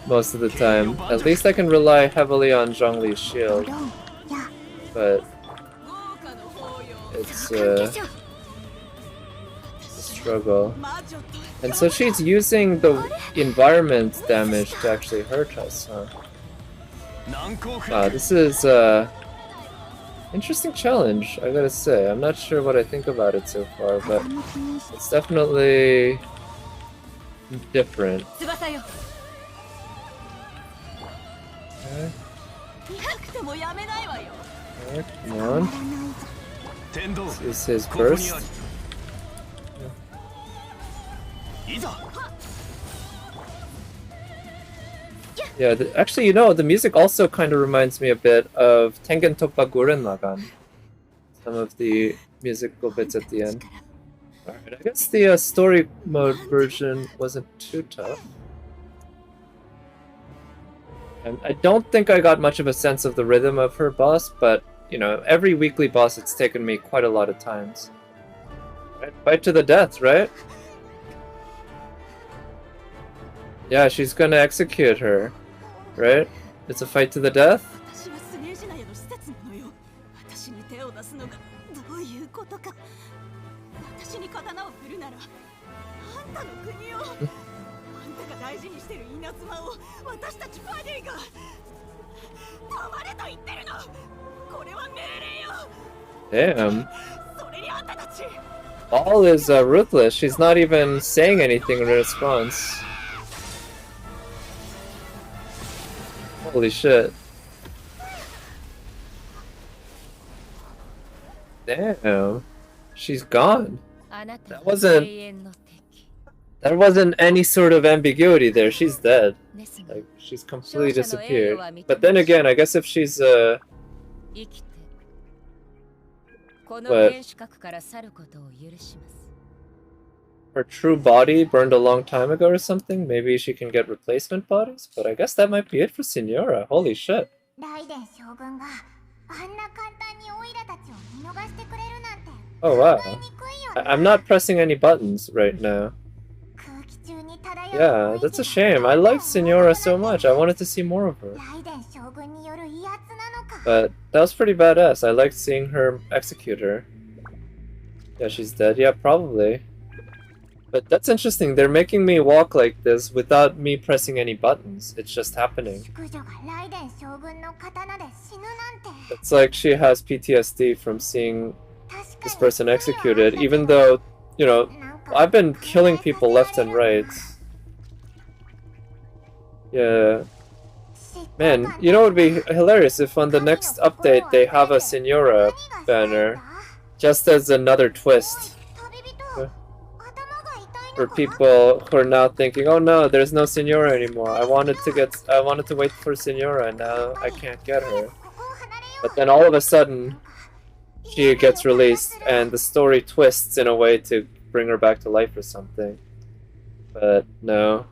most of the time. At least I can rely heavily on Zhongli's shield, but. It's a struggle. And so she's using the environment damage to actually hurt us, huh? Wow, this is interesting challenge, I gotta say. I'm not sure what I think about it so far, but it's definitely different. Okay. Okay, come on. This is his burst. Yeah, actually, you know, the music also kind of reminds me a bit of Tengen Toppa Guren Lagan. Some of the musical bits at the end. Alright, I guess the story mode version wasn't too tough. And I don't think I got much of a sense of the rhythm of her boss, but you know, every weekly boss it's taken me quite a lot of times. Right? Fight to the death, right? Yeah, she's gonna execute her, right? It's a fight to the death? てる稲妻を私たちファディが止まれと言ってるの。これは命令よ。 Damn. それにあんたたち Ball is ruthless. She's not even saying anything in response. Holy shit. Damn. She's gone. あなた That は wasn't- 永遠の敵 There wasn't any sort of ambiguity there. She's dead. ですが Like, she's completely disappeared. But then again, I guess if she's, 生きてこの But- 天守閣から去ることを許します her true body burned a long time ago or something, maybe she can get replacement bodies? But I guess that might be it for Signora. Holy shit. ライデン将軍があんな簡単にオイラたちを見逃してくれるなんて Oh wow. 考えにくいよね。 I'm not pressing any buttons right now. 空気中に漂う Yeah, 雰囲気 that's a が shame. I liked Signora so much. I wanted to see more of her. ライデン将軍による威圧なのか。 But that was pretty badass. I liked seeing her execute her. Yeah, she's dead. Yeah, probably. But that's interesting. They're making me walk like this without me pressing any buttons. It's just happening. 淑女がライデン将軍の刀で死ぬなんて。 It's like she has PTSD from seeing 確か this に person executed, even though, you know, I've been killing people left and right. Yeah. Man, you know what would be hilarious if on the next update they have a Signora banner, just as another twist for people who are now thinking, oh no, there's no Signora anymore. I wanted to wait for Signora and now I can't get her. But then all of a sudden, she gets released and the story twists in a way to bring her back to life or something. But no.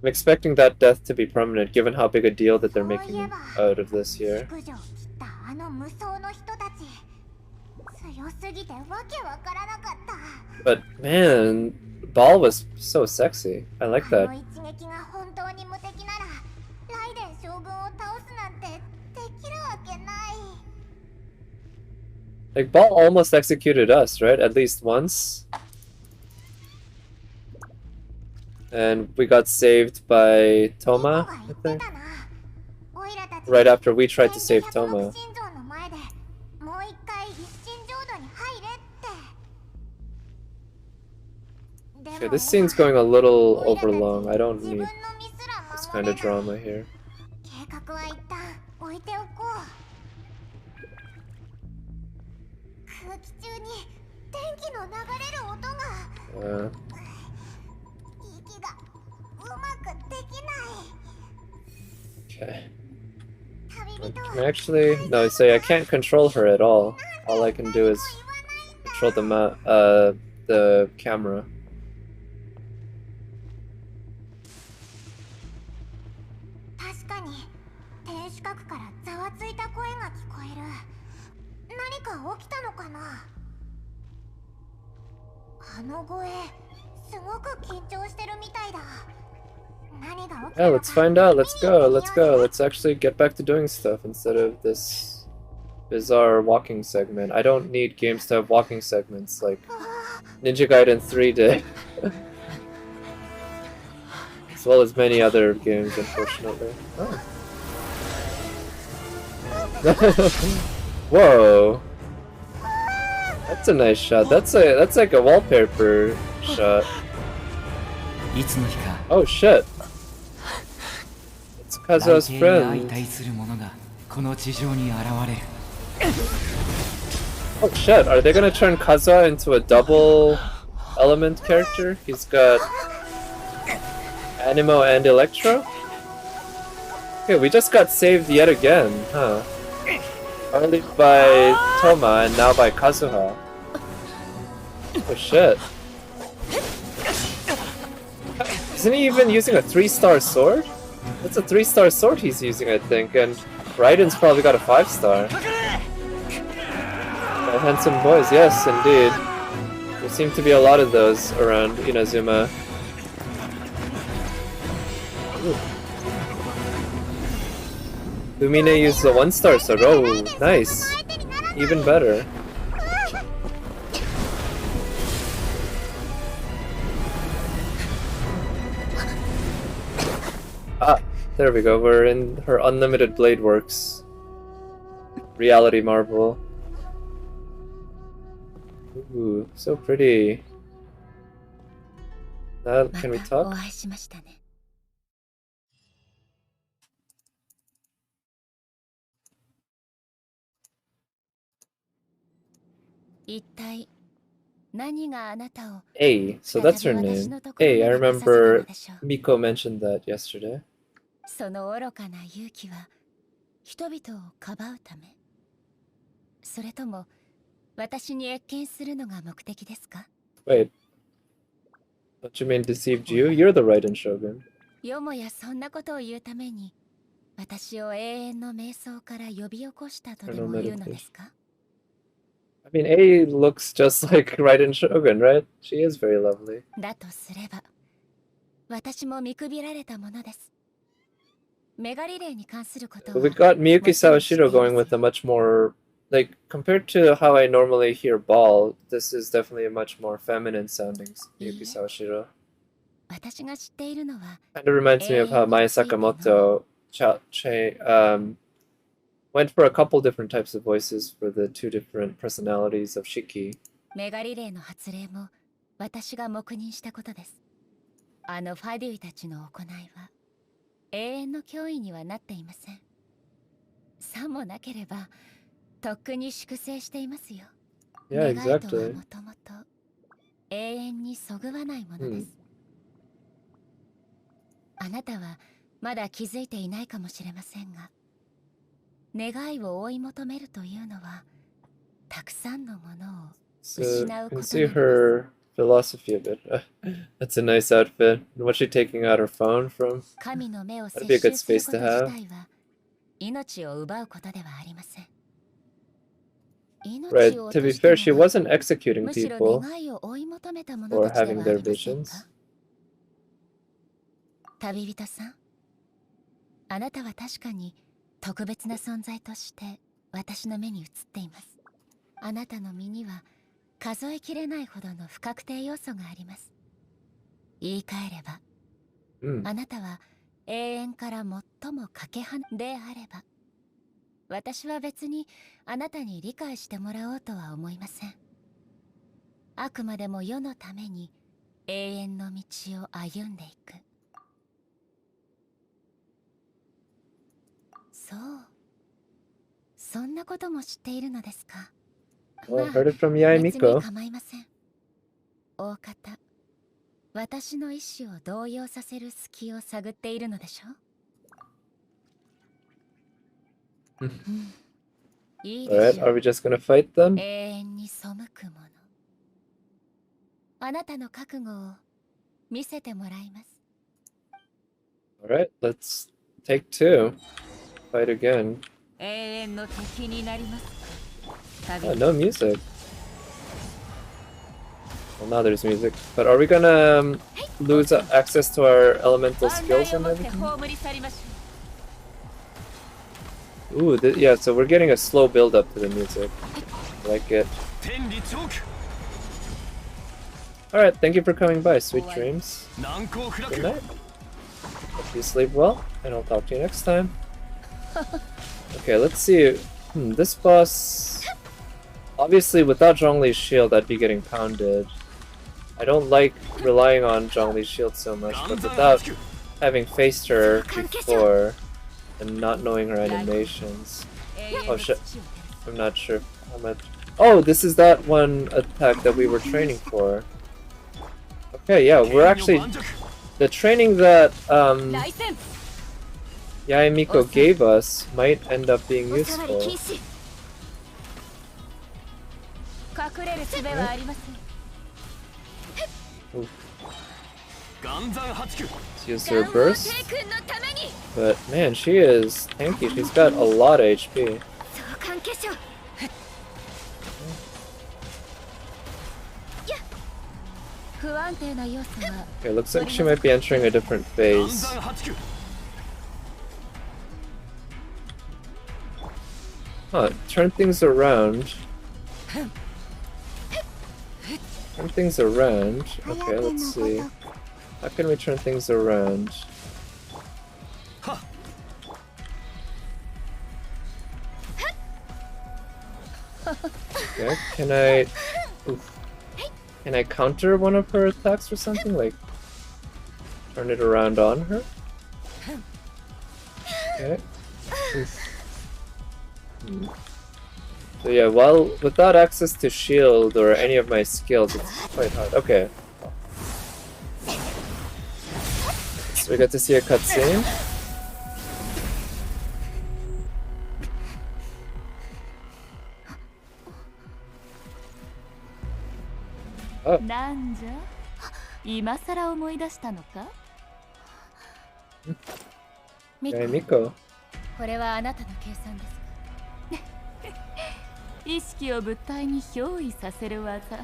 I'm expecting that death to be permanent, given how big a deal that they're making out of this here. 淑女を切ったあの無双の人たち。強すぎてわけわからなかった。 But man, Ball was so sexy. I like あ that. の一撃が本当に無敵なら、ライデン将軍を倒すなんてできるわけない。 Like, Ball almost executed us, right? At least once. And we got saved by Toma, I think. Right after we tried to save Toma. Okay, this scene's going a little over long. I don't need this kind of drama here. 計画は一旦置いておこう。空気中に電気の流れる音が。 息がうまくできない。 Okay. 旅人 Can I actually... No, say I can't control her at all. All I can do is control the camera. 確かに天守閣からざわついた声が聞こえる。何か起きたのかな。あの声すごく緊張してるみたいだ。何が起きた Yeah, の let's か find out. Let's go. Let's go. Let's actually get back to doing stuff instead of this bizarre walking segment. I don't need games to have walking segments like Ninja Gaiden 3 did. As well as many other games, unfortunately. Oh. Whoa. That's a nice shot. That's like a wallpaper shot. いつの日か Oh shit. It's 雷 Kazuha's 霆に相 friend. 対する者がこの地上に現れる Oh shit, are they gonna turn Kazuha into a double element character? He's got Animo and Electro? Okay, we just got saved yet again, huh? Early by Toma and now by Kazuha. Oh shit. Isn't he even using a 3-star sword? That's a 3-star sword he's using, I think, and Raiden's probably got a 5-star. Oh, handsome boys, yes, indeed. There seem to be a lot of those around Inazuma. Ooh. Lumine used the 1-star sword. Oh, nice. Even better. Ah, there we go. We're in her Unlimited Blade Works. Reality Marvel. Ooh, so pretty. Now, ま can we たお talk? 会いしましたね。一体何があなたを A, so that's her 再び私 name. のところ A, に I 来させたの remember でしょう。 Miko mentioned that yesterday. その愚かな勇気は人々をかばうため、それとも私に謁見するのが目的ですか？ Wait, don't you mean deceived you? You're the Raiden Shogun. よもやそんなことを言うために私を永遠の瞑想から呼び起こしたとでも言うのですか？ I mean, A looks just like Raiden Shogun, right? She is very lovely. だとすれば私も見くびられたものです。メガリレーに関することは But we got Miyuki Sawashiro going with a much more, like, compared to how I normally hear Ball, this is definitely a much more feminine sounding Miyuki Sawashiro. 私が知っているのは Kind of reminds me of how Maya Sakamoto went for a couple different types of voices for the two different personalities of Shiki. メガリレーの発令も私が黙認したことです。あのファデュイたちの行いは永遠の脅威にはなっていません。さもなければとっくに粛清していますよ。 Yeah, 願いとは exactly. もともと永遠にそぐわないものです。あなたはまだ気づいていないかもしれませんが、願いを追い求めるというのはたくさんのものを So 失 you うこ can とな see のです。 her philosophy a bit. That's a nice outfit. Was she taking out her phone from? 神の目を That'd 接 be a good 収する space こと to 自 have. 体は命を奪うことではありません。 Right, 命を to 落 be とした fair, の she は wasn't executing むしろ people 願いを追い求めた者 or たちで having はあ their りませんか？ visions. 旅人さん、あなたは確かに特別な存在として私の目に映っています。あなたの身には数えきれないほどの不確定要素があります。言い換えれば、 あなたは永遠から最もかけ離れであれば、私は別にあなたに理解してもらおうとは思いません。あくまでも世のために永遠の道を歩んでいく。そう、そんなことも知っているのですか？ Well, I heard it from Yae 別に Miko. 構いません。大方、私の意志を動揺させる隙を探っているのでしょう？いいで Alright, し are ょ we う。 just gonna fight then? 永遠に背くもの。あなたの覚悟を見せてもらいます。 Alright, let's take two. Fight again. 永遠の敵になります。 Oh, no music. Well, now there's music. But are we gonna lose access to our elemental 案 skills 内を and 持って everything? 葬り去りましょ Ooh, yeah, so we're getting a slow build up to the music. I like it. Alright, thank you for coming by. Sweet dreams. Good night. Hope you sleep well, and I'll talk to you next time. Okay, let's see. This boss... Obviously, without Zhongli's shield, I'd be getting pounded. I don't like relying on Zhongli's shield so much, but without having faced her before and not knowing her animations... う。 Oh shit, I'm not sure how much... Oh, this is that one attack that we were training for. Okay, yeah, we're actually... The training that, Yae Miko gave us might end up being useful. 隠れる術はありません。 Let's use her burst. But man, she is tanky. She's got a lot of HP. 不安定な要素は Okay, looks like she might be entering a different phase. Huh, turn things around. Turn things around. Okay, let's see. How can we turn things around? Okay, can I... Oof. Can I counter one of her attacks or something? Like, turn it around on her? Okay. Oof. So yeah, while without access to shield or any of my skills, it's quite hard. Okay. So we got to see a cutscene. Oh. なんじゃ今さら思い出したのかミコ、 Hey, Miko. これはあなたの計算ですか？意識を物体に憑依させる技。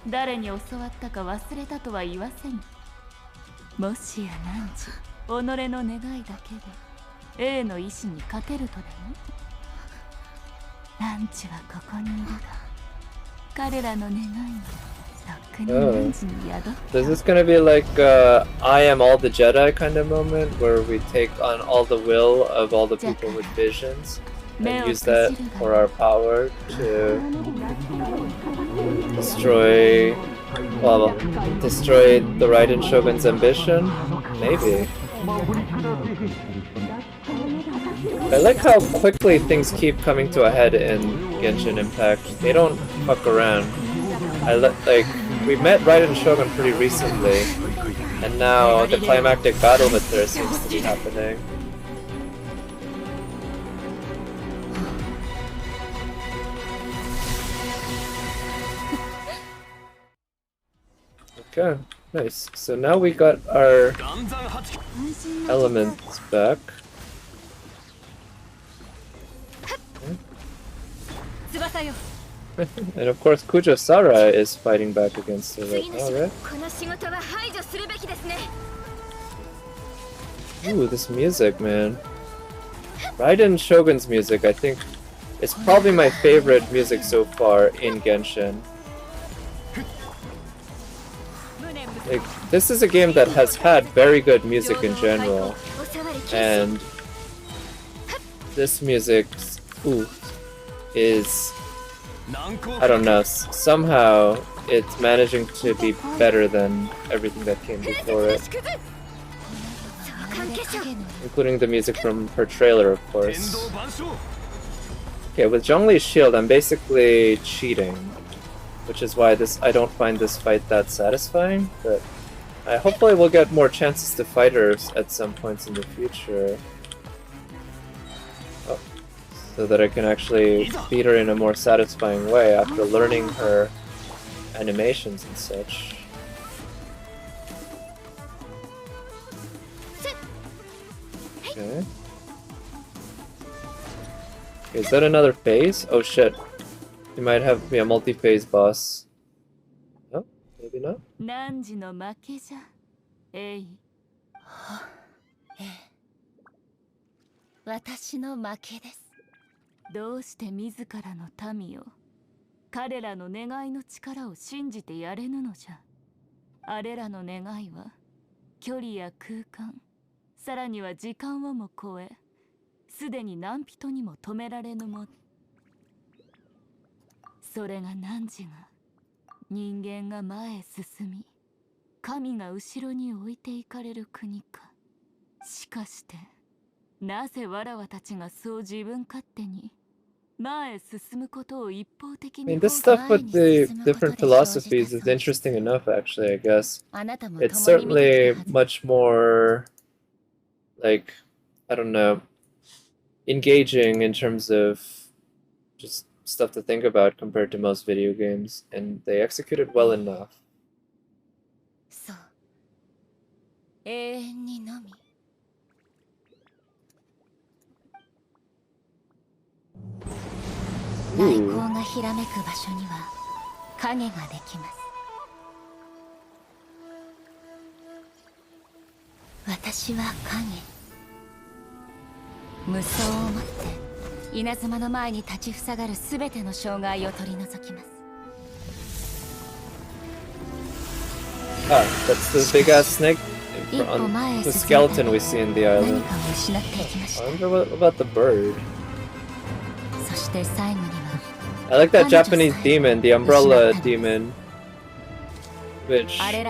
誰に教わったか忘れたとは言わせぬ。もしや汝、己の願いだけで A の意志に勝てるとでも？汝はここにいるが、彼らの願いが Oh. Is this gonna be like I am all the Jedi kind of moment where we take on all the will of all the people with visions and use that for our power to destroy, well, destroy the Raiden Shogun's ambition? Maybe. I like how quickly things keep coming to a head in Genshin Impact. They don't fuck around. Like, we met Raiden Shogun pretty recently, and now the climactic battle with her seems to be happening. Okay, nice. So now we got our elements back. And of course, Kujo-Sara is fighting back against her right now, right? Ooh, this music, man. Raiden Shogun's music, I think, is probably my favorite music so far in Genshin. Like, this is a game that has had very good music in general, and this music, ooh, is, I don't know, somehow it's managing to be better than everything that came before it. Including the music from her trailer, of course. Okay, with Zhongli's shield, I'm basically cheating, which is why I don't find this fight that satisfying, but hopefully we'll get more chances to fight her at some points in the future. Oh, so that I can actually beat her in a more satisfying way after learning her animations and such. Okay. Is that another phase? Oh shit. You might have be a multi-phase boss. No? Maybe not? 何時の負けじゃ。えい。私の負けです。どうして自らの民を、彼らの願いの力を信じてやれぬのじゃ。あれらの願いは、距離や空間、さらには時間をも超え、すでに何人にも止められぬもの。それが汝が、人間が前へ進み、神が後ろに置いていかれる国か。しかして、なぜわらわたちがそう自分勝手に、前へ進むことを一方的に。I mean, this stuff with the different philosophies is interesting enough, actually, I guess. It's certainly much more, like, I don't know, engaging in terms of just stuff to think about compared to most video games, and they execute it well enough. そう。永遠にのみ。内光がひらめく場所には影ができます。私は影。無双をもって稲妻の前に立ちふさがるすべての障害を取り除きます。Ah, that's the big ass snake on the skeleton we see in the island. I wonder what about the bird. そして最後には I like that Japanese demon, the umbrella demon. Which I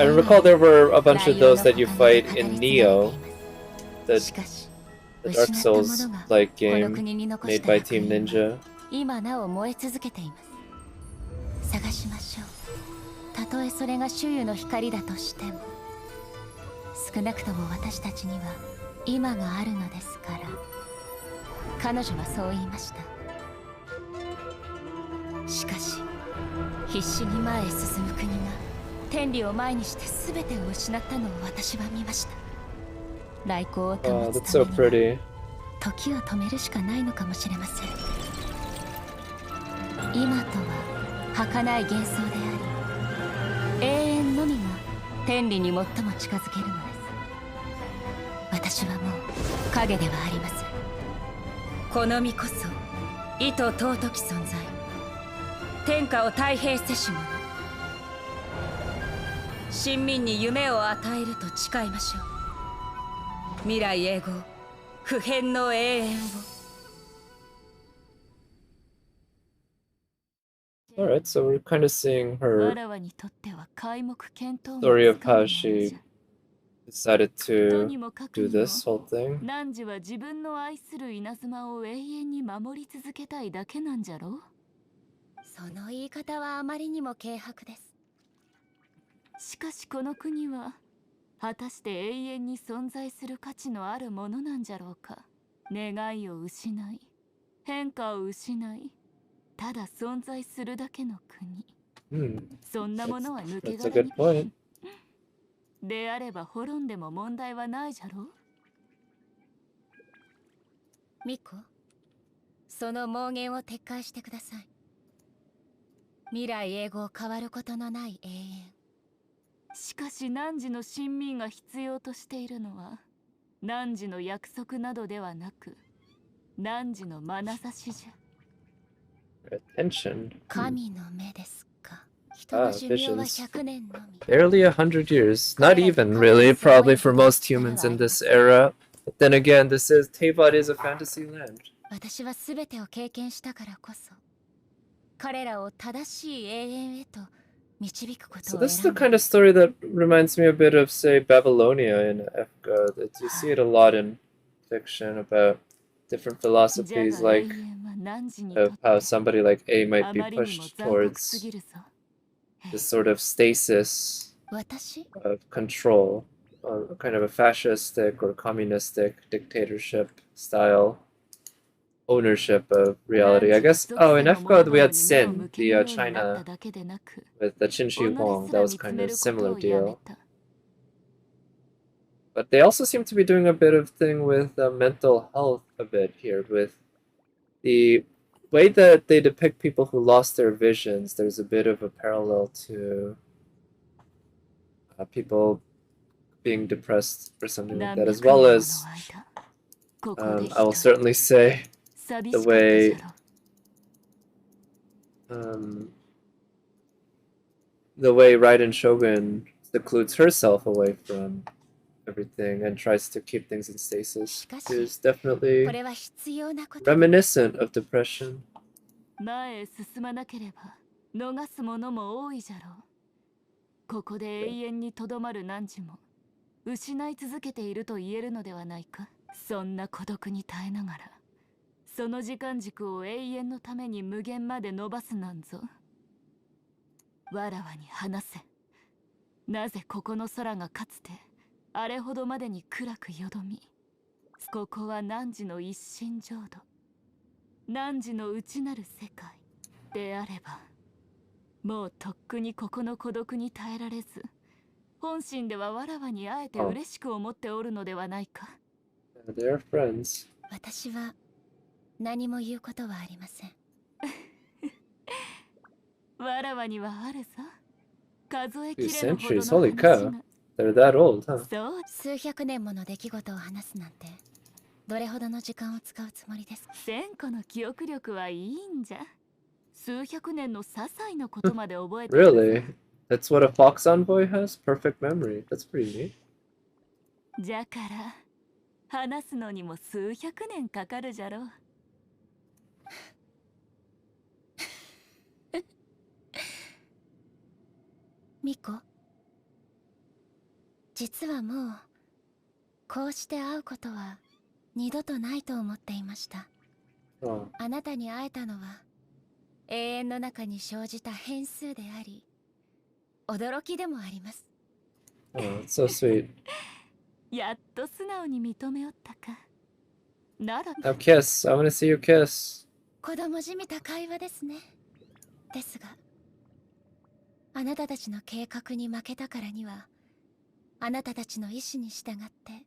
recall there were a bunch of those that you fight in Neo, the Dark Souls like game made by Team Ninja. 今なお燃え続けています。探しましょう。たとえそれが周囲の光だとしても、少なくとも私たちには今があるのですから。彼女はそう言いました。しかし必死に前へ進む国が天理を前にして全てを失ったのを私は見ました。来光を保つためには時を止めるしかないのかもしれません。今とは儚い幻想であり、永遠のみが天理に最も近づけるのです。私はもう影ではありません。この身こそ意図尊き存在、天下を太平せし者、臣民に夢を与えると誓いましょう。未来永劫、不変の永遠を。Alright, so we're kind of seeing her story of how she decided to do this whole thing. 汝は自分の愛する稲妻を永遠に守り続けたいだけなんじゃろ。その言い方はあまりにも軽薄です。しかしこの国は果たして永遠に存在する価値のあるものなんじゃろうか。願いを失い、変化を失い、ただ存在するだけの国。そんなものは抜け殻にくい。であれば滅んでも問題はないじゃろう。ミコ、その妄言を撤回してください。未来永劫変わることのない永遠。しかし汝の臣民が必要としているのは汝の約束などではなく、汝の眼差しじゃ。Attention. 神の目ですか。人の寿命は100年のみ。Barely 100 years. Not even really, probably for most humans in this era. But then again, this is Teyvat is a fantasy land. 私は全てを経験したからこそ、彼らを正しい永遠へと導くことを So this is the kind of story that reminds me a bit of, say, Babylonia in FGO. That you see it a lot in fiction about different philosophies, like of how somebody like A might be pushed towards this sort of stasis of control, kind of a fascistic or communistic dictatorship style ownership of reality. I guess, oh, in FGO we had Sin, the China with the Qin Shi Huang. That was kind of a similar deal. But they also seem to be doing a bit of thing with mental health a bit here, with the way that they depict people who lost their visions. There's a bit of a parallel to people being depressed or something like that, as well as I will certainly say the way Raiden Shogun secludes herself away from everything and tries to keep things in stasis is definitely reminiscent of depression. 前へ進まなければ逃すものも多いじゃろう。ここで永遠にとどまる汝も失い続けていると言えるのではないか。そんな孤独に耐えながらその時間軸を永遠のために無限まで伸ばすなんぞ。わらわに話せ。なぜここの空がかつてあれほどまでに暗くよどみ、ここは汝の一心浄土、汝の内なる世界であれば、もうとっくにここの孤独に耐えられず、本心ではわらわに会えて嬉しく思っておるのではないか。They're friends. 私は何も言うことはありません。わらわにはあるぞ。数えきれ 2 ぬほど centuries, の holy 話 cow. が。They're that old, huh? そう、数百年もの出来事を話すなんて、どれほどの時間を使うつもりですか。千個の記憶力はいいんじゃ。数百年の些細なことまで覚えてるぞ。Really? That's what a Fox Envoy has? Perfect memory. That's pretty neat. じゃから話すのにも数百年かかるじゃろう。ミコ、実はもうこうして会うことは二度とないと思っていました。 Oh, あなたに会えたのは永遠の中に生じた変数であり、驚きでもあります。 oh, it's so sweet. やっと素直に認めおったか。なら Now kiss. I want to see you kiss. 子供じみた会話ですね。ですが、あなたたちの計画に負けたからには、あなたたちの意志に従って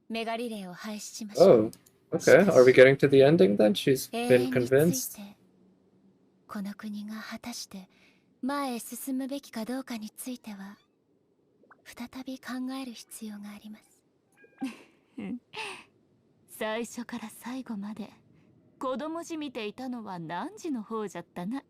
メガリレーを廃止しましょう。 Oh, okay. Are we getting to the ending then? She's 永 been 遠につい convinced. てこの国が果たして前へ進むべきかどうかについては再び考える必要があります。最初から最後まで子供じみていたのは汝の方じゃったな。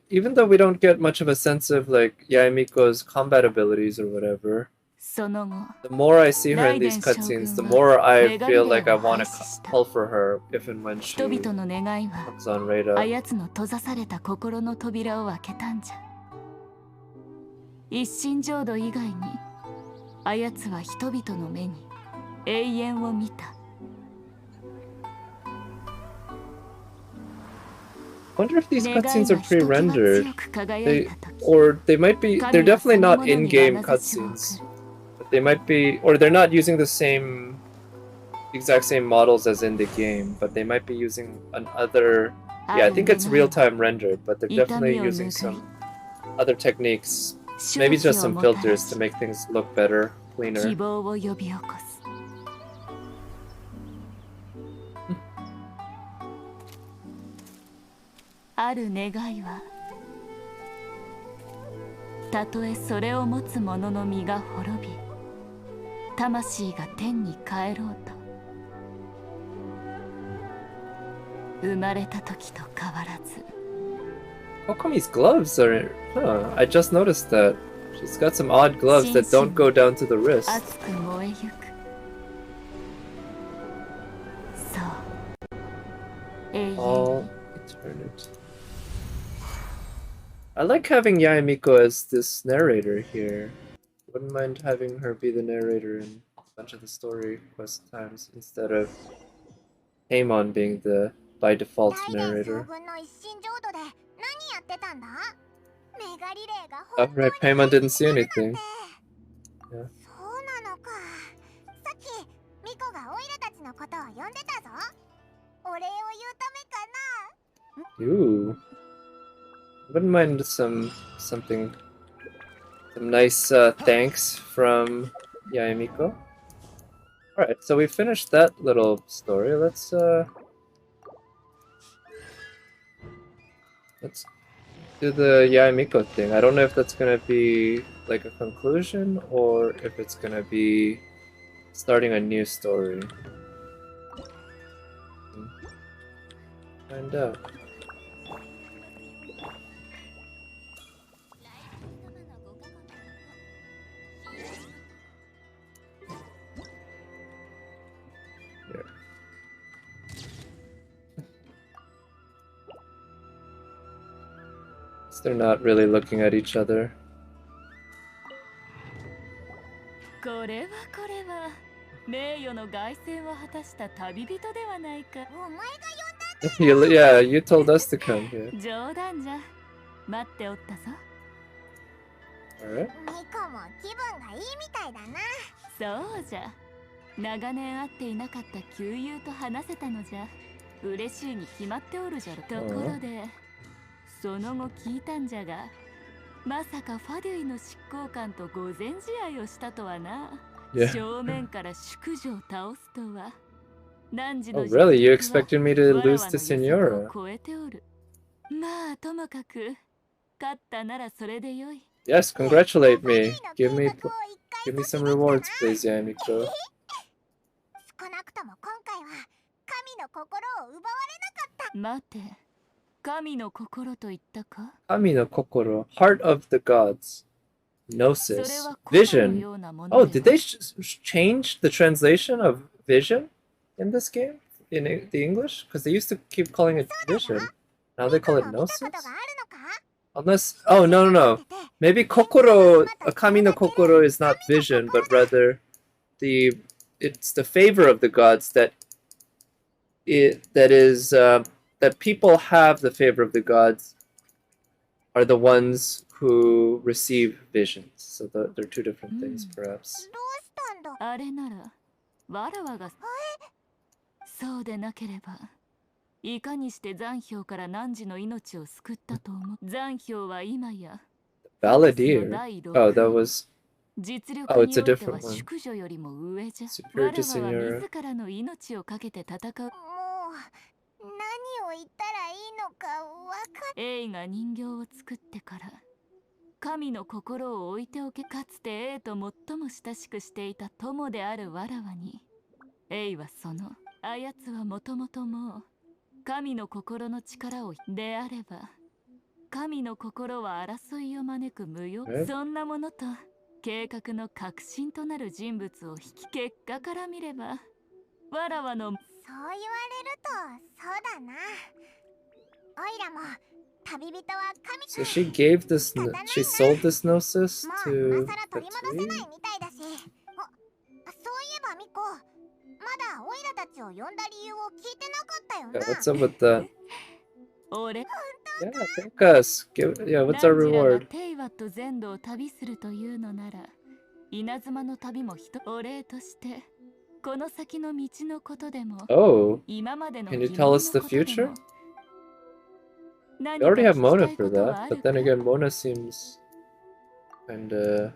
Even though we don't get much of a sense of like Yaemiko's combat abilities or whatever, その後 the more I see her in these Raiden cutscenes, the Shogun more I メガ feel リレーを like I want to 廃止した。 pull for her if and when she 人々の願いは comes on radar. あやつの閉ざされた心の扉を開けたんじゃ。一心浄土以外にあやつは人々の目に永遠を見た。 Wonder if these 願いが cutscenes are ひときわ pre-rendered. 強く輝い They, た時、 or they might be, they're 神は definitely その not 者に in-game 眼差しを送 cutscenes. る。 But they might be, or they're not using the same, exact same models as in the game, but they might be using another, yeah, I think it's real-time rendered, but they're definitely using some other techniques, maybe just some filters to make things look better, 希 cleaner. 望を呼び起こす。ある願いはたとえそれを持つ者の身が滅び魂が天に帰ろうと生まれた時と変わらず How come his gloves are, I just noticed that. She's got some odd gloves that don't go down to the wrist. 熱く燃えゆく。そう永遠 All eternity. I like having Yaemiko as this narrator here. Wouldn't mind having her be the narrator in a bunch of the story quest times instead of Paimon being the by default ライデン将 narrator. 軍の一心浄土で何やってたんだ？メガリレーが Oh, 本当 right, に Paimon didn't see なんて anything. Yeah. そうなのか。さっきミコがオイラたちのことを呼んでたぞ。お礼を言うためかな。 Ooh. Wouldn't mind some nice thanks from Yaemiko. Alright, so we finished that little story. Let's do the Yaemiko thing. I don't know if that's gonna be like a conclusion or if it's gonna be starting a new story. Find out. Here. So they're not really looking at each other. これはこれは名誉の凱旋を果たした旅人ではないか。お前が Yeah, you told us to come here. 冗談じゃ待っておったぞ。 Alright. ミコも気分がいいみたいだな。そうじゃ長年会っていなかった旧友と話せたのじゃ嬉しいに決まっておるじゃろ。ところでその後聞いたんじゃがまさかファデュイの執行官と御前試合をしたとはな。 Yeah. 正面から宿女を倒すとは。 Oh, really? You expected me to lose to Signora? 超えておる。まあともかく勝ったならそれでよい。 Yes, congratulate me. Give me some rewards, please, Yaemiko. 少なくとも今回は神の心を奪われなかった。待て、神の心と言ったか。 Kami no kokoro, heart of the gods. それ Gnosis. はコロの Vision. ようなもの Oh, で did they change the translation of vision in this game? In the English? Because they used to keep calling it vision. Now they call it ミコも見た gnosis? ことがあるのか？ Unless, oh no no no, maybe kokoro, kami no kokoro is not vision, but rather it's the favor of the gods that that people have the favor of the gods are the ones who receive visions. So they're two different things, perhaps. どうしたんだ。あれならわらわがそうでなければいかにして残氷から汝の命を救ったと思う。残氷は今や Balladeer. Oh, that was 実 Oh, 力に it's a おいて different は one. 淑女よりも上じゃ。 Superior わ to らわ Signora. は自らの命をかけて戦う。もう何を言ったらいいのかわかエイが人形を作ってから神の心を置いておけ。かつてエイと最も親しくしていた友であるわらわにエイはそのあやつはもともともう神の心の力をであれば神の心は争いを招く無用。そんなものと計画の核心となる人物を引き結果から見ればわらわのそう言われるとそうだな。おいらも旅人は神 So she gave this, she sold this gnosis もう to 今更取り戻せない Katsui? みたいだし。そういえばミコ、まだおいらたちを呼んだ理由を聞いてなかったよ Yeah, な。 what's up with that? 俺 Yeah, thank us. Yeah, what's our ナンジラが reward? テイワット全土を旅するというのなら稲妻の旅もお礼としてこの先の道のことでも Oh, 今までの can you 疑 tell 問 us の the ことで future? も何 We already か have 聞き Mona たい for ことは that, あ but る then か again, Mona seems kinda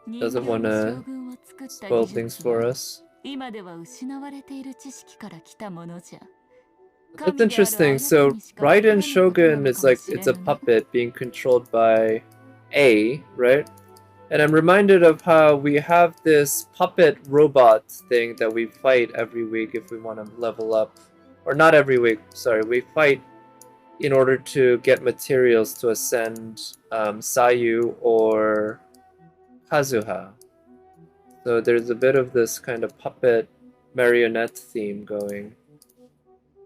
人 doesn't 形の wanna 将軍を作った spoil 技 things 術 for は us. 今では失われている知識から来たものじゃ。 That's interesting. So Raiden Shogun is like it's a puppet being controlled by A, right? And I'm reminded of how we have this puppet robot thing that we fight every week if we want to level up. Or not every week, sorry. We fight in order to get materials to ascend Sayu or Kazuha. So there's a bit of this kind of puppet marionette theme going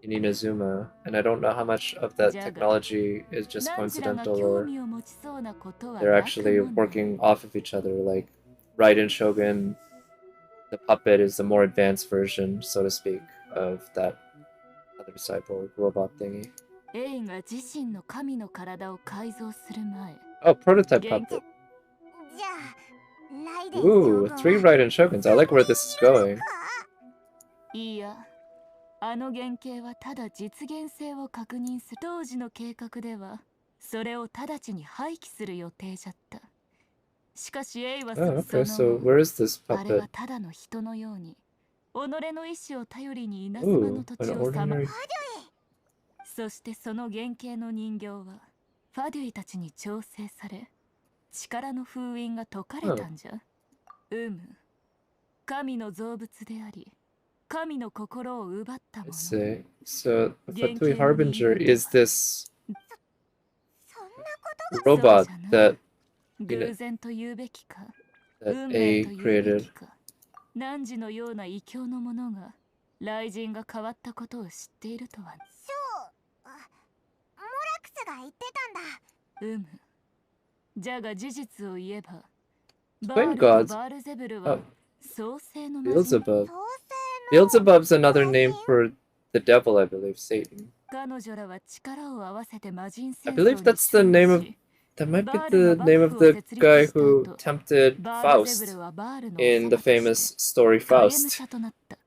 in Inazuma, and I don't know how much of that technology is just coincidental or they're actually working off of each other. Like Raiden Shogun, the puppet is the more advanced version, so to speak, of that other cyborg robot thingy. エイが自身の神の体を改造する前 Oh, prototype puppet. じゃあライデン Ooh, 3 Raiden Shoguns. I like where this is going. いや、あの原型はただ実現性を確認する。当時の計画ではそれを直ちに廃棄する予定じゃった。しかしエイは Oh, okay, so where is this あれは puppet? ただの人のように己の意志を頼りに稲妻 Ooh, の土 an 地をさま ordinary... そしてその原型の人形はファデュイたちに調整され力の封印が解かれたんじゃ。神の造物であり神の心を奪ったも I の。 see. So, Fatui Harbinger is this そんなことが robot that 偶然と言うべきか that 運命 A と言うべ created. きか汝のような異教の者が雷神が変わったことを知っているとは。そうモラクスが言ってたんだ。じゃが事実を言えば Twin gods. バールゼブルは Oh, 創世の魔人。 Beelzebub. 創世の Beelzebub's another name for the devil, I believe, Satan. 彼女らは力を合わせて魔人 I 戦争 believe に that's the name of... 勝利し That might be the name of the guy who tempted バールゼブ Faust ルはバールの in the 王様として famous story 影武 Faust. 者となった。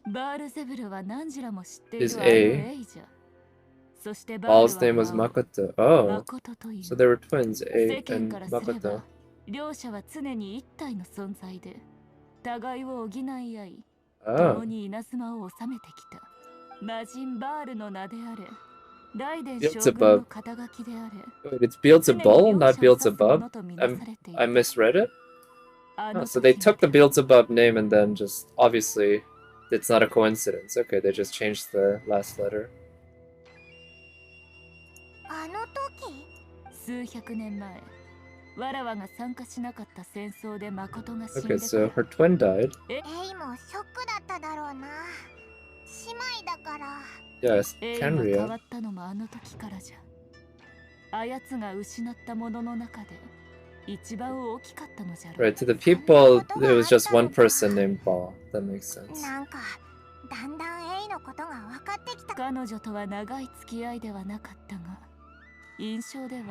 バールゼブルは何時らも知っている Is あの A. エイじゃ。そしてバール Baal's name was は Makoto. Oh, 誠という。 so they were twins, 世 A 間 and からすれ Makoto. ば両者は常に一体の存在で互いを補い合い共 Oh, に稲妻を治めてきた。魔人バールの名であれライデン将軍の肩書きであれ wait, it's Beelzebul, not Beelzebub? I misread it? あ Oh, の so they 時 took the Beelzebub name and then just, obviously, it's not a coincidence. Okay, they just changed the last letter. あの時数百年前わらわが参加しなかった戦争で誠が死んで Okay, か so ら her twin died. エイもショックだっただろうな。死 Yes, エイが変わ Kenryo. ったのもあの時からじゃ。あやつが失ったものの中で一番大きかったのじゃろ。 Right, to the people, there was just one person named Ba. That makes sense. なんかだんだんエイのことが分かってきた。彼女とは長い付き合いではなかったが、印象では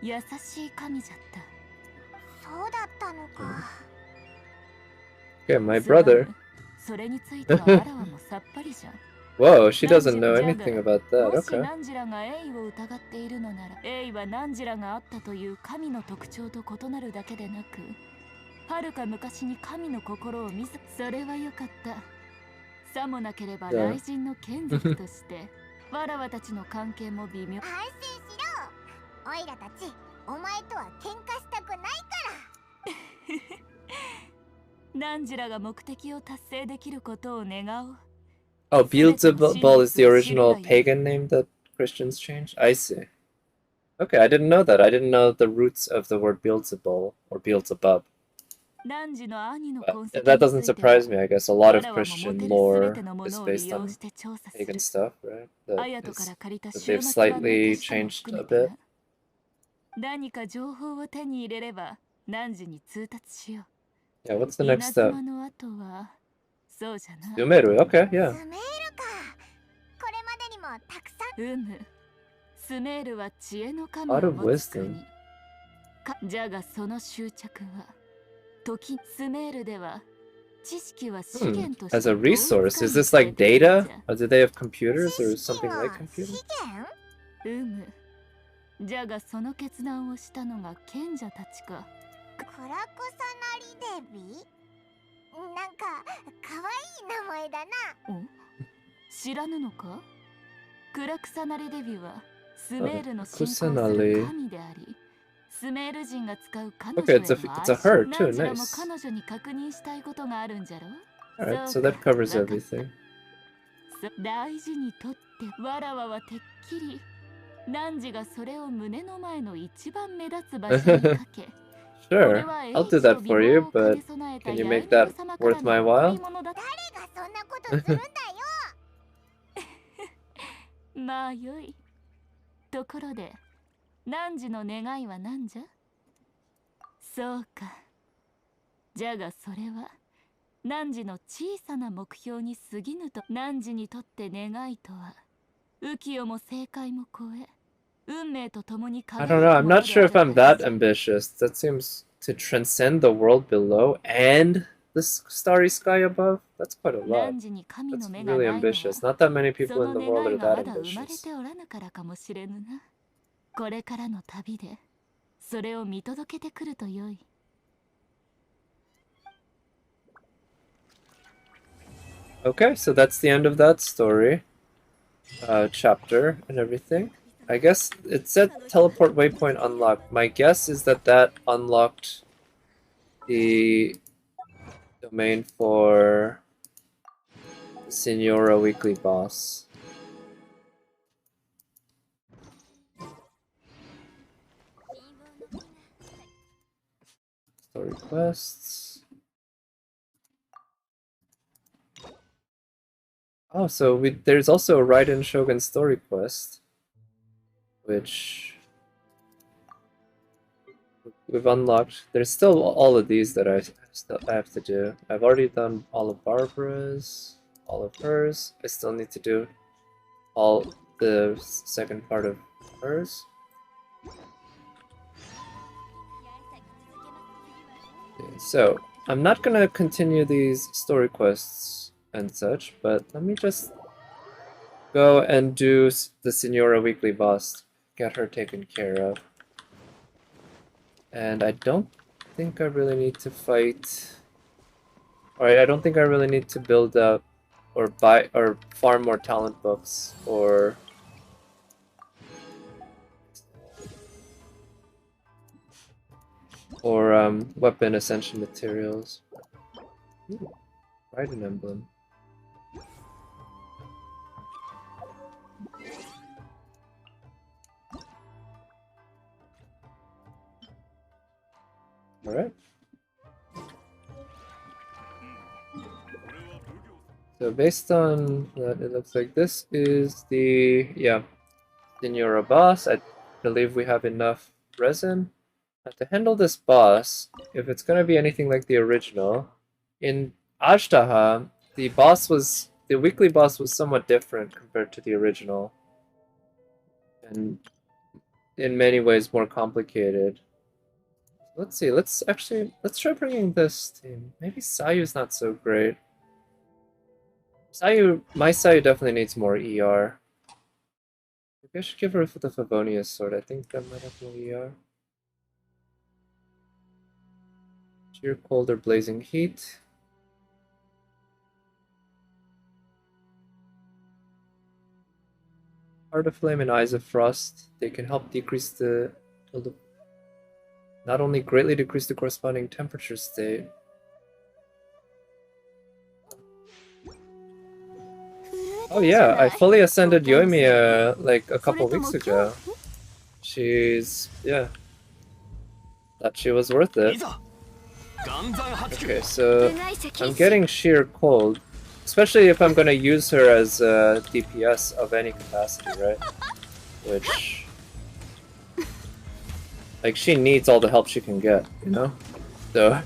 優しい神じゃった。そうだったのか。Okay, my すまぬ brother. それについてはわらわもさっぱりじゃ。 Whoa, she doesn't know anything about that. もし Okay. ナンジラがエイを疑っているのなら、エイはナンジラがあったという神の特徴と異なるだけでなく、はるか昔に神の心を見ず、それはよかった。さもなければ雷神の眷属としてわらわたちの関係も微妙。安心しろ。オイラたちお前とは喧嘩したくないから。ナンジラが目的を達成できることを願おう。 Oh, Beelzebub is the original pagan name that Christians changed? I see. Okay, I didn't know that. I didn't know the roots of the word Beelzebul or Beelzebub. ナンジの兄の But 痕跡 that に doesn't ついては surprise me. I guess a lot of 我らはも Christian モテる lore 全てのも is のを利 based 用 on して調査す pagan る。 stuff, right? That アヤトから借りた that 終 they've 末版の slightly テストも changed 含 a めて bit. な。何か情報を手に入れればナンジに通達しよ Yeah, what's the う。 next 稲 step? 妻の後はそうじゃな。 Yumeru, okay, ス yeah. メールか。これまでにもたくさん。スメールは知恵の神 Out を of 持つ wisdom. 神。じゃがその執着は時スメールでは知識は資源として As a 統一 resource, is 管理 this され like ているの data? じゃ。 Or do they have computers 知 or 識 something が like 資 computers? 源？じゃがその決断をしたのが賢者たちか。クラクサナリデビ？なんかかわいい名前だな。知らぬのか？クラクサナリデビはスメールの信仰すクサナリる神であり、スメール人が使う彼女 Okay, へ it's の a 愛 her ナ too, ンジラも nice. 彼女に確認したいことがあるんじゃろ。 Alright, so そうか、 that covers わかった。 everything. 大事にとってわらわはてっきりナンジがそれを胸の前の一番目立つ場所にかけ Sure, I'll do that for you, but can you make that worth my while? 誰がそんなことするんだよ。まあよい。ところでナンジの願いは何じゃ？そうか。じゃがそれは汝の小さな目標に過ぎぬと。汝にとって願いとは浮世も正解も超え運命と共に I don't know, I'm not sure if I'm that ambitious. That seems to transcend the world below and the starry sky above. That's quite a lot. 汝に神 That's の目が really ないのは ambitious. Not that many そ people in の the world 願 are いが that まだ生まれ ambitious. ておらぬからかもしれぬな。これからの旅でそれを見届けてくるとよい。 Okay, so that's the end of that story. Chapter and everything. I guess it said teleport waypoint unlocked. My guess is that that unlocked the domain for Signora weekly boss. Story quests. Oh, so there's also a Raiden Shogun story quest, which we've unlocked. There's still all of these that I have to do. I've already done all of Barbara's, all of hers. I still need to do all the second part of hers. Okay, so I'm not gonna continue these story quests and such, but let me just go and do the Signora weekly boss, get her taken care of. And I don't think I really need to fight, or I don't think I really need to build up or buy or farm more talent books or weapon ascension materials. Ooh, Raiden emblem. Alright. So So based on that, it looks like this is the, yeah, Signora boss. I believe we have enough resin. Now to handle this boss, if it's going to be anything like the original, in Ashtaha, the weekly boss was somewhat different compared to the original. And in many ways more complicated. Let's see, let's try bringing this team. Maybe Sayu's not so great. My Sayu definitely needs more ER. Maybe I should give her the Favonius sword. I think that might have more ER. Sheer cold or blazing heat. Heart of Flame and Eyes of Frost. They can help decrease not only greatly decrease the corresponding temperature state. Oh yeah, I fully ascended Yoimiya like a couple weeks ago. She's, yeah. Thought she was worth it. Okay, so I'm getting sheer cold. Especially if I'm gonna use her as DPS of any capacity, right? Which... like, she needs all the help she can get, you know? So...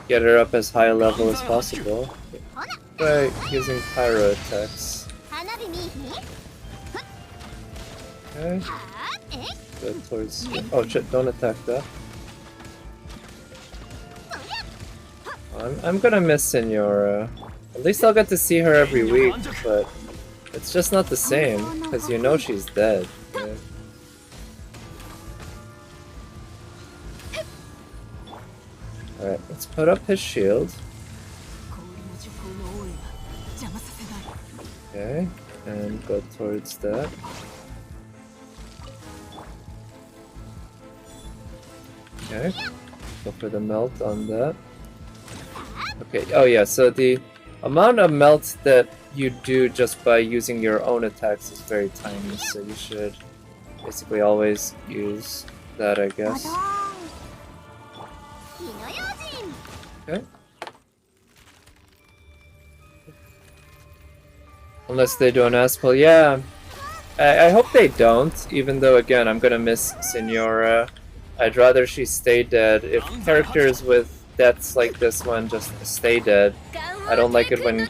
get her up as high a level as possible. Try using pyro attacks. Okay. Go towards... oh shit, don't attack that. I'm gonna miss Signora. At least I'll get to see her every week, but it's just not the same, because you know she's dead. Yeah. Alright, let's put up his shield. Okay, and go towards that. Okay, go for the melt on that. Okay, oh yeah, so the amount of melt that you do just by using your own attacks is very tiny, so you should basically always use that, I guess. Okay. Unless they do an Aspel, yeah. I hope they don't, even though, again, I'm gonna miss Signora. I'd rather she stay dead. If characters with deaths like this one just stay dead, I don't like it when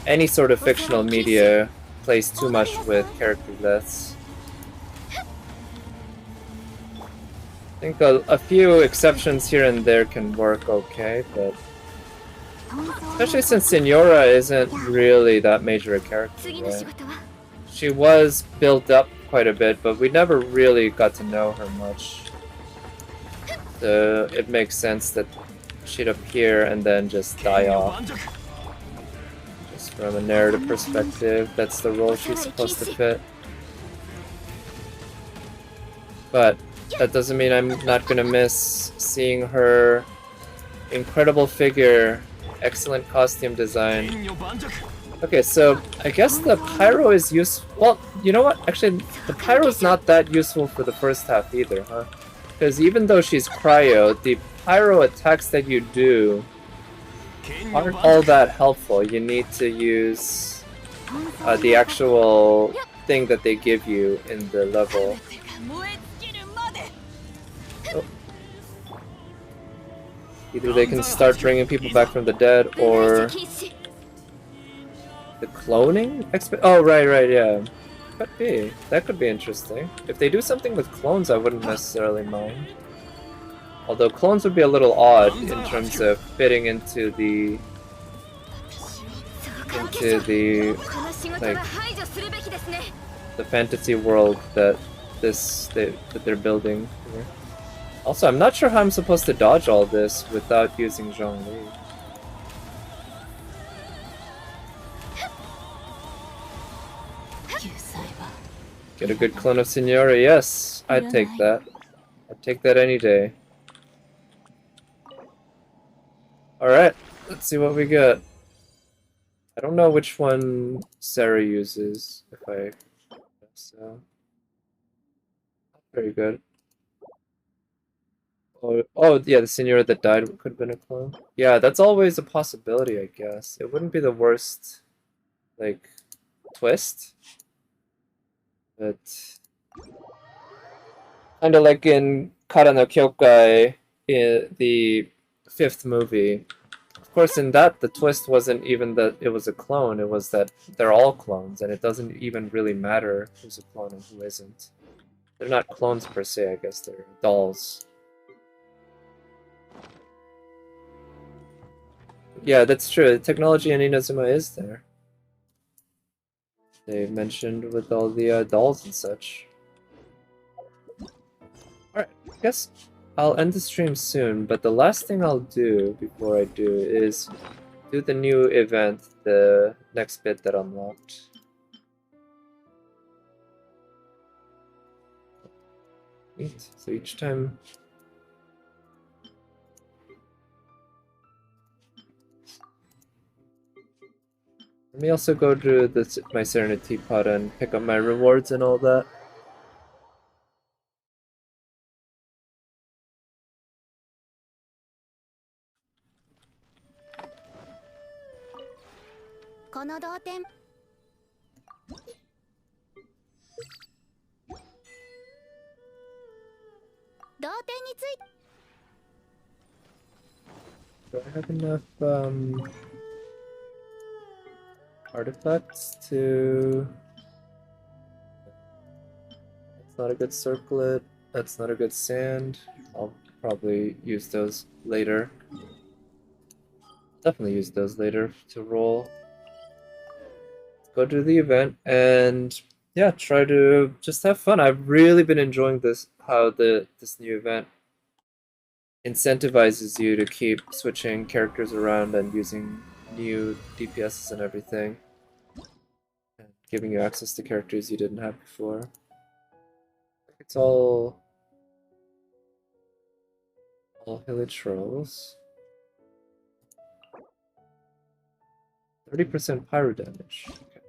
any sort of fictional media plays too much with character deaths. I think a few exceptions here and there can work okay, but especially since Signora isn't really that major a character, right? She was built up quite a bit, but we never really got to know her much. So it makes sense that she'd appear and then just die off. Just from a narrative perspective, that's the role she's supposed to fit. But that doesn't mean I'm not gonna miss seeing her incredible figure, excellent costume design. Okay, so I guess the pyro is useful. Well, you know what? Actually, the pyro is not that useful for the first half either, huh? Because even though she's cryo, the pyro attacks that you do aren't all that helpful. You need to use the actual thing that they give you in the level. Oh. Either they can start bringing people back from the dead, or the cloning? Oh, right, yeah. Could be. That could be interesting. If they do something with clones, I wouldn't necessarily mind. Although clones would be a little odd in terms of fitting into the like the fantasy world that they're building here. Also, I'm not sure how I'm supposed to dodge all this without using Zhongli. Get a good clone of Signora, yes! I'd take that. I'd take that any day. Alright, let's see what we got. I don't know which one Sarah uses, if I guess so. Very good. Oh, yeah, the Signora that died could have been a clone. Yeah, that's always a possibility, I guess. It wouldn't be the worst, like, twist. But kind of like in Kara no Kyokai, in the 5th movie. Of course, in that, the twist wasn't even that it was a clone, it was that they're all clones, and it doesn't even really matter who's a clone and who isn't. They're not clones per se, I guess, they're dolls. Yeah, that's true. The technology in Inazuma is there. They mentioned with all the dolls and such. Alright, I guess I'll end the stream soon, but the last thing I'll do before I do is do the new event, the next bit that unlocked. Neat. So each time... Let me also go to my Serenity Pod and pick up my rewards and all that. Do I have enough artifacts to... That's not a good circlet. That's not a good sand. I'll probably use those later. Definitely use those later to roll. Go to the event and yeah, try to just have fun. I've really been enjoying this, how this new event incentivizes you to keep switching characters around and using new DPSs and everything. And giving you access to characters you didn't have before. It's all hilly trolls. 30% pyro damage. Okay.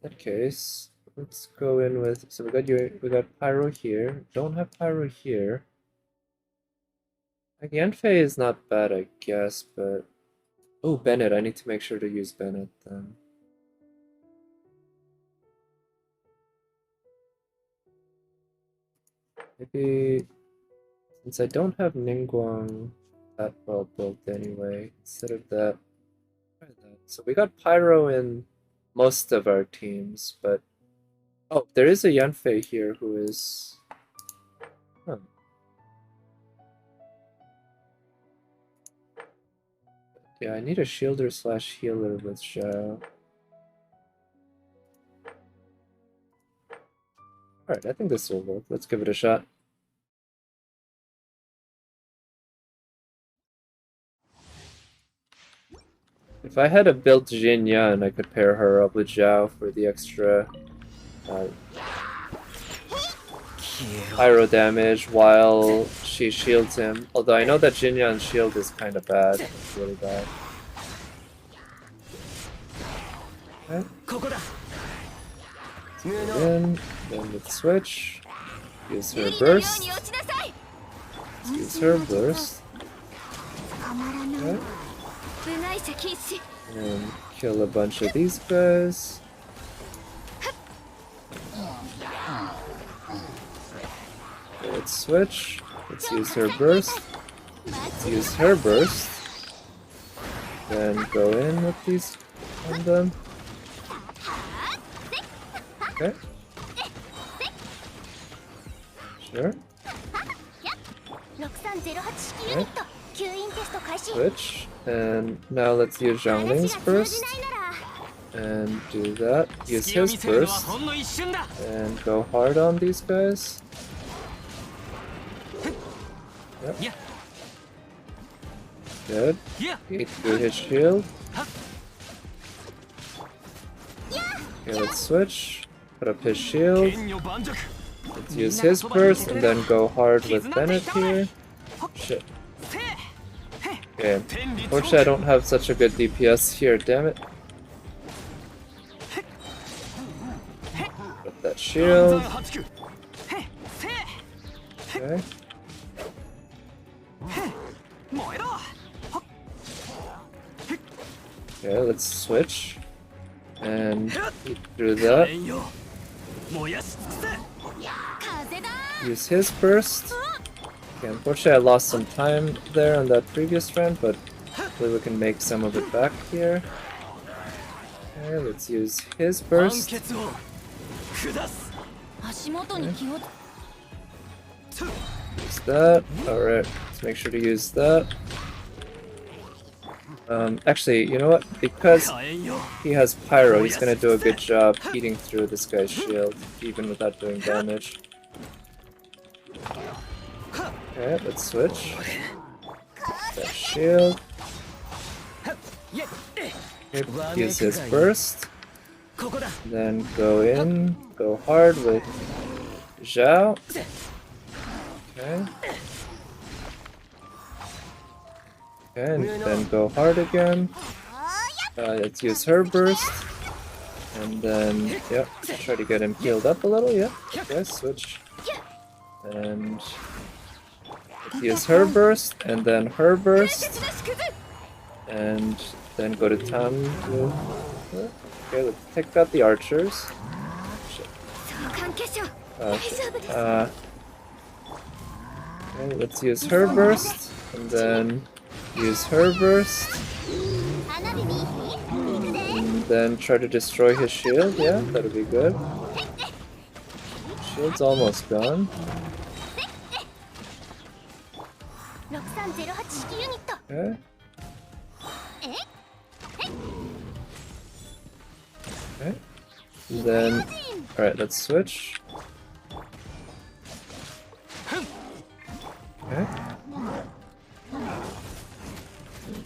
In that case, let's go in with. So we got pyro here. Don't have pyro here. Like Yanfei is not bad, I guess, but oh, Bennett. I need to make sure to use Bennett then. Maybe since I don't have Ningguang that well built anyway, instead of that. So we got Pyro in most of our teams, but oh, there is a Yanfei here who is. Huh. Yeah, I need a shielder / healer with Zhao. Alright, I think this will work. Let's give it a shot. If I had a built Jin Yan, I could pair her up with Zhao for the extra pyro damage while she shields him. Although I know that Jin Yan's shield is kind of bad. It's really bad. Okay. Then let's switch. Use her burst. Use her burst. Okay. And kill a bunch of these guys. Let's switch. Let's use her burst. Let's use her burst. Then go in with these on them. Okay. Sure. Okay. Switch. And now let's use Zhangling's burst. And do that. Use his burst. And go hard on these guys. Yep. Good. Eat through his shield. Okay, let's switch. Put up his shield. Let's use his burst and then go hard with Bennett here. Shit. Okay. Unfortunately, I don't have such a good DPS here, damn it. Put that shield. Okay. Okay, let's switch. And through that. Use his burst. Okay, unfortunately I lost some time there on that previous round, but hopefully we can make some of it back here. Okay, let's use his burst. Okay. Use that. Alright, let's make sure to use that. Actually, you know what? Because he has Pyro, he's gonna do a good job eating through this guy's shield, even without doing damage. Okay, let's switch. That shield. Okay, use his burst. Then go in, go hard with Zhao. Okay. Okay, and then go hard again. Let's use her burst. And then, yep, try to get him healed up a little, yeah. Okay, switch. And let's use her burst, and then her burst. And then go to town with her. Okay, let's take out the archers. Shit. Shit. Okay, let's use her burst, and then use her burst. And then try to destroy his shield, yeah, that'll be good. Shield's almost gone. Okay. Okay. And then, alright, let's switch. Okay.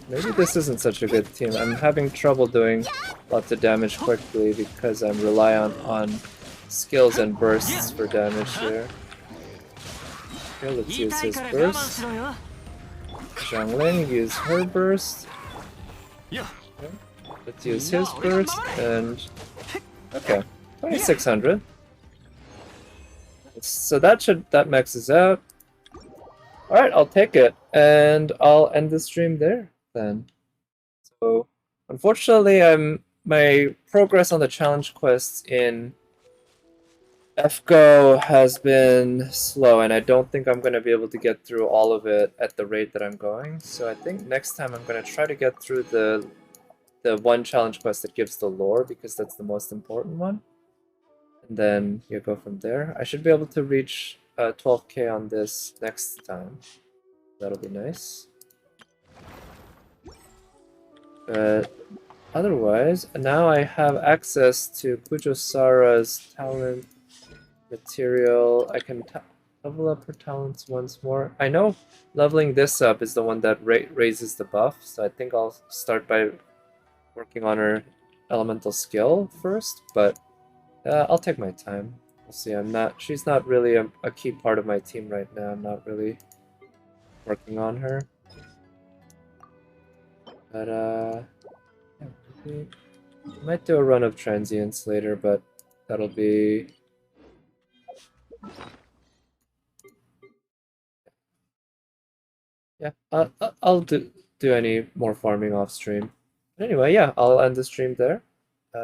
Maybe this isn't such a good team. I'm having trouble doing lots of damage quickly because I'm reliant on skills and bursts for damage here. Okay, let's use his burst. Xiangling, use her burst. Okay. Let's use his burst, and... okay, 2600. So that maxes out. Alright, I'll take it, and I'll end the stream there, then. So, unfortunately, my progress on the challenge quests in FGO has been slow, and I don't think I'm going to be able to get through all of it at the rate that I'm going. So I think next time I'm going to try to get through the one challenge quest that gives the lore, because that's the most important one. And then you go from there. I should be able to reach 12k on this next time. That'll be nice. But otherwise, now I have access to Kujosara's talent material. I can level up her talents once more. I know leveling this up is the one that raises the buff, so I think I'll start by working on her elemental skill first, but I'll take my time. We'll see. She's not really a key part of my team right now. I'm not really working on her. But yeah, maybe I might do a run of transients later, but that'll be... yeah, I'll do any more farming off stream. But anyway, yeah, I'll end the stream there.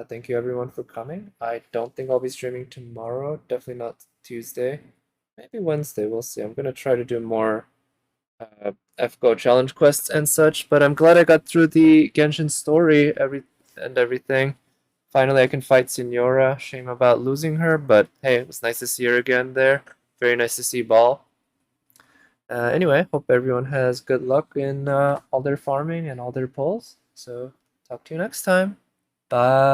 Thank you everyone for coming. I don't think I'll be streaming tomorrow. Definitely not Tuesday. Maybe Wednesday, we'll see. I'm gonna try to do more FGO challenge quests and such, but I'm glad I got through the Genshin story and everything. Finally, I can fight Signora. Shame about losing her, but hey, it was nice to see her again there. Very nice to see Ball. Anyway, hope everyone has good luck in all their farming and all their pulls. So, talk to you next time. Bye.